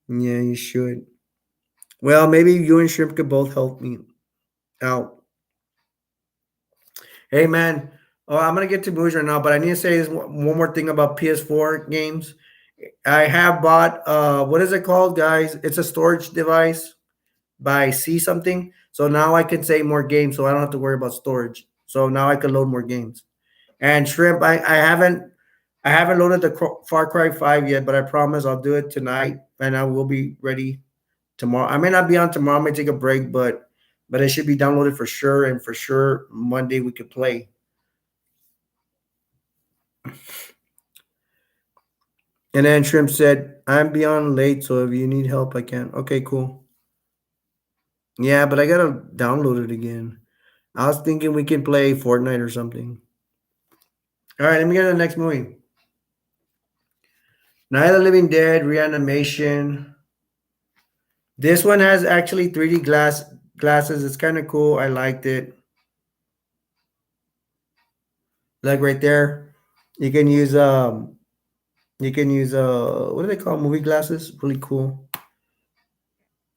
Yeah, you should. Well, maybe you and Shrimp could both help me out. Hey, man. Oh, I'm gonna get to movies right now, but I need to say this one more thing about PS4 games. I have bought what is it called, guys? It's a storage device by C something. So now I can say more games, so I don't have to worry about storage. So now I can load more games. And Shrimp, I haven't loaded the Far Cry 5 yet, but I promise I'll do it tonight, and I will be ready tomorrow. I may not be on tomorrow. I may take a break, but it should be downloaded for sure, and for sure Monday we could play. And then Shrimp said, I'm beyond late, so if you need help, I can. Okay, cool. Yeah, but I gotta download it again. I was thinking we can play Fortnite or something. All right, let me get to the next movie. Night of the Living Dead, Reanimation. This one has actually 3D glasses. It's kind of cool. I liked it. Like right there, you can use what do they call movie glasses? Really cool.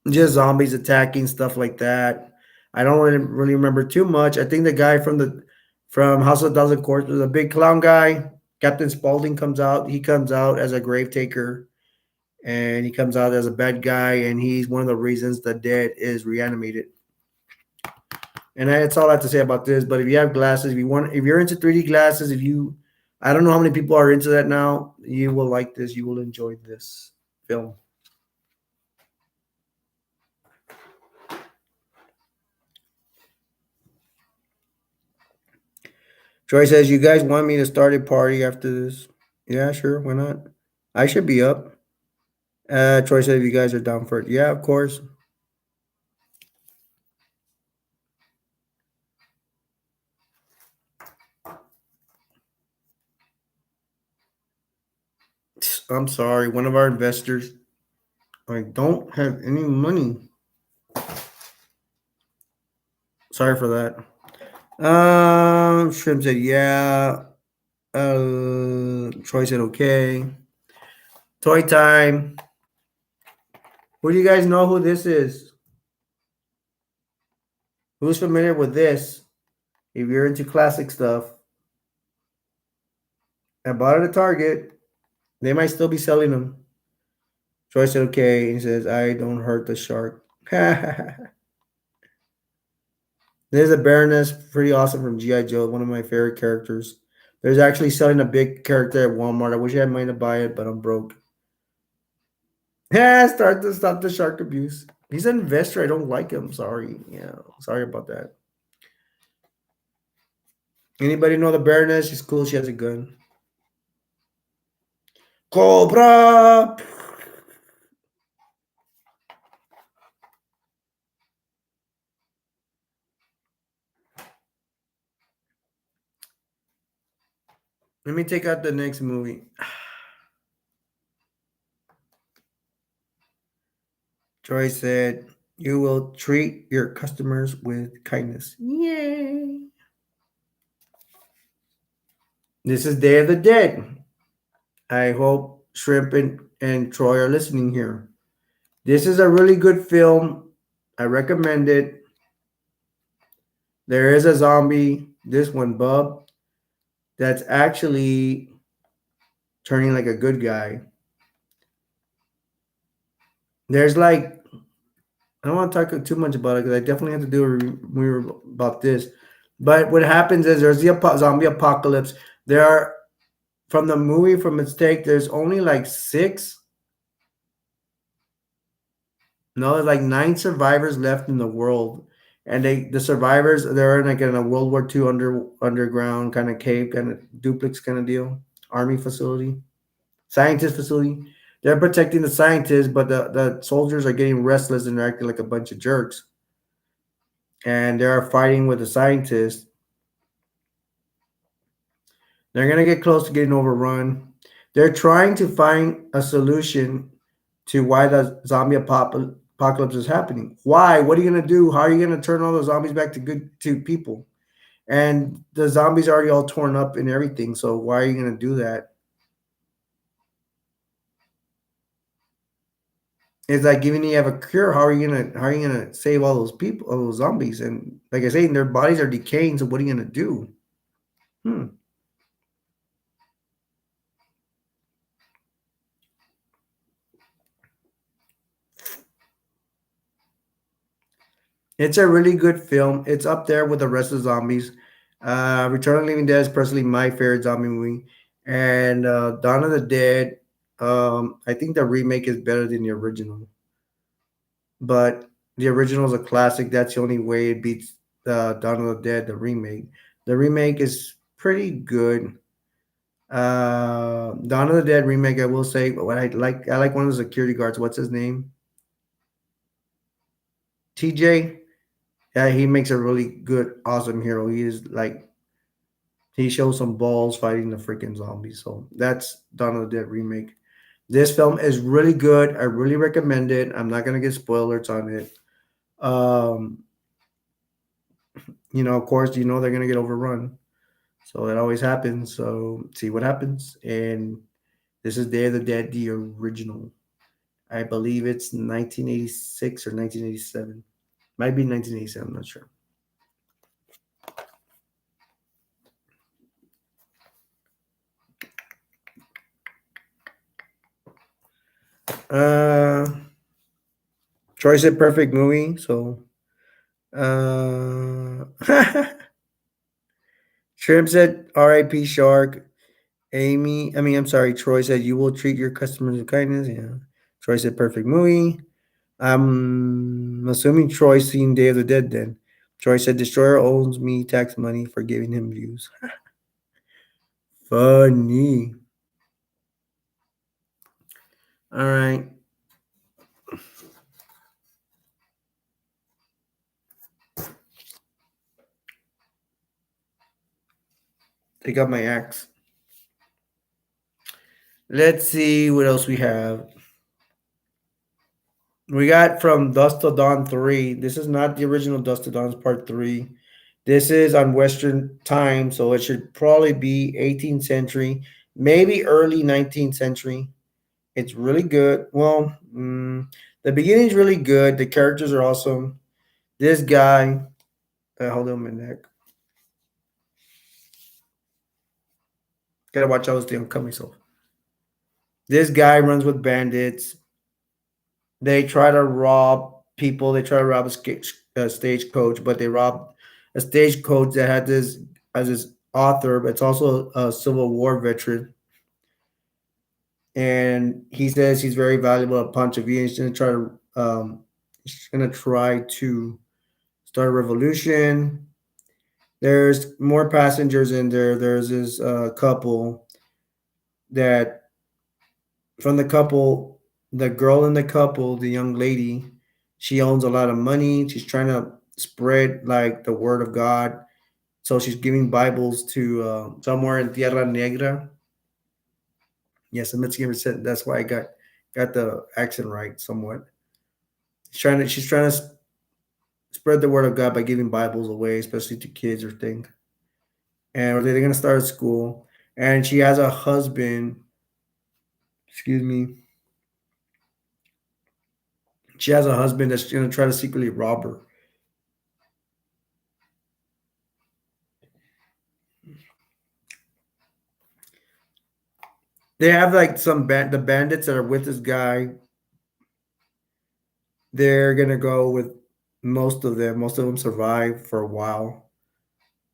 Just zombies attacking stuff like that. I don't really remember too much. I think the guy from House of a Thousand Corpses, the big clown guy, Captain Spaulding comes out. He comes out as a grave taker, and he comes out as a bad guy, and he's one of the reasons the dead is reanimated. And that's all I have to say about this. But if you have glasses, if you're into 3D glasses, I don't know how many people are into that now. You will like this. You will enjoy this film. Troy says, "You guys want me to start a party after this?" Yeah, sure. Why not? I should be up. Troy said, "If you guys are down for it." Yeah, of course. I'm sorry. One of our investors. I don't have any money. Sorry for that. Shrimp said, "Yeah." Troy said, "Okay." Toy time. Who do you guys know who this is? Who's familiar with this? If you're into classic stuff, I bought it at Target. They might still be selling them. Troy said, okay. He says, I don't hurt the shark. There's a Baroness, pretty awesome from G.I. Joe, one of my favorite characters. There's actually selling a big character at Walmart. I wish I had money to buy it, but I'm broke. Yeah, start to stop the shark abuse. He's an investor. I don't like him. Sorry. Yeah, sorry about that. Anybody know the Baroness? She's cool. She has a gun. Cobra. Let me take out the next movie. Troy said, you will treat your customers with kindness. Yay. This is Day of the Dead. I hope Shrimp and Troy are listening here. This is a really good film. I recommend it. There is a zombie, this one, Bub, that's actually turning like a good guy. There's like, I don't want to talk too much about it because I definitely have to do a review about this. But what happens is there's the zombie apocalypse. There are, from the movie, from its take, there's only like six. No, there's like nine survivors left in the world. And the survivors, they're in like in a World War II underground kind of cave, kind of duplex kind of deal, army facility, scientist facility. They're protecting the scientists, but the soldiers are getting restless and they're acting like a bunch of jerks. And they're fighting with the scientists. They're gonna get close to getting overrun. They're trying to find a solution to why the apocalypse is happening. Why? What are you gonna do? How are you gonna turn all the zombies back to good to people? And the zombies are already all torn up and everything. So why are you gonna do that? It's like even if you have a cure, how are you gonna save all those people, all those zombies? And like I say, their bodies are decaying. So what are you gonna do? Hmm. It's a really good film. It's up there with the rest of the zombies. Return of the Living Dead is personally my favorite zombie movie, and Dawn of the Dead. I think the remake is better than the original, but the original is a classic. That's the only way it beats Dawn of the Dead, the remake. The remake is pretty good. Dawn of the Dead remake. I will say, but what I like one of the security guards. What's his name? TJ. Yeah, he makes a really good, awesome hero. He is like he shows some balls fighting the freaking zombies. So that's Dawn of the Dead remake. This film is really good. I really recommend it. I'm not gonna get spoilers on it. Um, of course, they're gonna get overrun. So that always happens. So see what happens. And this is Day of the Dead, the original. I believe it's 1986 or 1987. Might be 1987. I'm not sure. Uh, Troy said perfect movie. So, Shrimp said R.I.P. Shark. I'm sorry. Troy said you will treat your customers with kindness. Yeah. Troy said perfect movie. I'm assuming Troy's seen Day of the Dead then. Troy said Destroyer owes me tax money for giving him views. Funny. All right. Take out my axe. Let's see what else we have. We got from Dust Till Dawn 3. This is not the original Dust Till Dawn's Part 3. This is on Western time, so it should probably be 18th century, maybe early 19th century. It's really good. Well, the beginning is really good. The characters are awesome. This guy, hold on my neck. Gotta watch out this thing coming. So this guy runs with bandits. They try to rob people. They try to rob a stagecoach, but they rob a stagecoach that had this as his author, but it's also a Civil War veteran. And he says he's very valuable at Ponte Villa. He's gonna try to start a revolution. There's more passengers in there. There's this couple that from the couple, the girl in the couple, the young lady, she owns a lot of money. She's trying to spread like the word of God. So she's giving Bibles to somewhere in Tierra Negra. Yes, a Mexican percent. That's why I got the accent right somewhat. She's trying to spread the word of God by giving Bibles away, especially to kids or things. And they're gonna start a school. And she has a husband. Excuse me. She has a husband that's gonna try to secretly rob her. They have like the bandits that are with this guy. They're gonna go with most of them. Most of them survive for a while.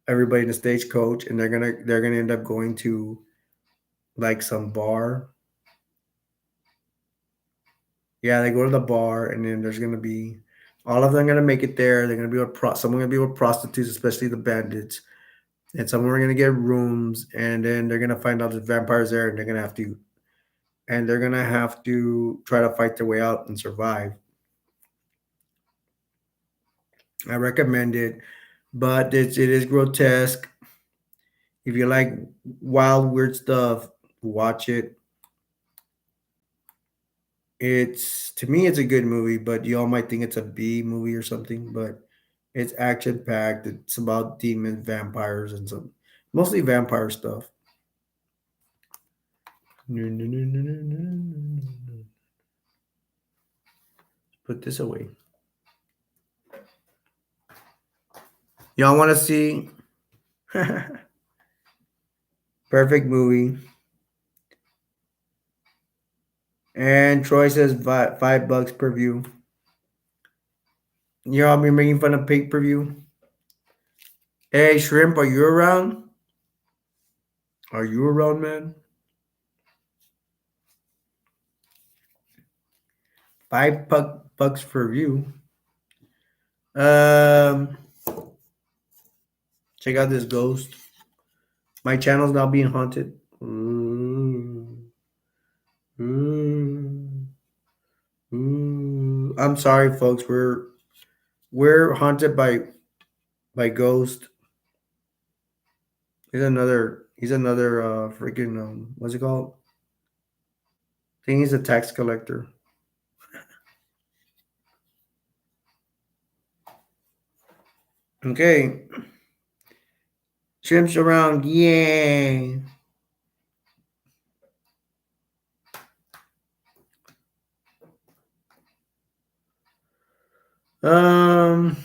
Everybody in the stagecoach, and they're gonna end up going to like some bar. Yeah, they go to the bar, and then there's gonna be all of them gonna make it there. They're gonna be with someone gonna be with prostitutes, especially the bandits, and some are gonna get rooms, and then they're gonna find out the vampires there, and they're gonna have to try to fight their way out and survive. I recommend it, but it is grotesque. If you like wild, weird stuff, watch it. It's to me, it's a good movie, but y'all might think it's a B movie or something. But it's action packed. It's about demons, vampires, and some mostly vampire stuff. Put this away. Y'all want to see perfect movie? And Troy says $5 per view. Y'all be making fun of pay per view. Hey, Shrimp, are you around? Are you around, man? $5 per view. Um, Check out this ghost. My channel's now being haunted. Ooh. Ooh. Ooh. I'm sorry, folks. We're haunted by ghost. He's another freaking what's it called? I think he's a tax collector. Okay. Shrimps around, yeah. Um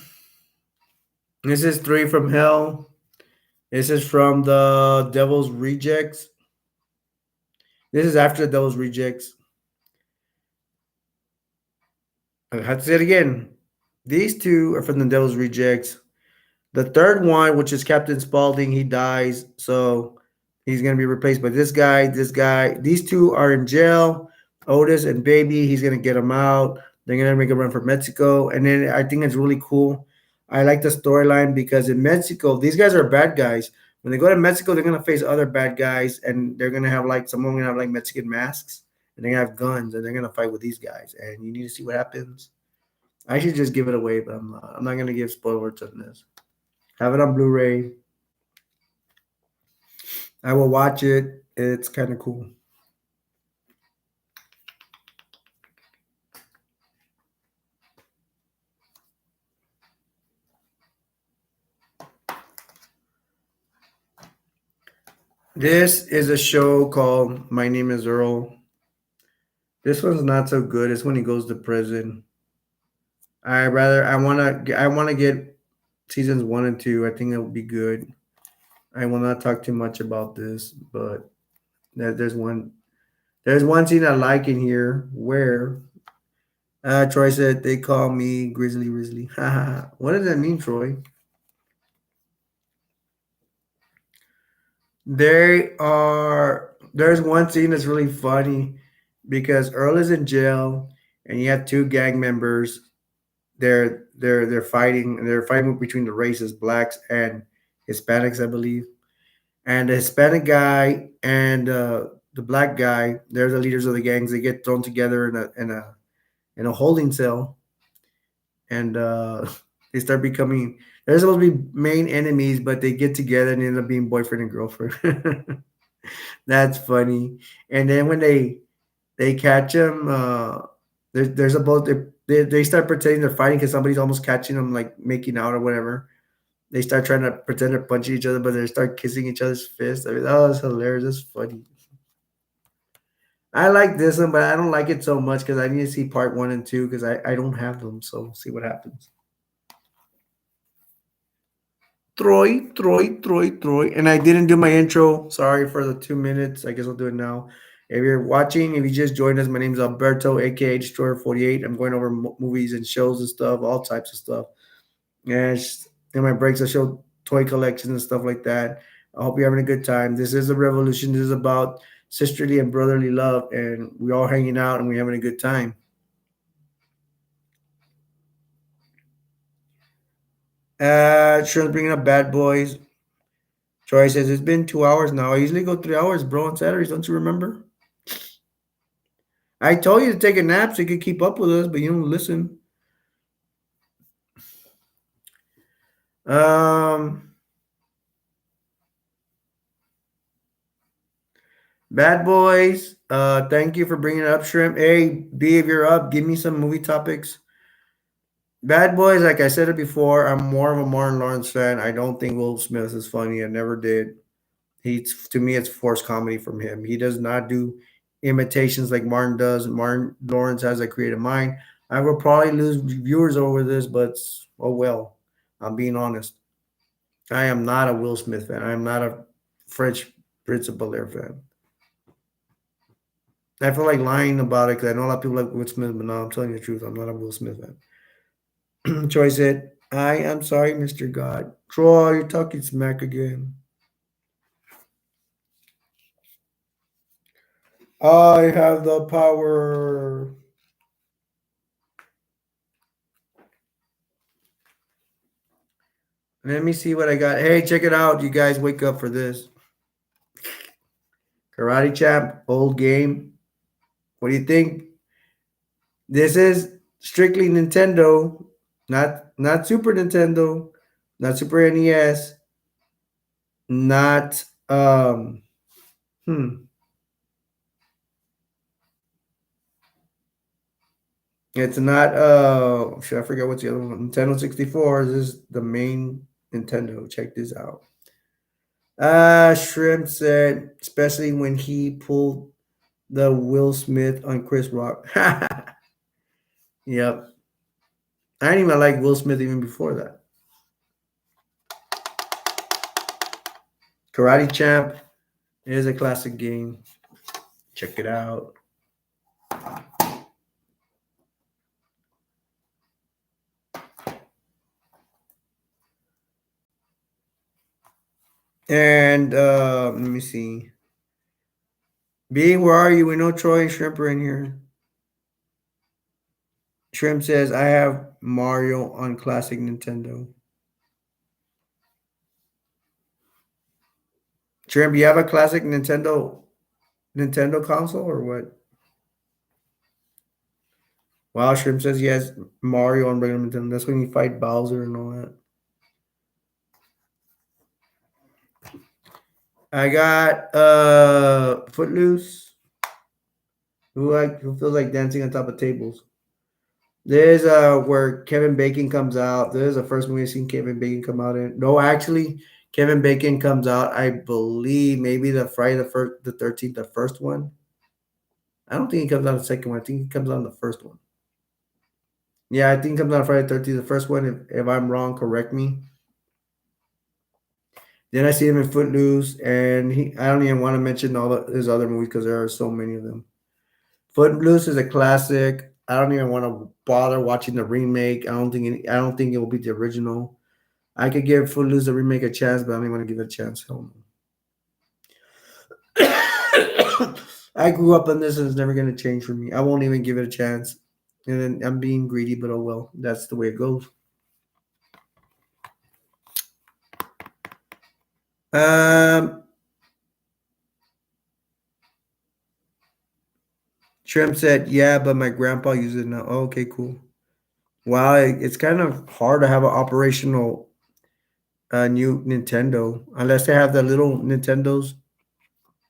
this is Three from Hell. This is from the Devil's Rejects. This is after the Devil's Rejects. I have to say it again. These two are from the Devil's Rejects. The third one, which is Captain Spaulding, he dies, so he's gonna be replaced by this guy. This guy. These two are in jail. Otis and Baby. He's gonna get them out. They're gonna make a run for Mexico, and then I think it's really cool. I like the storyline because in Mexico, these guys are bad guys. When they go to Mexico, they're gonna face other bad guys, and they're gonna have like someone gonna have like Mexican masks, and they're gonna have guns, and they're gonna fight with these guys. And you need to see what happens. I should just give it away, but I'm not. I'm not gonna give spoilers on this. Have it on Blu-ray. I will watch it. It's kind of cool. This is a show called My Name is Earl. This one's not so good. It's when he goes to prison. I wanna get seasons 1 and 2. I think that would be good. I will not talk too much about this, but there's one scene I like in here where Troy said they call me Grizzly Rizzly. What does that mean, Troy? There's one scene that's really funny because Earl is in jail and you have two gang members. They're fighting. They're fighting between the races, blacks and Hispanics, I believe. And the Hispanic guy and the black guy, they're the leaders of the gangs. They get thrown together in a holding cell, and they start becoming. They're supposed to be main enemies, but they get together and end up being boyfriend and girlfriend. That's funny. And then when they catch him, there's a boat. They start pretending they're fighting because somebody's almost catching them, like making out or whatever. They start trying to pretend they're punching each other, but they start kissing each other's fists. I mean, that was hilarious. That's funny. I like this one, but I don't like it so much because I need to see part 1 and 2 because I don't have them. So we'll see what happens. Troy. And I didn't do my intro. Sorry for the 2 minutes. I guess I'll do it now. If you're watching, if you just joined us, my name is Alberto, aka Destroyer 48. I'm going over movies and shows and stuff, all types of stuff. And in my breaks, I show toy collections and stuff like that. I hope you're having a good time. This is a revolution. This is about sisterly and brotherly love, and we're all hanging out and we're having a good time. Sean's bringing up Bad Boys. Troy says it's been 2 hours now. I usually go 3 hours, bro, on Saturdays. Don't you remember? I told you to take a nap so you could keep up with us, but you don't listen. Um, Bad Boys. Thank you for bringing it up, Shrimp. Hey, B, if you're up, give me some movie topics. Bad Boys, like I said it before, I'm more of a Martin Lawrence fan. I don't think Will Smith is funny. I never did. He's to me, it's forced comedy from him. He does not do imitations like Martin does. Martin Lawrence has a creative mind. I will probably lose viewers over this, but oh well. I'm being honest. I am not a Will Smith fan. I am not a French Prince of Bel Air fan. I feel like lying about it because I know a lot of people like Will Smith, but no, I'm telling you the truth. I'm not a Will Smith fan. Troy said, I am sorry, Mr. God. Troy, you're talking smack again. I have the power. Let me see what I got. Hey, check it out. You guys wake up for this. Karate Champ, old game. What do you think? This is strictly Nintendo, not Super Nintendo, not Super NES, not hmm. It's not should I forget what's the other one? Nintendo 64. This is the main Nintendo. Check this out. Shrimp said, especially when he pulled the Will Smith on Chris Rock. Yep. I didn't even like Will Smith even before that. Karate Champ is a classic game. Check it out. And let me see. B, where are you? We know Troy and Shrimp are in here. Shrimp says, I have Mario on classic Nintendo. Shrimp, you have a classic Nintendo console or what? Wow, Shrimp says he has Mario on regular Nintendo. That's when you fight Bowser and all that. I got Footloose, who feels like dancing on top of tables. There's where Kevin Bacon comes out. There's the first movie I've seen Kevin Bacon come out in. No, actually, Kevin Bacon comes out, I believe, maybe the Friday the 13th, the first one. I don't think he comes out the second one. I think he comes out on the first one. Yeah, I think he comes out Friday the 13th, the first one. If I'm wrong, correct me. Then I see him in Footloose, and I don't even want to mention his other movies because there are so many of them. Footloose is a classic. I don't even want to bother watching the remake. I don't think it will be the original. I could give Footloose the remake a chance, but I don't even want to give it a chance. Hell no. I grew up on this, and it's never going to change for me. I won't even give it a chance. And then I'm being greedy, but oh well. That's the way it goes. Um, Shrimp said, "Yeah, but my grandpa uses it now." Oh, okay, cool. Wow, it's kind of hard to have an operational new Nintendo unless they have the little Nintendos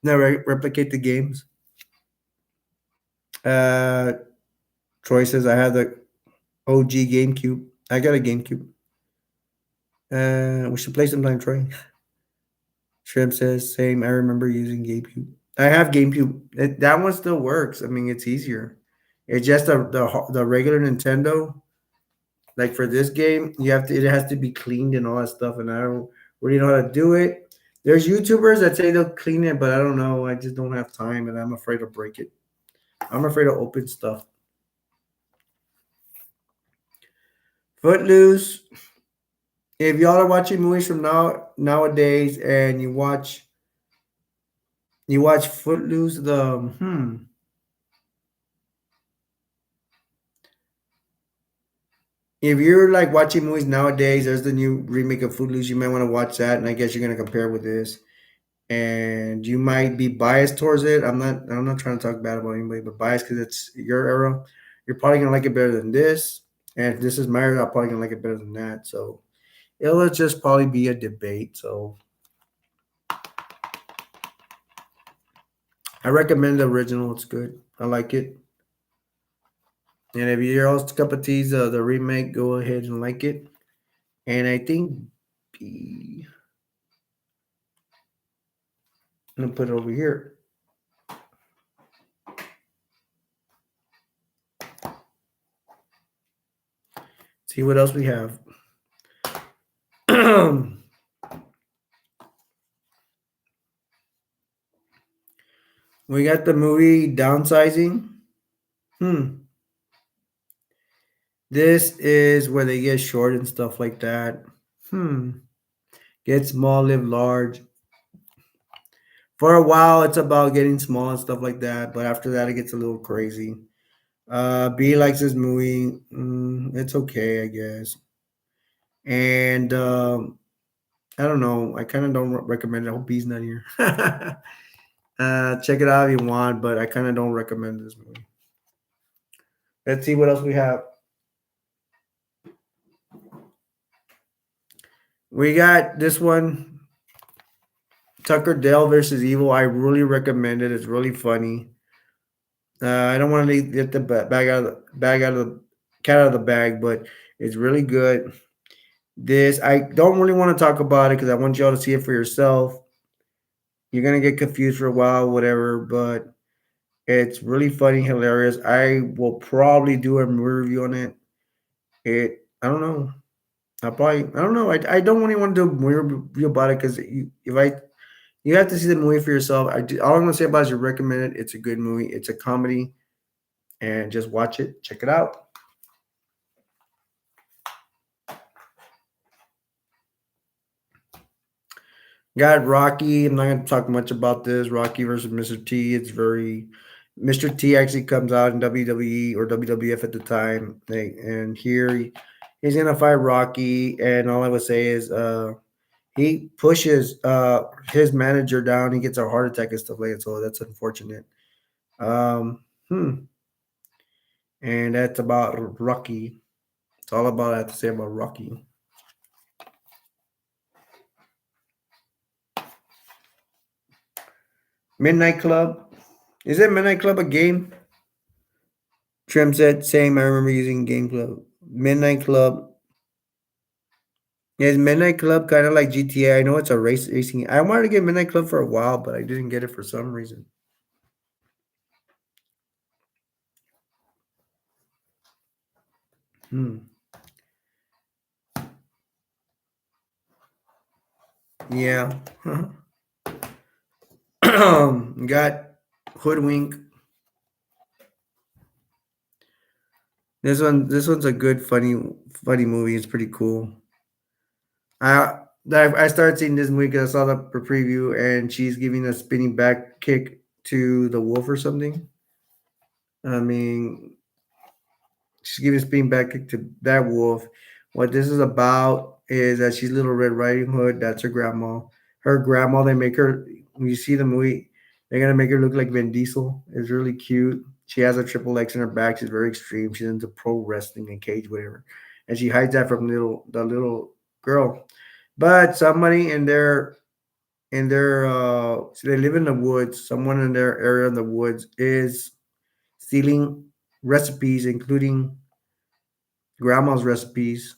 that replicate the games. Uh, Troy says, "I have the OG GameCube. I got a GameCube. We should play sometime, Troy." Shrimp says, "Same. I remember using GameCube. I have GameCube. That one still works. I mean, it's easier. It's just the regular Nintendo. Like for this game, it has to be cleaned and all that stuff, and I don't really know how to do it. There's YouTubers that say they'll clean it, but I don't know. I just don't have time, and I'm afraid to break it. I'm afraid to open stuff. Footloose. If y'all are watching movies from nowadays, and you watch Footloose, if you're like watching movies nowadays, there's the new remake of Footloose. You might want to watch that, and I guess you're gonna compare with this, and you might be biased towards it. I'm not trying to talk bad about anybody, but biased because it's your era. You're probably gonna like it better than this, and if this is my era, I'm probably gonna like it better than that. So it'll just probably be a debate. So I recommend the original. It's good. I like it. And if you're else cup of tea, the remake, go ahead and like it. And I think I'm gonna put it over here. See what else we have. We got the movie Downsizing. Hmm. This is where they get short and stuff like that. Hmm. Get small, live large. For a while, it's about getting small and stuff like that, but after that, it gets a little crazy. B likes this movie. It's okay, I guess. And I don't know. I kind of don't recommend it. I hope B's not here. Check it out if you want, but I kind of don't recommend this movie. Let's see what else we have. We got this one, Tucker Dale versus Evil. I really recommend it. It's really funny. I don't want to get the bag out of the cat out of the bag, but it's really good. This I don't really want to talk about it because I want y'all to see it for yourself. You're gonna get confused for a while, whatever, but it's really funny, hilarious. I will probably do a movie review on it. I don't know. I don't know. I don't really want to do a movie review about it because if I you have to see the movie for yourself. All I'm gonna say about it is you recommend it. It's a good movie. It's a comedy, and just watch it. Check it out. Got Rocky. I'm not gonna talk much about this. Rocky versus Mr. T. It's very Mr. T actually comes out in WWE or WWF at the time. And here he's gonna fight Rocky. And all I would say is he pushes his manager down, he gets a heart attack and stuff like that. So that's unfortunate. Um and that's about Rocky. It's all about I have to say about Rocky. Midnight Club. Is it Midnight Club a game? Trim said, same. I remember using Game Club. Midnight Club. Yeah, is Midnight Club kind of like GTA? I know it's a racing. I wanted to get Midnight Club for a while, but I didn't get it for some reason. Hmm. Yeah. Got Hoodwink. This one's a good, funny movie. It's pretty cool. I started seeing this movie because I saw the preview, and she's giving a spinning back kick to the wolf or something. I mean, she's giving a spinning back kick to that wolf. What this is about is that she's Little Red Riding Hood. That's her grandma. Her grandma. They make her. When you see the movie, they're gonna make her look like Vin Diesel. It's really cute. She has a triple X in her back. She's very extreme. She's into pro wrestling and cage, whatever, and she hides that from the little girl. But somebody so they live in the woods. Someone in their area in the woods is stealing recipes, including grandma's recipes,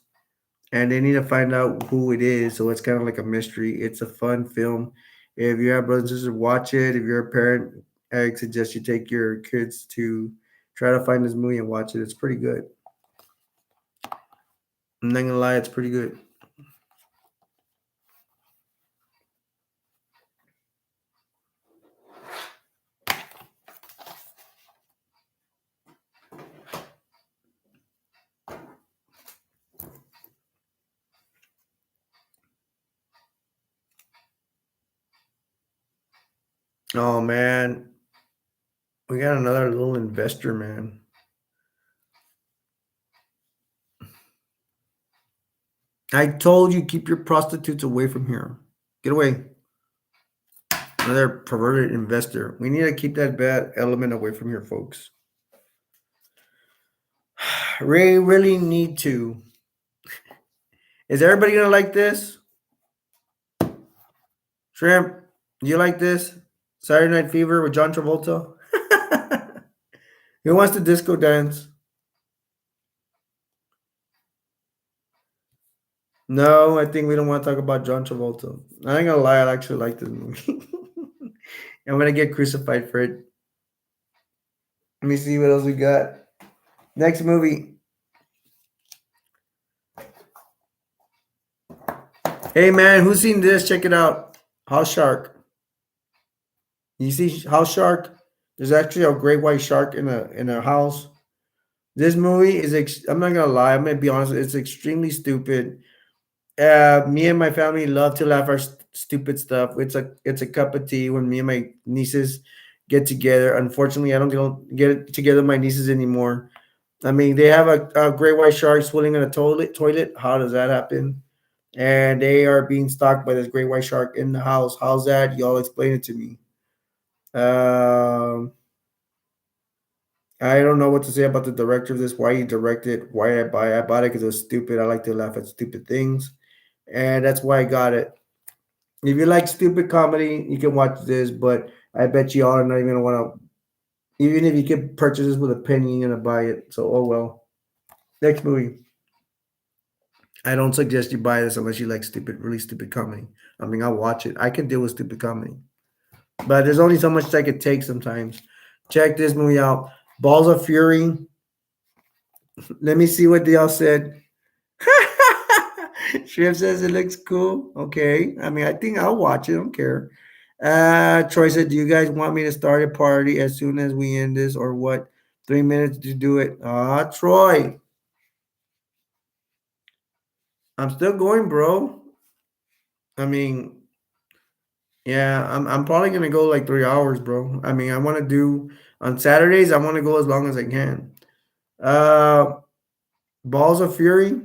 and they need to find out who it is. So it's kind of like a mystery. It's a fun film. If you have brothers and sisters, watch it. If you're a parent, I suggest you take your kids to try to find this movie and watch it. It's pretty good. I'm not gonna lie, it's pretty good. Oh man, we got another little investor, man. I told you keep your prostitutes away from here. Get away. Another perverted investor. We need to keep that bad element away from here, folks. We really need to. Is everybody gonna like this? Shrimp, do you like this? Saturday Night Fever with John Travolta? Who wants to disco dance? No, I think we don't want to talk about John Travolta. I ain't gonna lie, I actually like this movie. I'm gonna get crucified for it. Let me see what else we got. Next movie. Hey man, who's seen this? Check it out. House Shark. You see House Shark? There's actually a great white shark in a house. This movie is. I'm not gonna lie. I'm gonna be honest. It's extremely stupid. Me and my family love to laugh our stupid stuff. It's a cup of tea when me and my nieces get together. Unfortunately, I don't get together with my nieces anymore. I mean, they have a great white shark swimming in a toilet. How does that happen? And they are being stalked by this great white shark in the house. How's that? Y'all explain it to me. Um, I don't know what to say about the director of this. Why he directed? Why I buy? I bought it because it was stupid. I like to laugh at stupid things, and that's why I got it. If you like stupid comedy, you can watch this. But I bet you all are not even gonna want to. Even if you can purchase this with a penny, you're gonna buy it. So oh well. Next movie. I don't suggest you buy this unless you like stupid, really stupid comedy. I mean, I'll watch it. I can deal with stupid comedy, but there's only so much I could take sometimes. Check this movie out. Balls of Fury. Let me see what y'all said. Shrift says it looks cool. Okay. I mean, I think I'll watch it. I don't care. Troy said, "Do you guys want me to start a party as soon as we end this, or what? 3 minutes to do it." Troy, I'm still going, bro. I mean, yeah, I'm probably gonna go like 3 hours, bro. I mean, I want to do on Saturdays. I want to go as long as I can. Uh, Balls of Fury.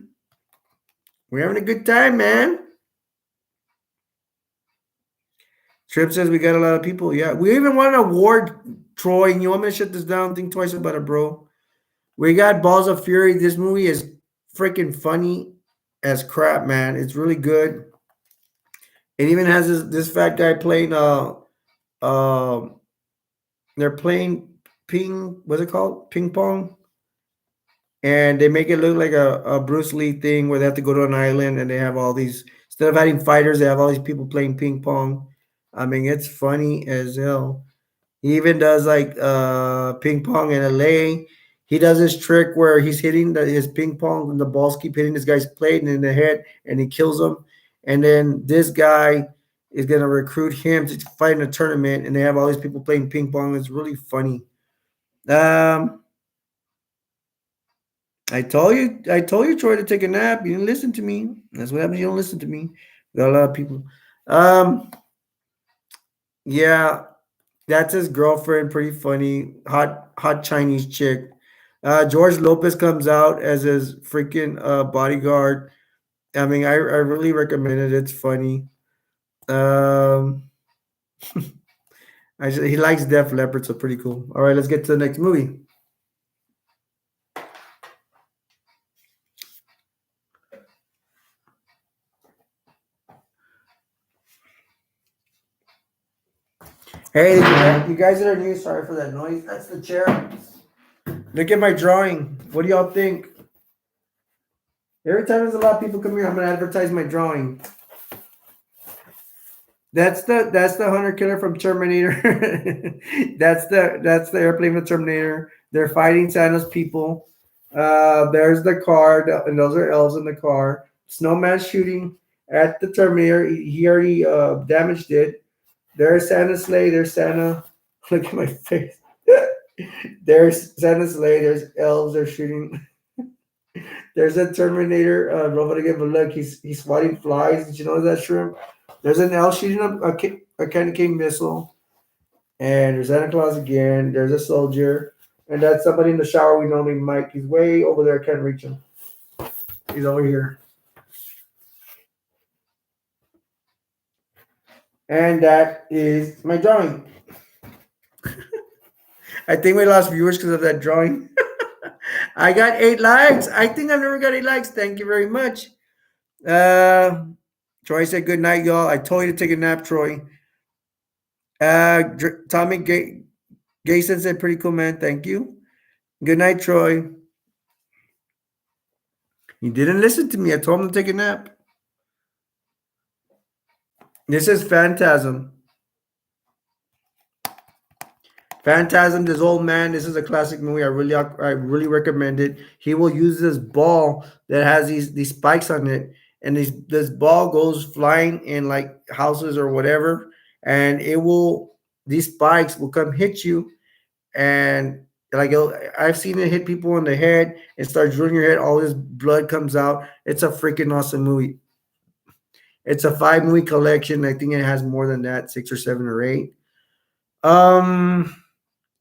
We're having a good time, man. Trip says we got a lot of people. Yeah, we even won an award, Troy. And you want me to shut this down? Think twice about it, bro. We got Balls of Fury. This movie is freaking funny as crap, man. It's really good. It even has this fat guy playing. Um, they're playing ping. What's it called? Ping pong. And they make it look like a Bruce Lee thing where they have to go to an island and they have all these instead of having fighters, they have all these people playing ping pong. I mean, it's funny as hell. He even does like ping pong in LA. He does this trick where he's hitting his ping pong and the balls keep hitting this guy's plate and in the head and he kills him. And then this guy is gonna recruit him to fight in a tournament and they have all these people playing ping pong. It's really funny. Um, I told you, Troy, to take a nap. You didn't listen to me. That's what happens. You don't listen to me. Got a lot of people. Um, yeah, that's his girlfriend. Pretty funny. Hot Chinese chick. George Lopez comes out as his freaking bodyguard. I mean, I really recommend it. It's funny. Um, he likes Def Leppard, so pretty cool. All right, let's get to the next movie. Hey, you guys that are new, sorry for that noise. That's the chair. Look at my drawing. What do y'all think? Every time there's a lot of people come here, I'm gonna advertise my drawing. That's the hunter killer from Terminator. that's the airplane from Terminator. They're fighting Santa's people. There's the car, and those are elves in the car. Snowman shooting at the Terminator. He already damaged it. There's Santa's sleigh. There's Santa. Look at my face. There's Santa's sleigh. There's elves. They're shooting. There's a Terminator robot again, but look, he's swatting flies. Did you know that, shrimp? There's an elf shooting a candy cane missile, and there's Santa Claus again. There's a soldier, and that's somebody in the shower we normally Mike. He's way over there. Can't reach him. He's over here, and that is my drawing. I think we lost viewers because of that drawing. I got 8 likes. I think I've never got 8 likes. Thank you very much. Uh, Troy said, "Good night, y'all." I told you to take a nap, Troy. Tommy Gayson said, "Pretty cool, man. Thank you." Good night, Troy. He didn't listen to me. I told him to take a nap. This is Phantasm. Phantasm, this old man. This is a classic movie. I really recommend it. He will use this ball that has these spikes on it, and this ball goes flying in like houses or whatever, and these spikes will come hit you, and I've seen it hit people in the head and start drilling your head. All this blood comes out. It's a freaking awesome movie. It's a 5 movie collection. I think it has more than that, 6 or 7 or 8. Um,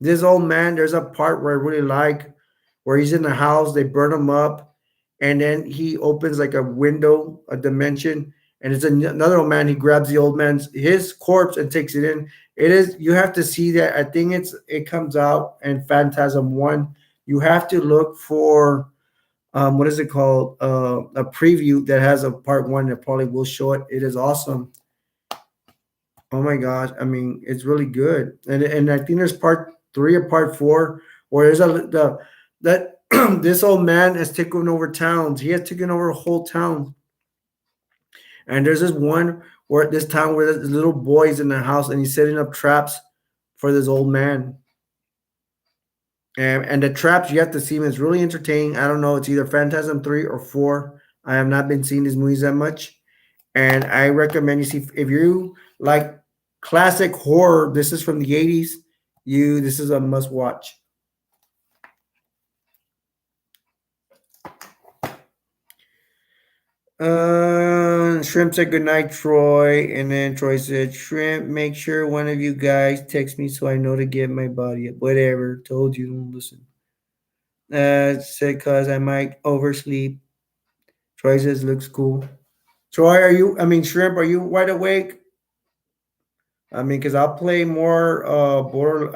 this old man, there's a part where I really like where he's in the house, they burn him up, and then he opens like a window, a dimension, and it's another old man. He grabs the old man's his corpse and takes it in. It is you have to see that. I think it comes out in Phantasm One. You have to look for what is it called? A preview that has a part one that probably will show it. It is awesome. Oh my gosh! I mean, it's really good, and I think there's part three or part four where there's a the that this old man has taken over towns. He has taken over a whole town, and there's this one where this town where there's little boys in the house, and he's setting up traps for this old man. And the traps you have to see them. It's really entertaining. I don't know. It's either Phantasm 3 or 4. I have not been seeing these movies that much. And I recommend you see if you like classic horror, this is from the 80s. This is a must watch. Shrimp said goodnight, Troy. And then Troy said, Shrimp, make sure one of you guys text me so I know to get my body up. Whatever. Told you, don't listen. Said cause I might oversleep. Troy says looks cool. Troy, Shrimp, are you wide awake? I mean, because I'll play more Border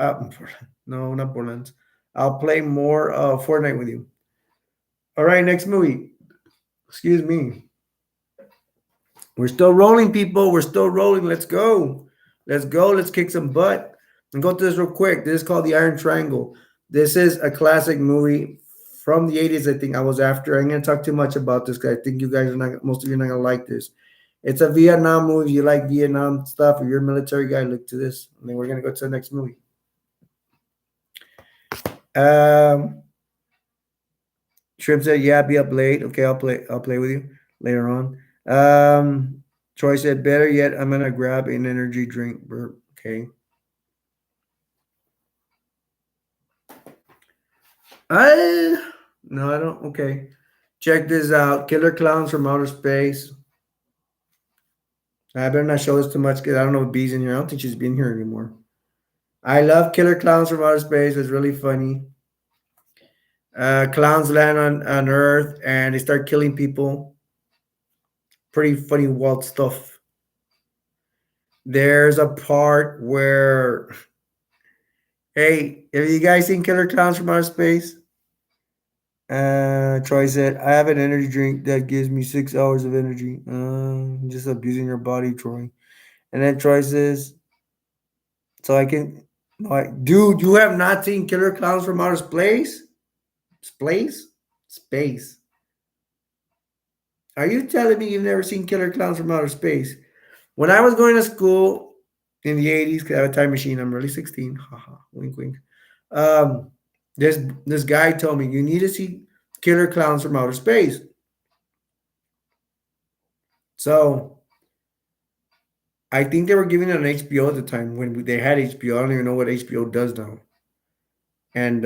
no, not Borderlands. I'll play more Fortnite with you. All right, next movie. Excuse me. We're still rolling, people. We're still rolling. Let's go. Let's go. Let's kick some butt. And go to this real quick. This is called The Iron Triangle. This is a classic movie from the 80s, I think I was after. I'm going to talk too much about this because I think you guys are not, most of you are not going to like this. It's a Vietnam movie. You like Vietnam stuff, or you're a military guy, look to this. And then we're going to go to the next movie. Shrimp said, yeah, be up late. Okay, I'll play with you later on. Troy said, better yet, I'm going to grab an energy drink. Okay. No, I don't. Okay. Check this out. Killer Clowns from Outer Space. I better not show this too much because I don't know if B's in here. I don't think she's been here anymore. I love Killer Clowns from Outer Space. It's really funny. Clowns land on Earth and they start killing people. Pretty funny, wild stuff. There's a part where, hey, have you guys seen Killer Clowns from Outer Space? Troy said, I have an energy drink that gives me 6 hours of energy. Just abusing your body, Troy. And then Troy says, so I can, dude, you have not seen Killer Clowns from Outer Space? Space. Are you telling me you've never seen Killer Clowns from Outer Space? When I was going to school in the 80s, because I have a time machine, I'm really 16. Haha, wink, wink. This guy told me you need to see Killer Clowns from Outer Space. So I think they were giving it on HBO at the time when they had HBO. I don't even know what HBO does now. And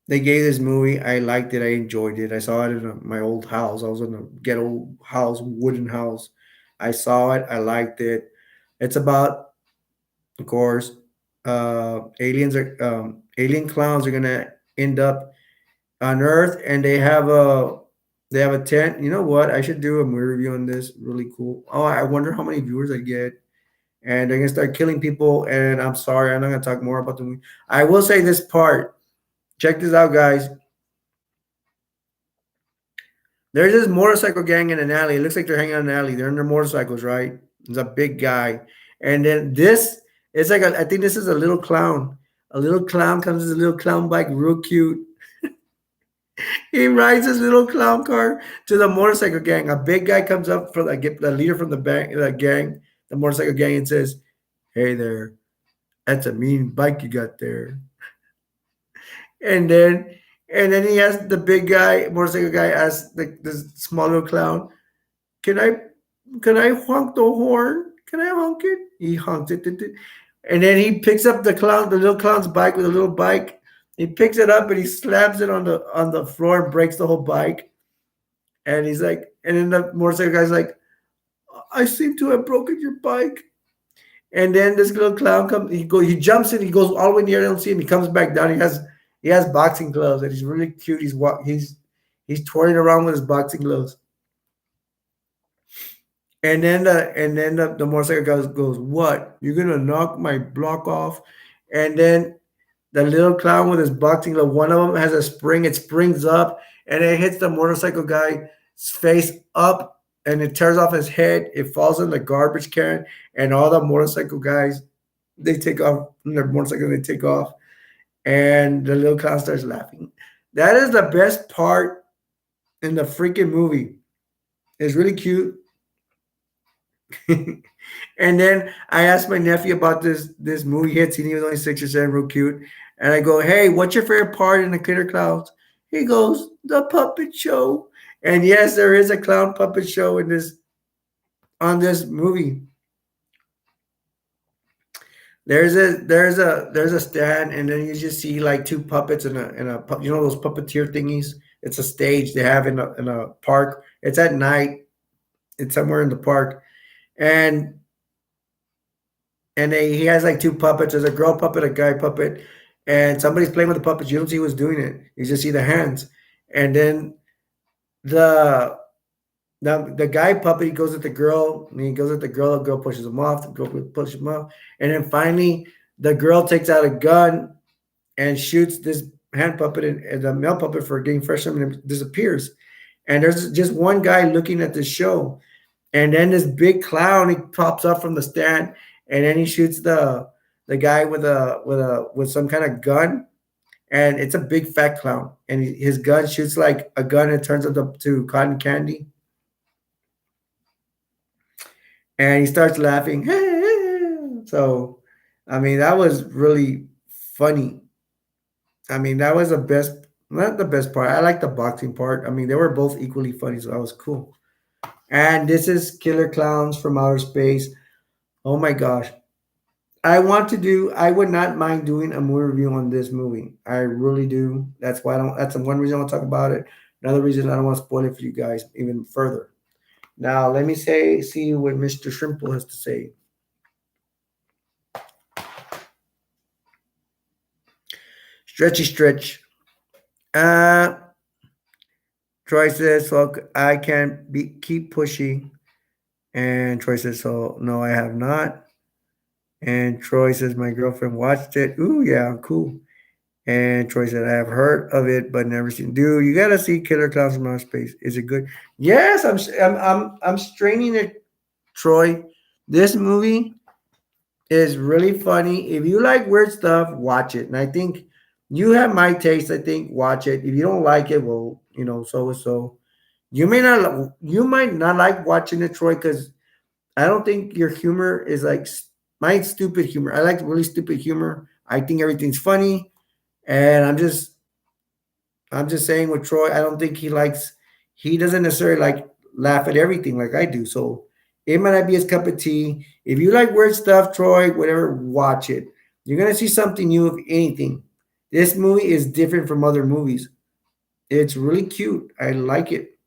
they gave this movie. I liked it. I enjoyed it. I saw it in my old house. I was in a ghetto house, wooden house. I saw it. I liked it. It's about, of course, alien clowns are gonna end up on Earth, and they have a tent. You know what? I should do a movie review on this. Really cool. Oh, I wonder how many viewers I get. And they're gonna start killing people. And I'm sorry, I'm not gonna talk more about the movie. I will say this part. Check this out, guys. There's this motorcycle gang in an alley. It looks like they're hanging out in an alley. They're in their motorcycles, right? There's a big guy. And then this, it's like, I think this is a little clown. A little clown comes with a little clown bike, real cute. He rides his little clown car to the motorcycle gang. A big guy comes up for the leader from the gang, the motorcycle gang, and says, hey there, that's a mean bike you got there. And then he asked the big guy, motorcycle guy, asked the small little clown, can I honk the horn? Can I honk it? He honks it. And then he picks up the little clown's bike with a little bike. He picks it up and he slams it on the floor and breaks the whole bike. And he's like, and then the motorcycle guy's like, I seem to have broken your bike. And then this little clown comes, he jumps in, he goes all the way near, I don't see him, he comes back down, he has boxing gloves and he's really cute. He's touring around with his boxing gloves. And then the motorcycle guy goes, "What? You're gonna knock my block off?" And then the little clown with his boxing glove, one of them has a spring. It springs up and it hits the motorcycle guy's face up, and it tears off his head. It falls in the garbage can, and all the motorcycle guys, they take off from their motorcycle. They take off, and the little clown starts laughing. That is the best part in the freaking movie. It's really cute. And then I asked my nephew about this movie he had seen. He was only 6 or 7, real cute. And I go, "Hey, what's your favorite part in the Killer Clowns?" He goes, "The puppet show." And yes, there is a clown puppet show in this on this movie. There's a stand, and then you just see like two puppets you know those puppeteer thingies. It's a stage they have in a park. It's at night. It's somewhere in the park, and he has like two puppets. There's a girl puppet, a guy puppet, and somebody's playing with the puppets. You don't see who's doing it. You just see the hands, and then the the guy puppet he goes at the girl, and he goes at the girl. The girl pushes him off. The girl pushes him off, and then finally the girl takes out a gun and shoots this hand puppet and the male puppet for getting fresh and it disappears. And there's just one guy looking at the show, and then this big clown he pops up from the stand, and then he shoots the guy with some kind of gun, and it's a big fat clown, and his gun shoots like a gun and turns up to cotton candy, and he starts laughing. So, I mean, that was really funny. I mean, that was the best, not the best part. I like the boxing part. I mean, they were both equally funny, so that was cool. And this is Killer Clowns from Outer Space. Oh my gosh. I would not mind doing a movie review on this movie. I really do. That's the one reason I want to talk about it. Another reason I don't want to spoil it for you guys even further. Now, let me see what Mr. Shrimple has to say. Stretchy stretch. Uh, Troy says, "So I can keep pushing." And Troy says, "So no, I have not." And Troy says, "My girlfriend watched it." Ooh, yeah, cool. And Troy said, "I have heard of it, but never seen." Dude, you gotta see Killer Clowns from Outer Space. Is it good? Yes, I'm straining it, Troy. This movie is really funny. If you like weird stuff, watch it. And I think you have my taste. I think watch it. If you don't like it, well, so and so. You might not like watching it, Troy, because I don't think your humor is like my stupid humor. I like really stupid humor. I think everything's funny, and I'm just saying with Troy, I don't think he doesn't necessarily like laugh at everything like I do. So it might not be his cup of tea. If you like weird stuff, Troy, whatever, watch it. You're gonna see something new if anything. This movie is different from other movies. It's really cute. I like it.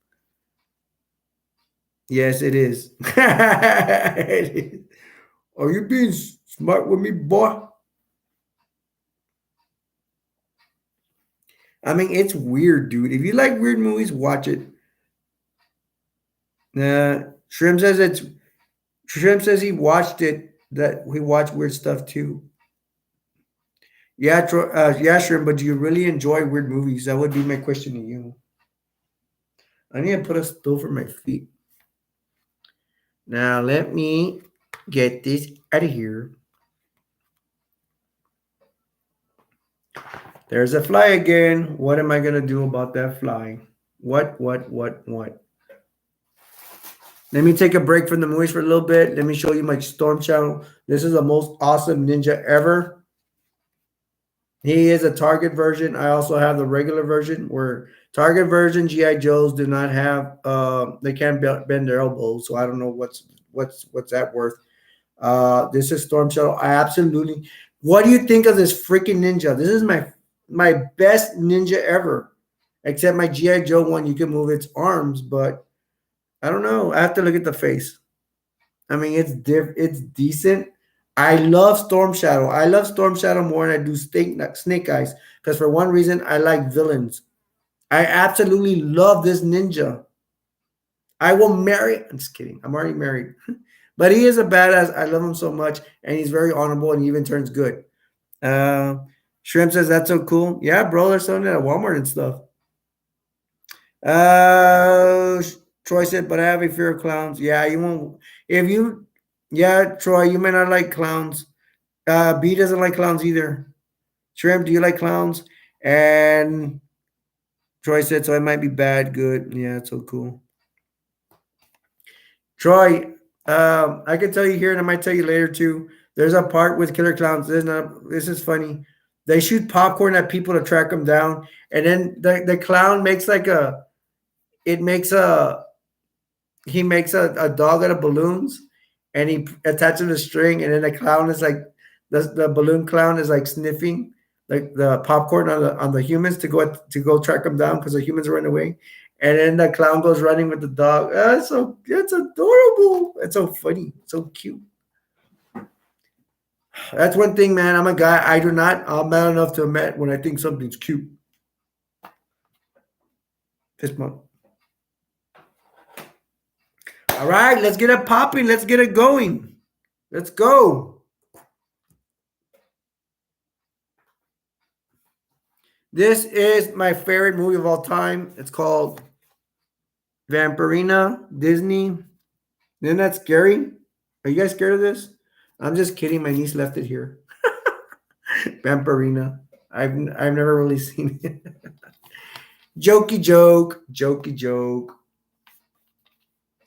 Yes, it is. It is. Are you being smart with me, boy? I mean, it's weird, dude. If you like weird movies, watch it. Shrimp says it's Shrimp says he watched it. That he watched weird stuff too. Yeah, yeah, Shrimp. But do you really enjoy weird movies? That would be my question to you. I need to put a stool for my feet. Now let me get this out of here. There's a fly again. What am I gonna do about that fly? What? Let me take a break from the movies for a little bit. Let me show you my Storm channel. This is the most awesome ninja ever. He is a Target version. I also have the regular version where Target version GI Joes do not have they can't bend their elbows. So I don't know what's that worth. This is Storm Shadow. I absolutely. What do you think of this freaking ninja? This is my best ninja ever. Except my GI Joe one, you can move its arms, but I don't know. I have to look at the face. I mean, it's decent. I love Storm Shadow. I love Storm Shadow more than I do Snake Eyes because for one reason, I like villains. I absolutely love this ninja. I will marry. I'm just kidding. I'm already married. But he is a badass. I love him so much. And he's very honorable and he even turns good. Uh, Shrimp says, that's so cool. Yeah, bro. They're selling it at Walmart and stuff. Uh, Troy said, but I have a fear of clowns. Yeah, you won't. If you, yeah, Troy, you may not like clowns. B doesn't like clowns either. Shrimp, do you like clowns? And Troy said, so it might be bad, good. Yeah, it's so cool. Troy, I can tell you here, and I might tell you later too. There's a part with Killer Clowns. This is funny. They shoot popcorn at people to track them down, and then the clown makes like a it makes a he makes a dog out of balloons, and he attaches a string, and then the clown is like the balloon clown is like sniffing like the popcorn on the humans to go track them down because the humans run away, and then the clown goes running with the dog. So it's adorable. It's so funny, so cute. That's one thing, man. I'm a guy. I'm man enough to admit when I think something's cute. This month. All right, let's get it popping. Let's get it going. Let's go. This is my favorite movie of all time. It's called Vampirina, Disney. Isn't that scary? Are you guys scared of this? I'm just kidding. My niece left it here. Vampirina. I've never really seen it. Jokey joke. Jokey joke.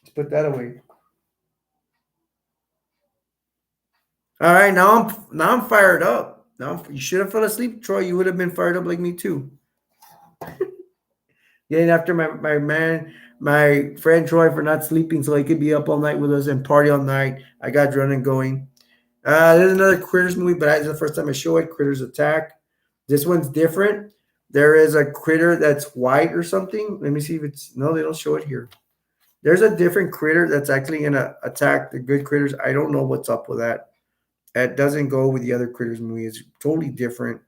Let's put that away. All right, now I'm fired up. You should have fell asleep, Troy. You would have been fired up like me too. Getting after my friend Troy for not sleeping so he could be up all night with us and party all night. I got running going. There's another Critters movie, but it's the first time I show it. Critters Attack. This one's different. There is a critter that's white or something. Let me see if it's no. They don't show it here. There's a different critter that's actually gonna attack the good critters. I don't know what's up with that. It doesn't go with the other Critters movie. It's totally different.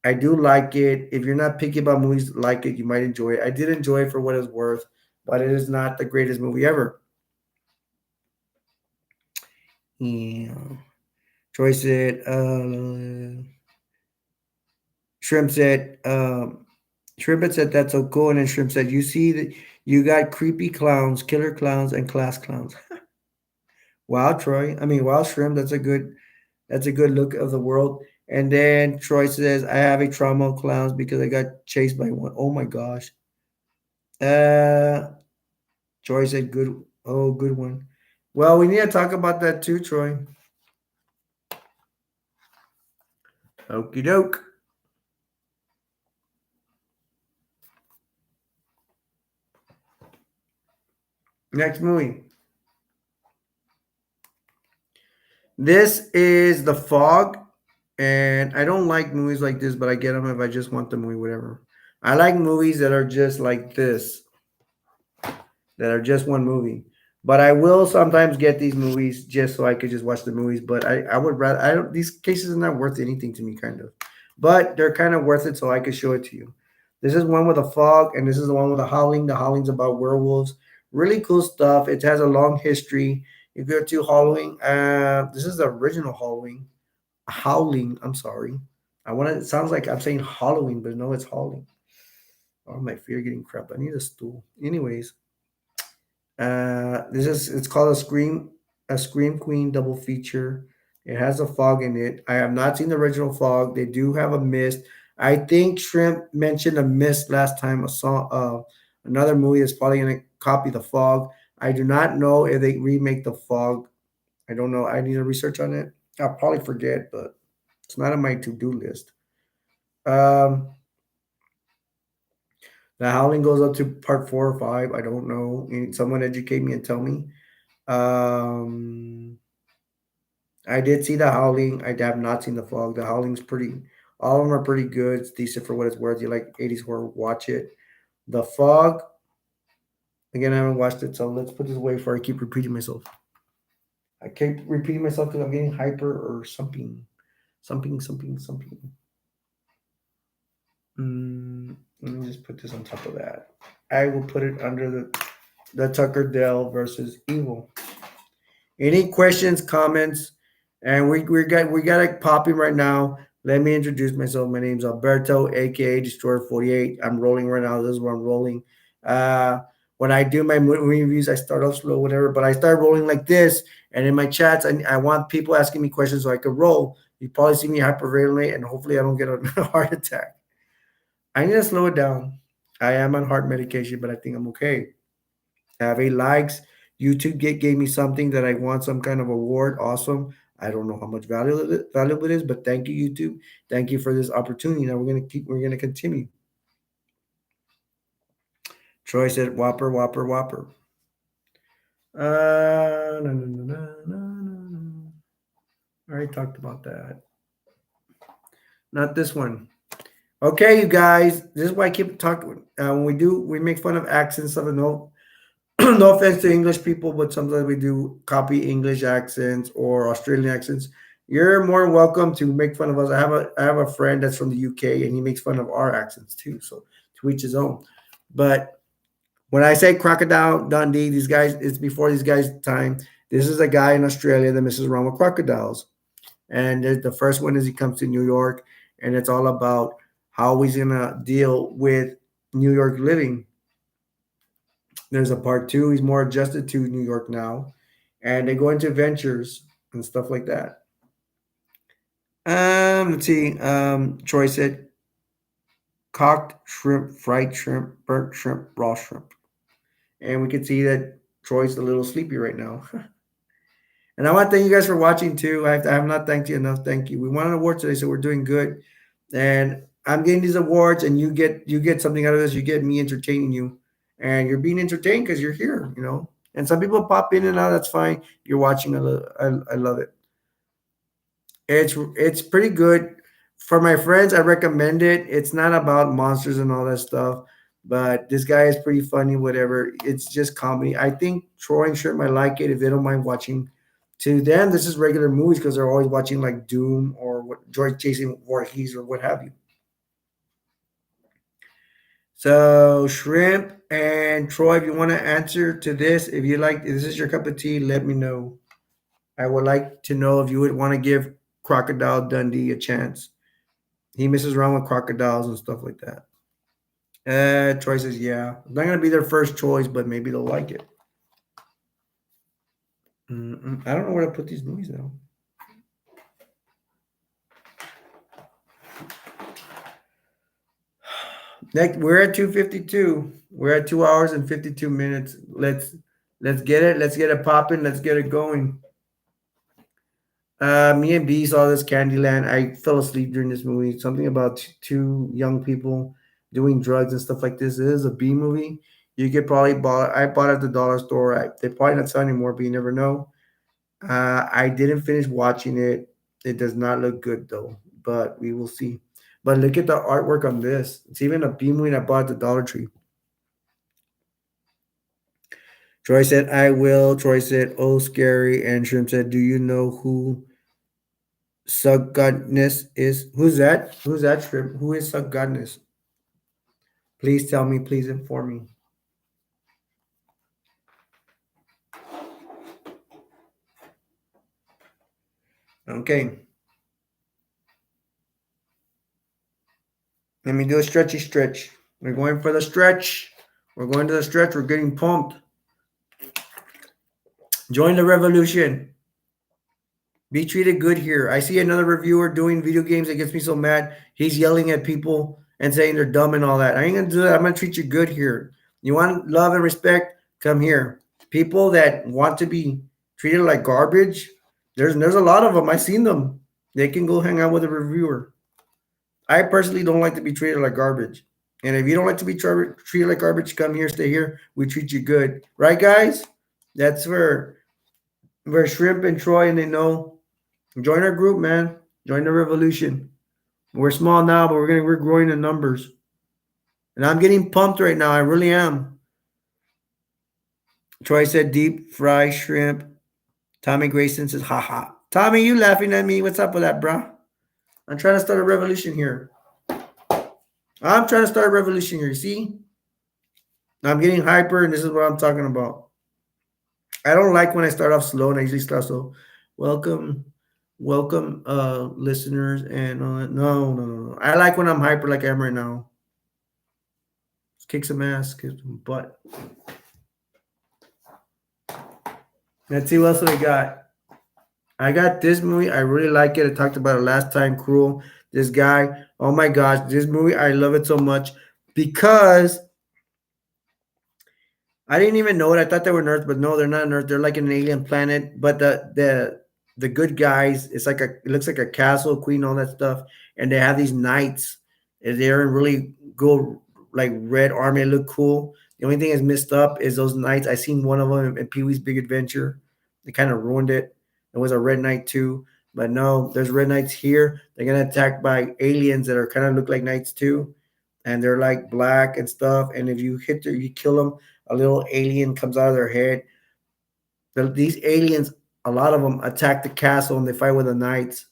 I do like it. If you're not picky about movies, like it, you might enjoy it. I did enjoy it for what it's worth, but it is not the greatest movie ever. Yeah. Troy said, Shrimp said, Shrimp had said that's so cool. And then Shrimp said, you see that you got creepy clowns, killer clowns, and class clowns. Wow, Troy. I mean, wow, Shrimp. That's a good look of the world. And then Troy says, I have a trauma of clowns because I got chased by one. Oh my gosh. Uh Troy said good. Oh, good one. Well, we need to talk about that too, Troy. Okie doke. Next movie. This is The Fog. And I don't like movies like this, but I get them if I just want the movie, whatever. I like movies that are just like this, that are just one movie. But I will sometimes get these movies just so I could just watch the movies. But I would rather I don't these cases are not worth anything to me, kind of. But they're kind of worth it so I could show it to you. This is one with a fog, and this is the one with a howling. The howling's about werewolves. Really cool stuff. It has a long history. If you go to Halloween, this is the original Halloween. Howling, I'm sorry. It sounds like I'm saying Halloween, but no, it's howling. Oh, my fear getting crap. I need a stool. Anyways, it's called a Scream Queen double feature. It has a fog in it. I have not seen the original fog. They do have a mist. I think Shrimp mentioned a mist last time. I saw another movie that's probably gonna copy the fog. I do not know if they remake the fog. I don't know. I need to research on it. I'll probably forget, but it's not on my to-do list. Um, the Howling goes up to part 4 or 5. I don't know. Someone educate me and tell me. Um, I did see the Howling. I have not seen the Fog. The Howling's pretty. All of them are pretty good. It's decent for what it's worth. You like 80s horror? Watch it. The Fog. Again, I haven't watched it, so let's put this away before I keep repeating myself. I keep repeating myself because I'm getting hyper or something, something. Let me just put this on top of that. I will put it under the The Tucker Dell versus Evil. Any questions, comments? And we got it popping right now. Let me introduce myself. My name's Alberto, aka Destroyer 48. I'm rolling right now. This is where I'm rolling. Uh, when I do my movie reviews, I start off slow, whatever, but I start rolling like this. And in my chats, I want people asking me questions so I can roll. You probably see me hyperventilate, and hopefully I don't get a heart attack. I need to slow it down. I am on heart medication, but I think I'm okay. Have a likes. YouTube gave me something that I want some kind of award. Awesome. I don't know how much valuable it is, but thank you, YouTube. Thank you for this opportunity. Now we're gonna continue. Troy said Whopper, Whopper, Whopper. No, no, no, no, no, no, no. I already talked about that. Not this one. Okay, you guys. This is why I keep talking. When we make fun of accents of no no offense to English people, but sometimes we do copy English accents or Australian accents. You're more welcome to make fun of us. I have a friend that's from the UK and he makes fun of our accents too. So to each his own. But when I say Crocodile Dundee, these guys, it's before these guys' time. This is a guy in Australia that messes around with crocodiles. And the first one is he comes to New York and it's all about how he's gonna deal with New York living. There's a part two. He's more adjusted to New York now, and they go into ventures and stuff like that. Let's see. Troy said cocked shrimp, fried shrimp, burnt shrimp, raw shrimp, and we can see that Troy's a little sleepy right now. And I want to thank you guys for watching too. I have not thanked you enough. Thank you. We won an award today, so we're doing good. And I'm getting these awards, and you get something out of this. You get me entertaining you, and you're being entertained because you're here. And some people pop in and out. That's fine. You're watching. I love it. It's pretty good for my friends. I recommend it. It's not about monsters and all that stuff, but this guy is pretty funny. Whatever. It's just comedy. I think Troy and Shirt might like it if they don't mind watching. To them, this is regular movies because they're always watching like Doom or what George Jason Voorhees or what have you. So shrimp and Troy, if you want to answer to this, if you like, if this is your cup of tea, let me know. I would like to know if you would want to give Crocodile Dundee a chance. He messes around with crocodiles and stuff like that. Troy says, yeah. It's not going to be their first choice, but maybe they'll like it. I don't know where to put these movies now. Next, we're at 2:52. We're at 2 hours and 52 minutes. Let's get it. Let's get it popping. Let's get it going. Me and B saw this Candyland. I fell asleep during this movie. Something about two young people doing drugs and stuff like this. It is a B movie. You could probably buy. I bought it at the dollar store. They probably not selling anymore, but you never know. I didn't finish watching it. It does not look good though, but we will see. But look at the artwork on this. It's even a B movie I bought at the Dollar Tree. Troy said, I will. Troy said, oh, scary. And Shrimp said, do you know who Suggodness is? Who's that? Who's that, Shrimp? Who is Suggodness? Please tell me. Please inform me. Okay. Let me do a stretchy stretch. We're going for the stretch. We're going to the stretch. We're getting pumped. Join the revolution. Be treated good here. I see another reviewer doing video games that gets me so mad. He's yelling at people and saying they're dumb and all that. I ain't gonna do that. I'm gonna treat you good here. You want love and respect? Come here. People that want to be treated like garbage, there's a lot of them. I've seen them. They can go hang out with a reviewer. I personally don't like to be treated like garbage. And if you don't like to be treated like garbage, come here, stay here. We treat you good, right, guys? That's where Shrimp and Troy and they know. Join our group, man. Join the revolution. We're small now, but we're growing in numbers. And I'm getting pumped right now. I really am. Troy said deep fry shrimp. Tommy Grayson says, haha. Tommy, you laughing at me? What's up with that, bro? I'm trying to start a revolution here. I'm trying to start a revolution here. See? I'm getting hyper, and this is what I'm talking about. I don't like when I start off slow, and I usually start so. Welcome, welcome, listeners, and no, no, no, no. I like when I'm hyper, like I am right now. Let's kick some ass, kick some butt. Let's see what else I got. I got this movie. I really like it. I talked about it last time. Cruel. This guy. Oh my gosh, this movie. I love it so much because I didn't even know it. I thought they were nerds, but no, they're not nerds. They're like an alien planet. But the good guys, it's like it looks like a castle, queen, all that stuff, and they have these knights. And they're in really good, like red army. They look cool. The only thing that's messed up is those knights. I seen one of them in Pee Wee's Big Adventure. They kind of ruined it. It was a red knight too, but no, there's red knights here. They're gonna attack by aliens that are kind of look like knights too, and they're like black and stuff. And if you hit them, you kill them, a little alien comes out of their head. These aliens, a lot of them attack the castle and they fight with the knights.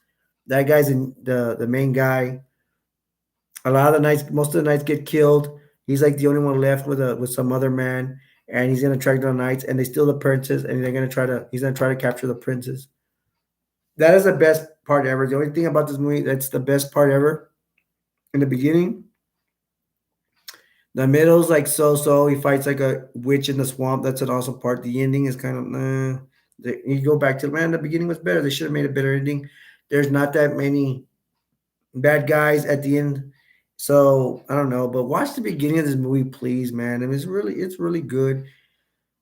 That guy's in the main guy. A lot of the knights, most of the knights get killed. He's like the only one left with some other man, and he's gonna track down knights, and they steal the princess, and he's gonna try to capture the princess. That is the best part ever. The only thing about this movie that's the best part ever in the beginning. The middle's like so. He fights like a witch in the swamp. That's an awesome part. The ending is kind of you go back to man. The beginning was better. They should have made a better ending. There's not that many bad guys at the end, so I don't know. But watch the beginning of this movie, please, man. I mean, it's really good.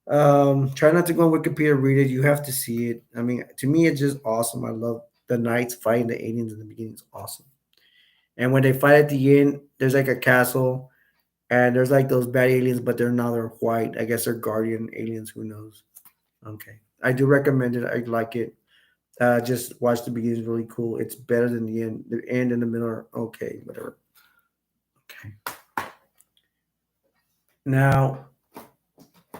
Try not to go on Wikipedia read it. You have to see it. I mean, to me, it's just awesome. I love the knights fighting the aliens in the beginning. It's awesome. And when they fight at the end, there's like a castle and there's like those bad aliens, but they're white. I guess they're guardian aliens. Who knows? Okay. I do recommend it. I like it. Just watch the beginning. It's really cool. It's better than the end. The end and the middle are okay. Whatever. Okay. Now,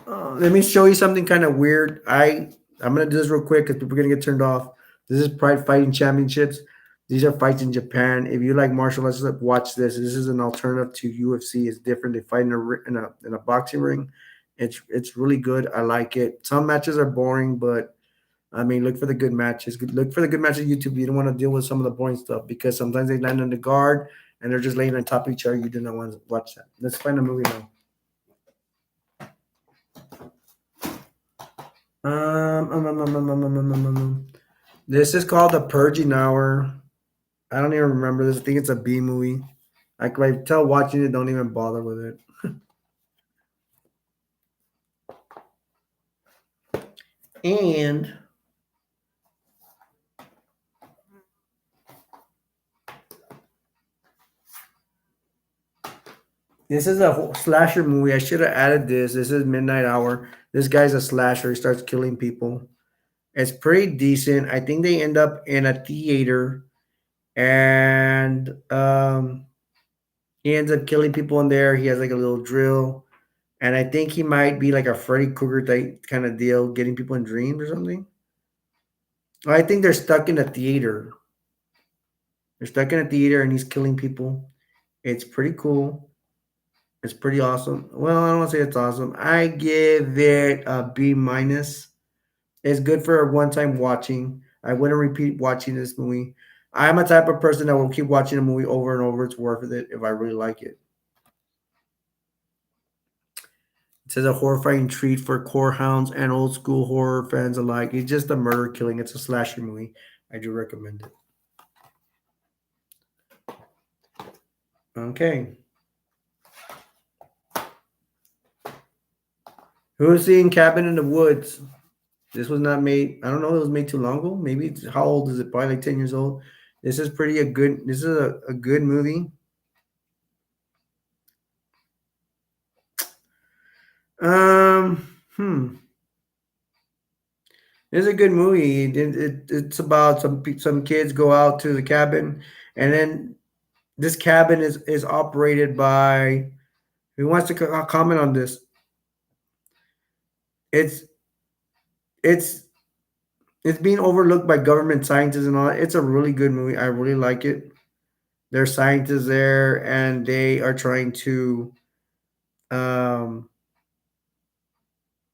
let me show you something kind of weird. I'm gonna do this real quick because people are gonna get turned off. This is Pride Fighting Championships. These are fights in Japan. If you like martial arts, watch this. This is an alternative to UFC. It's different. They fight in a boxing ring. It's really good. I like it. Some matches are boring, but I mean, look for the good matches. Look for the good matches on YouTube. You don't want to deal with some of the boring stuff because sometimes they land on the guard and they're just laying on top of each other. You do not want to watch that. Let's find a movie now. This is called The Purging Hour. I don't even remember this. I think it's a B movie. I can tell watching it, don't even bother with it. And this is a slasher movie. I should have added this. This is Midnight Hour. This guy's a slasher. He starts killing people. It's pretty decent. I think they end up in a theater and he ends up killing people in there. He has like a little drill. And I think he might be like a Freddy Krueger type kind of deal, getting people in dreams or something. I think they're stuck in a theater. They're stuck in a theater and he's killing people. It's pretty cool. It's pretty awesome. Well, I don't want to say it's awesome. I give it a B minus. It's good for a one time watching. I wouldn't repeat watching this movie. I'm a type of person that will keep watching a movie over and over. It's worth it if I really like it. It says a horrifying treat for core hounds and old school horror fans alike. It's just a murder killing. It's a slasher movie. I do recommend it. Okay. Who's seeing Cabin in the Woods? This was not made. I don't know. It was made too long ago. Maybe how old is it? Probably like 10 years old. This is pretty a good. This is a good movie. Hmm. It's a good movie. It's about some kids go out to the cabin, and then this cabin is operated by. Who wants to comment on this? It's it's it's being overlooked by government scientists and all. It's a really good movie. I really like it. There's scientists there, and they are trying to um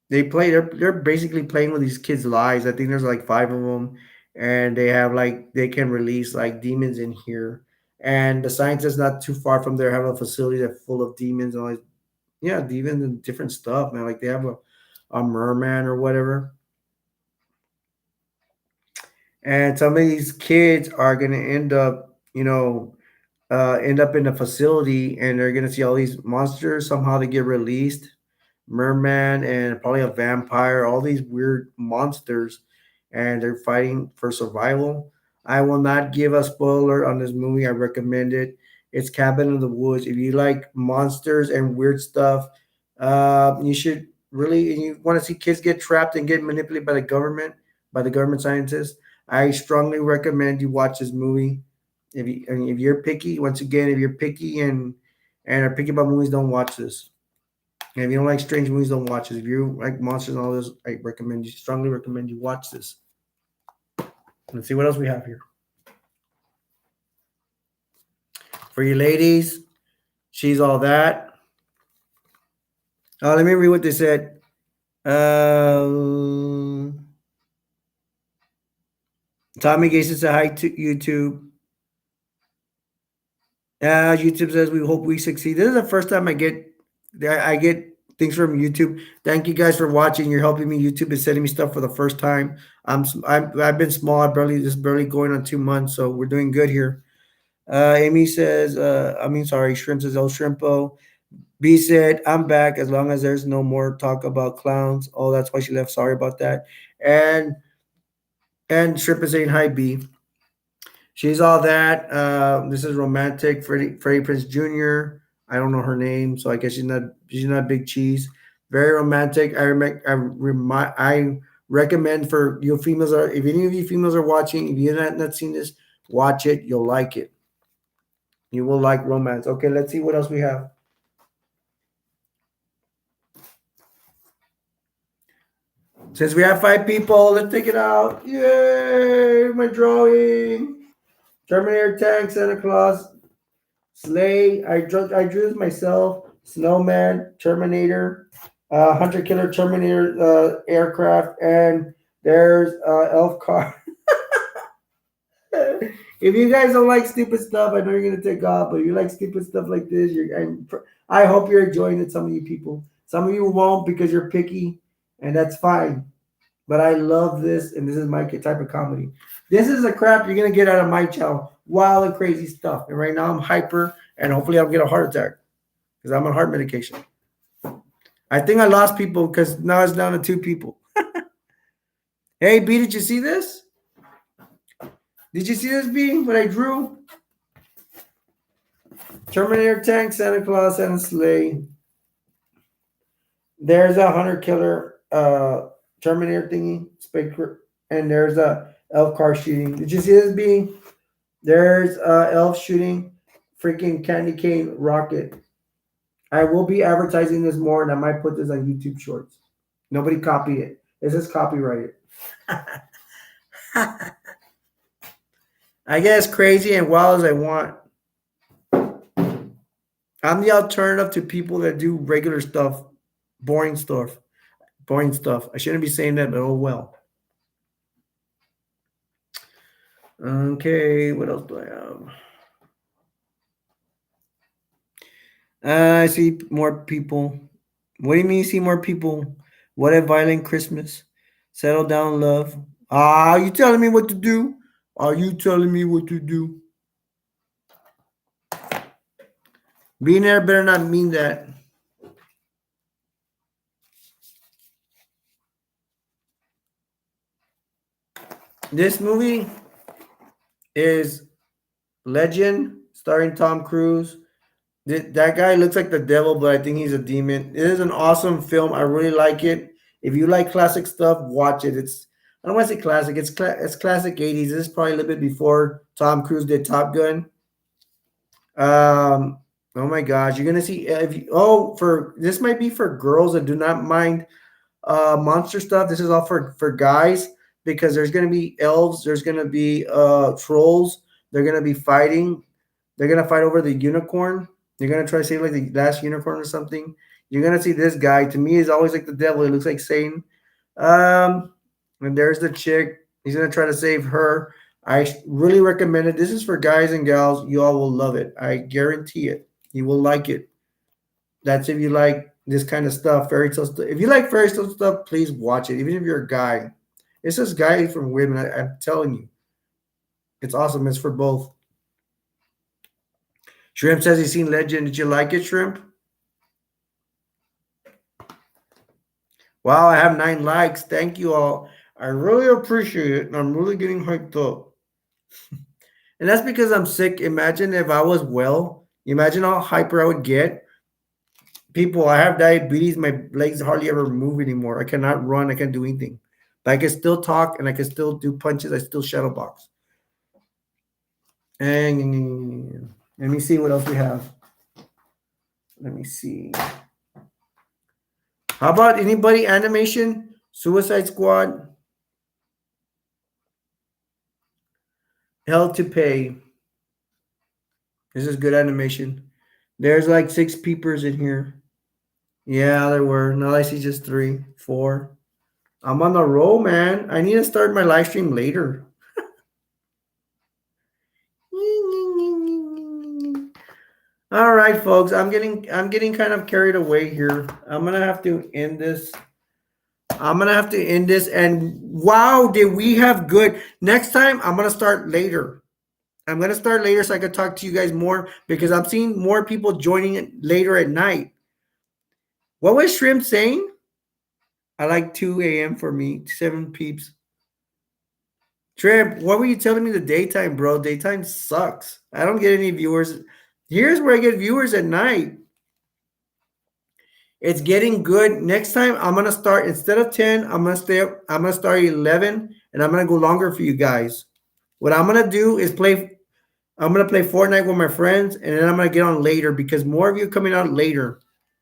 They're basically playing with these kids' lives. I think there's like five of them, and they have like they can release like demons in here. And the scientists not too far from there have a facility that's full of demons and like yeah, demons and different stuff, man. Like they have a merman or whatever. And some of these kids are gonna end up, end up in a facility and they're gonna see all these monsters. Somehow they get released, merman and probably a vampire, all these weird monsters, and they're fighting for survival. I will not give a spoiler on this movie. I recommend it. It's Cabin in the Woods. If you like monsters and weird stuff, you should really. And you want to see kids get trapped and get manipulated by the government scientists. I strongly recommend you watch this movie. If you're picky, once again, if you're picky and are picky about movies, don't watch this. And if you don't like strange movies, don't watch this. If you like monsters and all this, I strongly recommend you watch this. Let's see what else we have here for you ladies. She's all that. Let me read what they said. Tommy Gacy said hi to YouTube. YouTube says we hope we succeed. This is the first time I get things from YouTube. Thank you guys for watching. You're helping me. YouTube is sending me stuff for the first time. I've been small. I barely going on 2 months, so we're doing good here. Amy says, Shrimp says, El Shrimpo. B said, I'm back as long as there's no more talk about clowns. Oh, that's why she left. Sorry about that. And Shrimp is saying hi, B. She's all that. This is romantic. Freddie Prince Jr. I don't know her name, so I guess she's not big cheese. Very romantic. I recommend for you females are if any of you females are watching, if you have not seen this, watch it. You'll like it. You will like romance. Okay, let's see what else we have. Since we have five people, let's take it out. Yay! My drawing. Terminator tank, Santa Claus, Sleigh. I drew this myself. Snowman, Terminator, Hunter Killer, Terminator aircraft, and there's Elf car. If you guys don't like stupid stuff, I know you're gonna take off. But if you like stupid stuff like this, I hope you're enjoying it. Some of you people, some of you won't because you're picky, and that's fine. But I love this, and this is my type of comedy. This is the crap you're gonna get out of my channel. Wild and crazy stuff. And right now I'm hyper, and hopefully I'll get a heart attack because I'm on heart medication. I think I lost people because now it's down to two people. Hey B, did you see this? Did you see this B? What I drew? Terminator tank, Santa Claus, and a sleigh. There's a hunter killer Terminator thingy, and there's a elf car shooting. Did you see this being? There's elf shooting freaking candy cane rocket. I will be advertising this more, and I might put this on YouTube Shorts. Nobody copied it. This is copyrighted. I get as crazy and wild as I want. I'm the alternative to people that do regular stuff, boring stuff. Boring stuff. I shouldn't be saying that, but oh well. Okay, what else do I have? I see more people. What do you mean you see more people? What a violent Christmas. Settle down, love. Are you telling me what to do? Are you telling me what to do? Being there better not mean that. This movie is Legend, starring Tom Cruise. That guy looks like the devil, but I think he's a demon. It is an awesome film. I really like it. If you like classic stuff, watch it. I don't want to say classic. It's classic 80s. This is probably a little bit before Tom Cruise did Top Gun. Oh my gosh, you're gonna see for this might be for girls that do not mind monster stuff. This is all for guys because there's gonna be elves, there's gonna be trolls, they're gonna be fighting, they're gonna fight over the unicorn. They're gonna try to save like the last unicorn or something. You're gonna see this guy. To me, is always like the devil. He looks like Satan. Um, and there's the chick. He's gonna try to save her. I really recommend it. This is for guys and gals. You all will love it. I guarantee it. You will like it. That's if you like this kind of stuff, fairy tale stuff. If you like fairy tale stuff, please watch it. Even if you're a guy, it's this guy from women. I'm telling you, it's awesome. It's for both. Shrimp says he's seen Legend. Did you like it, Shrimp? Wow, I have 9 likes. Thank you all. I really appreciate it. And I'm really getting hyped up. And that's because I'm sick. Imagine if I was well. Imagine how hyper I would get. People, I have diabetes. My legs hardly ever move anymore. I cannot run. I can't do anything. But I can still talk and I can still do punches. I still shadow box. And let me see what else we have. Let me see. How about anybody animation? Suicide Squad. Hell to Pay. This is good animation. There's like 6 peepers in here. Yeah, there were. Now I see just 3, 4. I'm on the roll, man. I need to start my live stream later. All right, folks. I'm getting kind of carried away here. I'm gonna have to end this. And wow, did we have good. Next time I'm gonna start later. I'm gonna start later so I can talk to you guys more because I'm seeing more people joining it later at night. What was Shrimp saying? I like 2 a.m. for me, 7 peeps. Shrimp, what were you telling me the daytime, bro? Daytime sucks. I don't get any viewers. Here's where I get viewers at night. It's getting good. Next time I'm gonna start instead of 10, I'm gonna start at 11 and I'm gonna go longer for you guys. What I'm gonna do is I'm gonna play Fortnite with my friends and then I'm gonna get on later because more of you coming out later.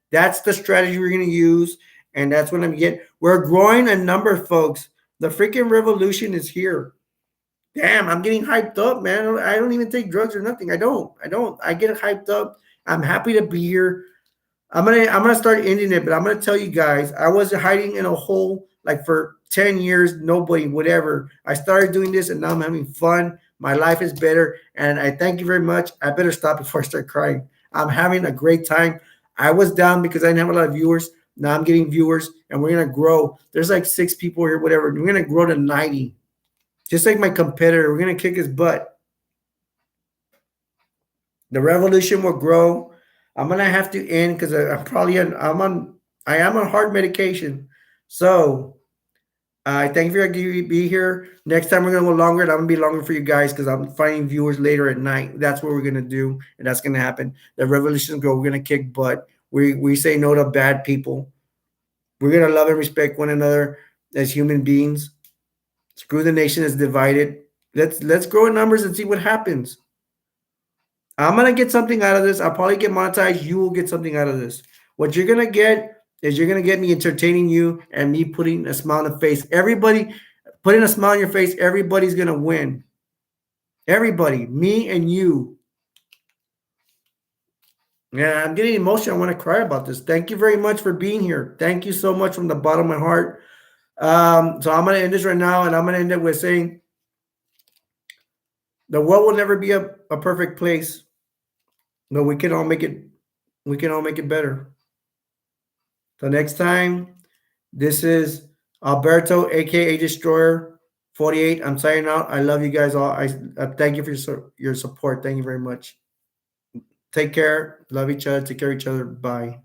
That's the strategy we're gonna use, and that's what I'm getting. We're growing a number, folks. The freaking revolution is here. Damn, I'm getting hyped up, man. I don't even take drugs or nothing. I don't. I get hyped up. I'm happy to be here. I'm gonna start ending it, but I'm gonna tell you guys, I was hiding in a hole like for 10 years, nobody, whatever. I started doing this and now I'm having fun. My life is better. And I thank you very much. I better stop before I start crying. I'm having a great time. I was down because I didn't have a lot of viewers. Now I'm getting viewers and we're gonna grow. There's like 6 people here, whatever. We're gonna grow to 90. Just like my competitor, we're gonna kick his butt. The revolution will grow. I'm gonna have to end because I am on hard medication. So I thank you for being here. Next time we're gonna go longer, and I'm gonna be longer for you guys because I'm finding viewers later at night. That's what we're gonna do, and that's gonna happen. The revolution grow. We're gonna kick butt. We say no to bad people. We're gonna love and respect one another as human beings. Screw the nation is divided. Let's grow in numbers and see what happens. I'm gonna get something out of this. I'll probably get monetized. You will get something out of this. What you're gonna get is you're gonna get me entertaining you and me putting a smile on the face. Everybody putting a smile on your face. Everybody's gonna win. Everybody, me and you. Yeah, I'm getting emotional. I want to cry about this. Thank you very much for being here. Thank you so much from the bottom of my heart. So I'm gonna end this right now, and I'm gonna end it with saying the world will never be a perfect place, but we can all make it. We can all make it better. So next time, this is Alberto, aka Destroyer 48. I'm signing out. I love you guys all. I thank you for your support. Thank you very much. Take care. Love each other. Take care of each other. Bye.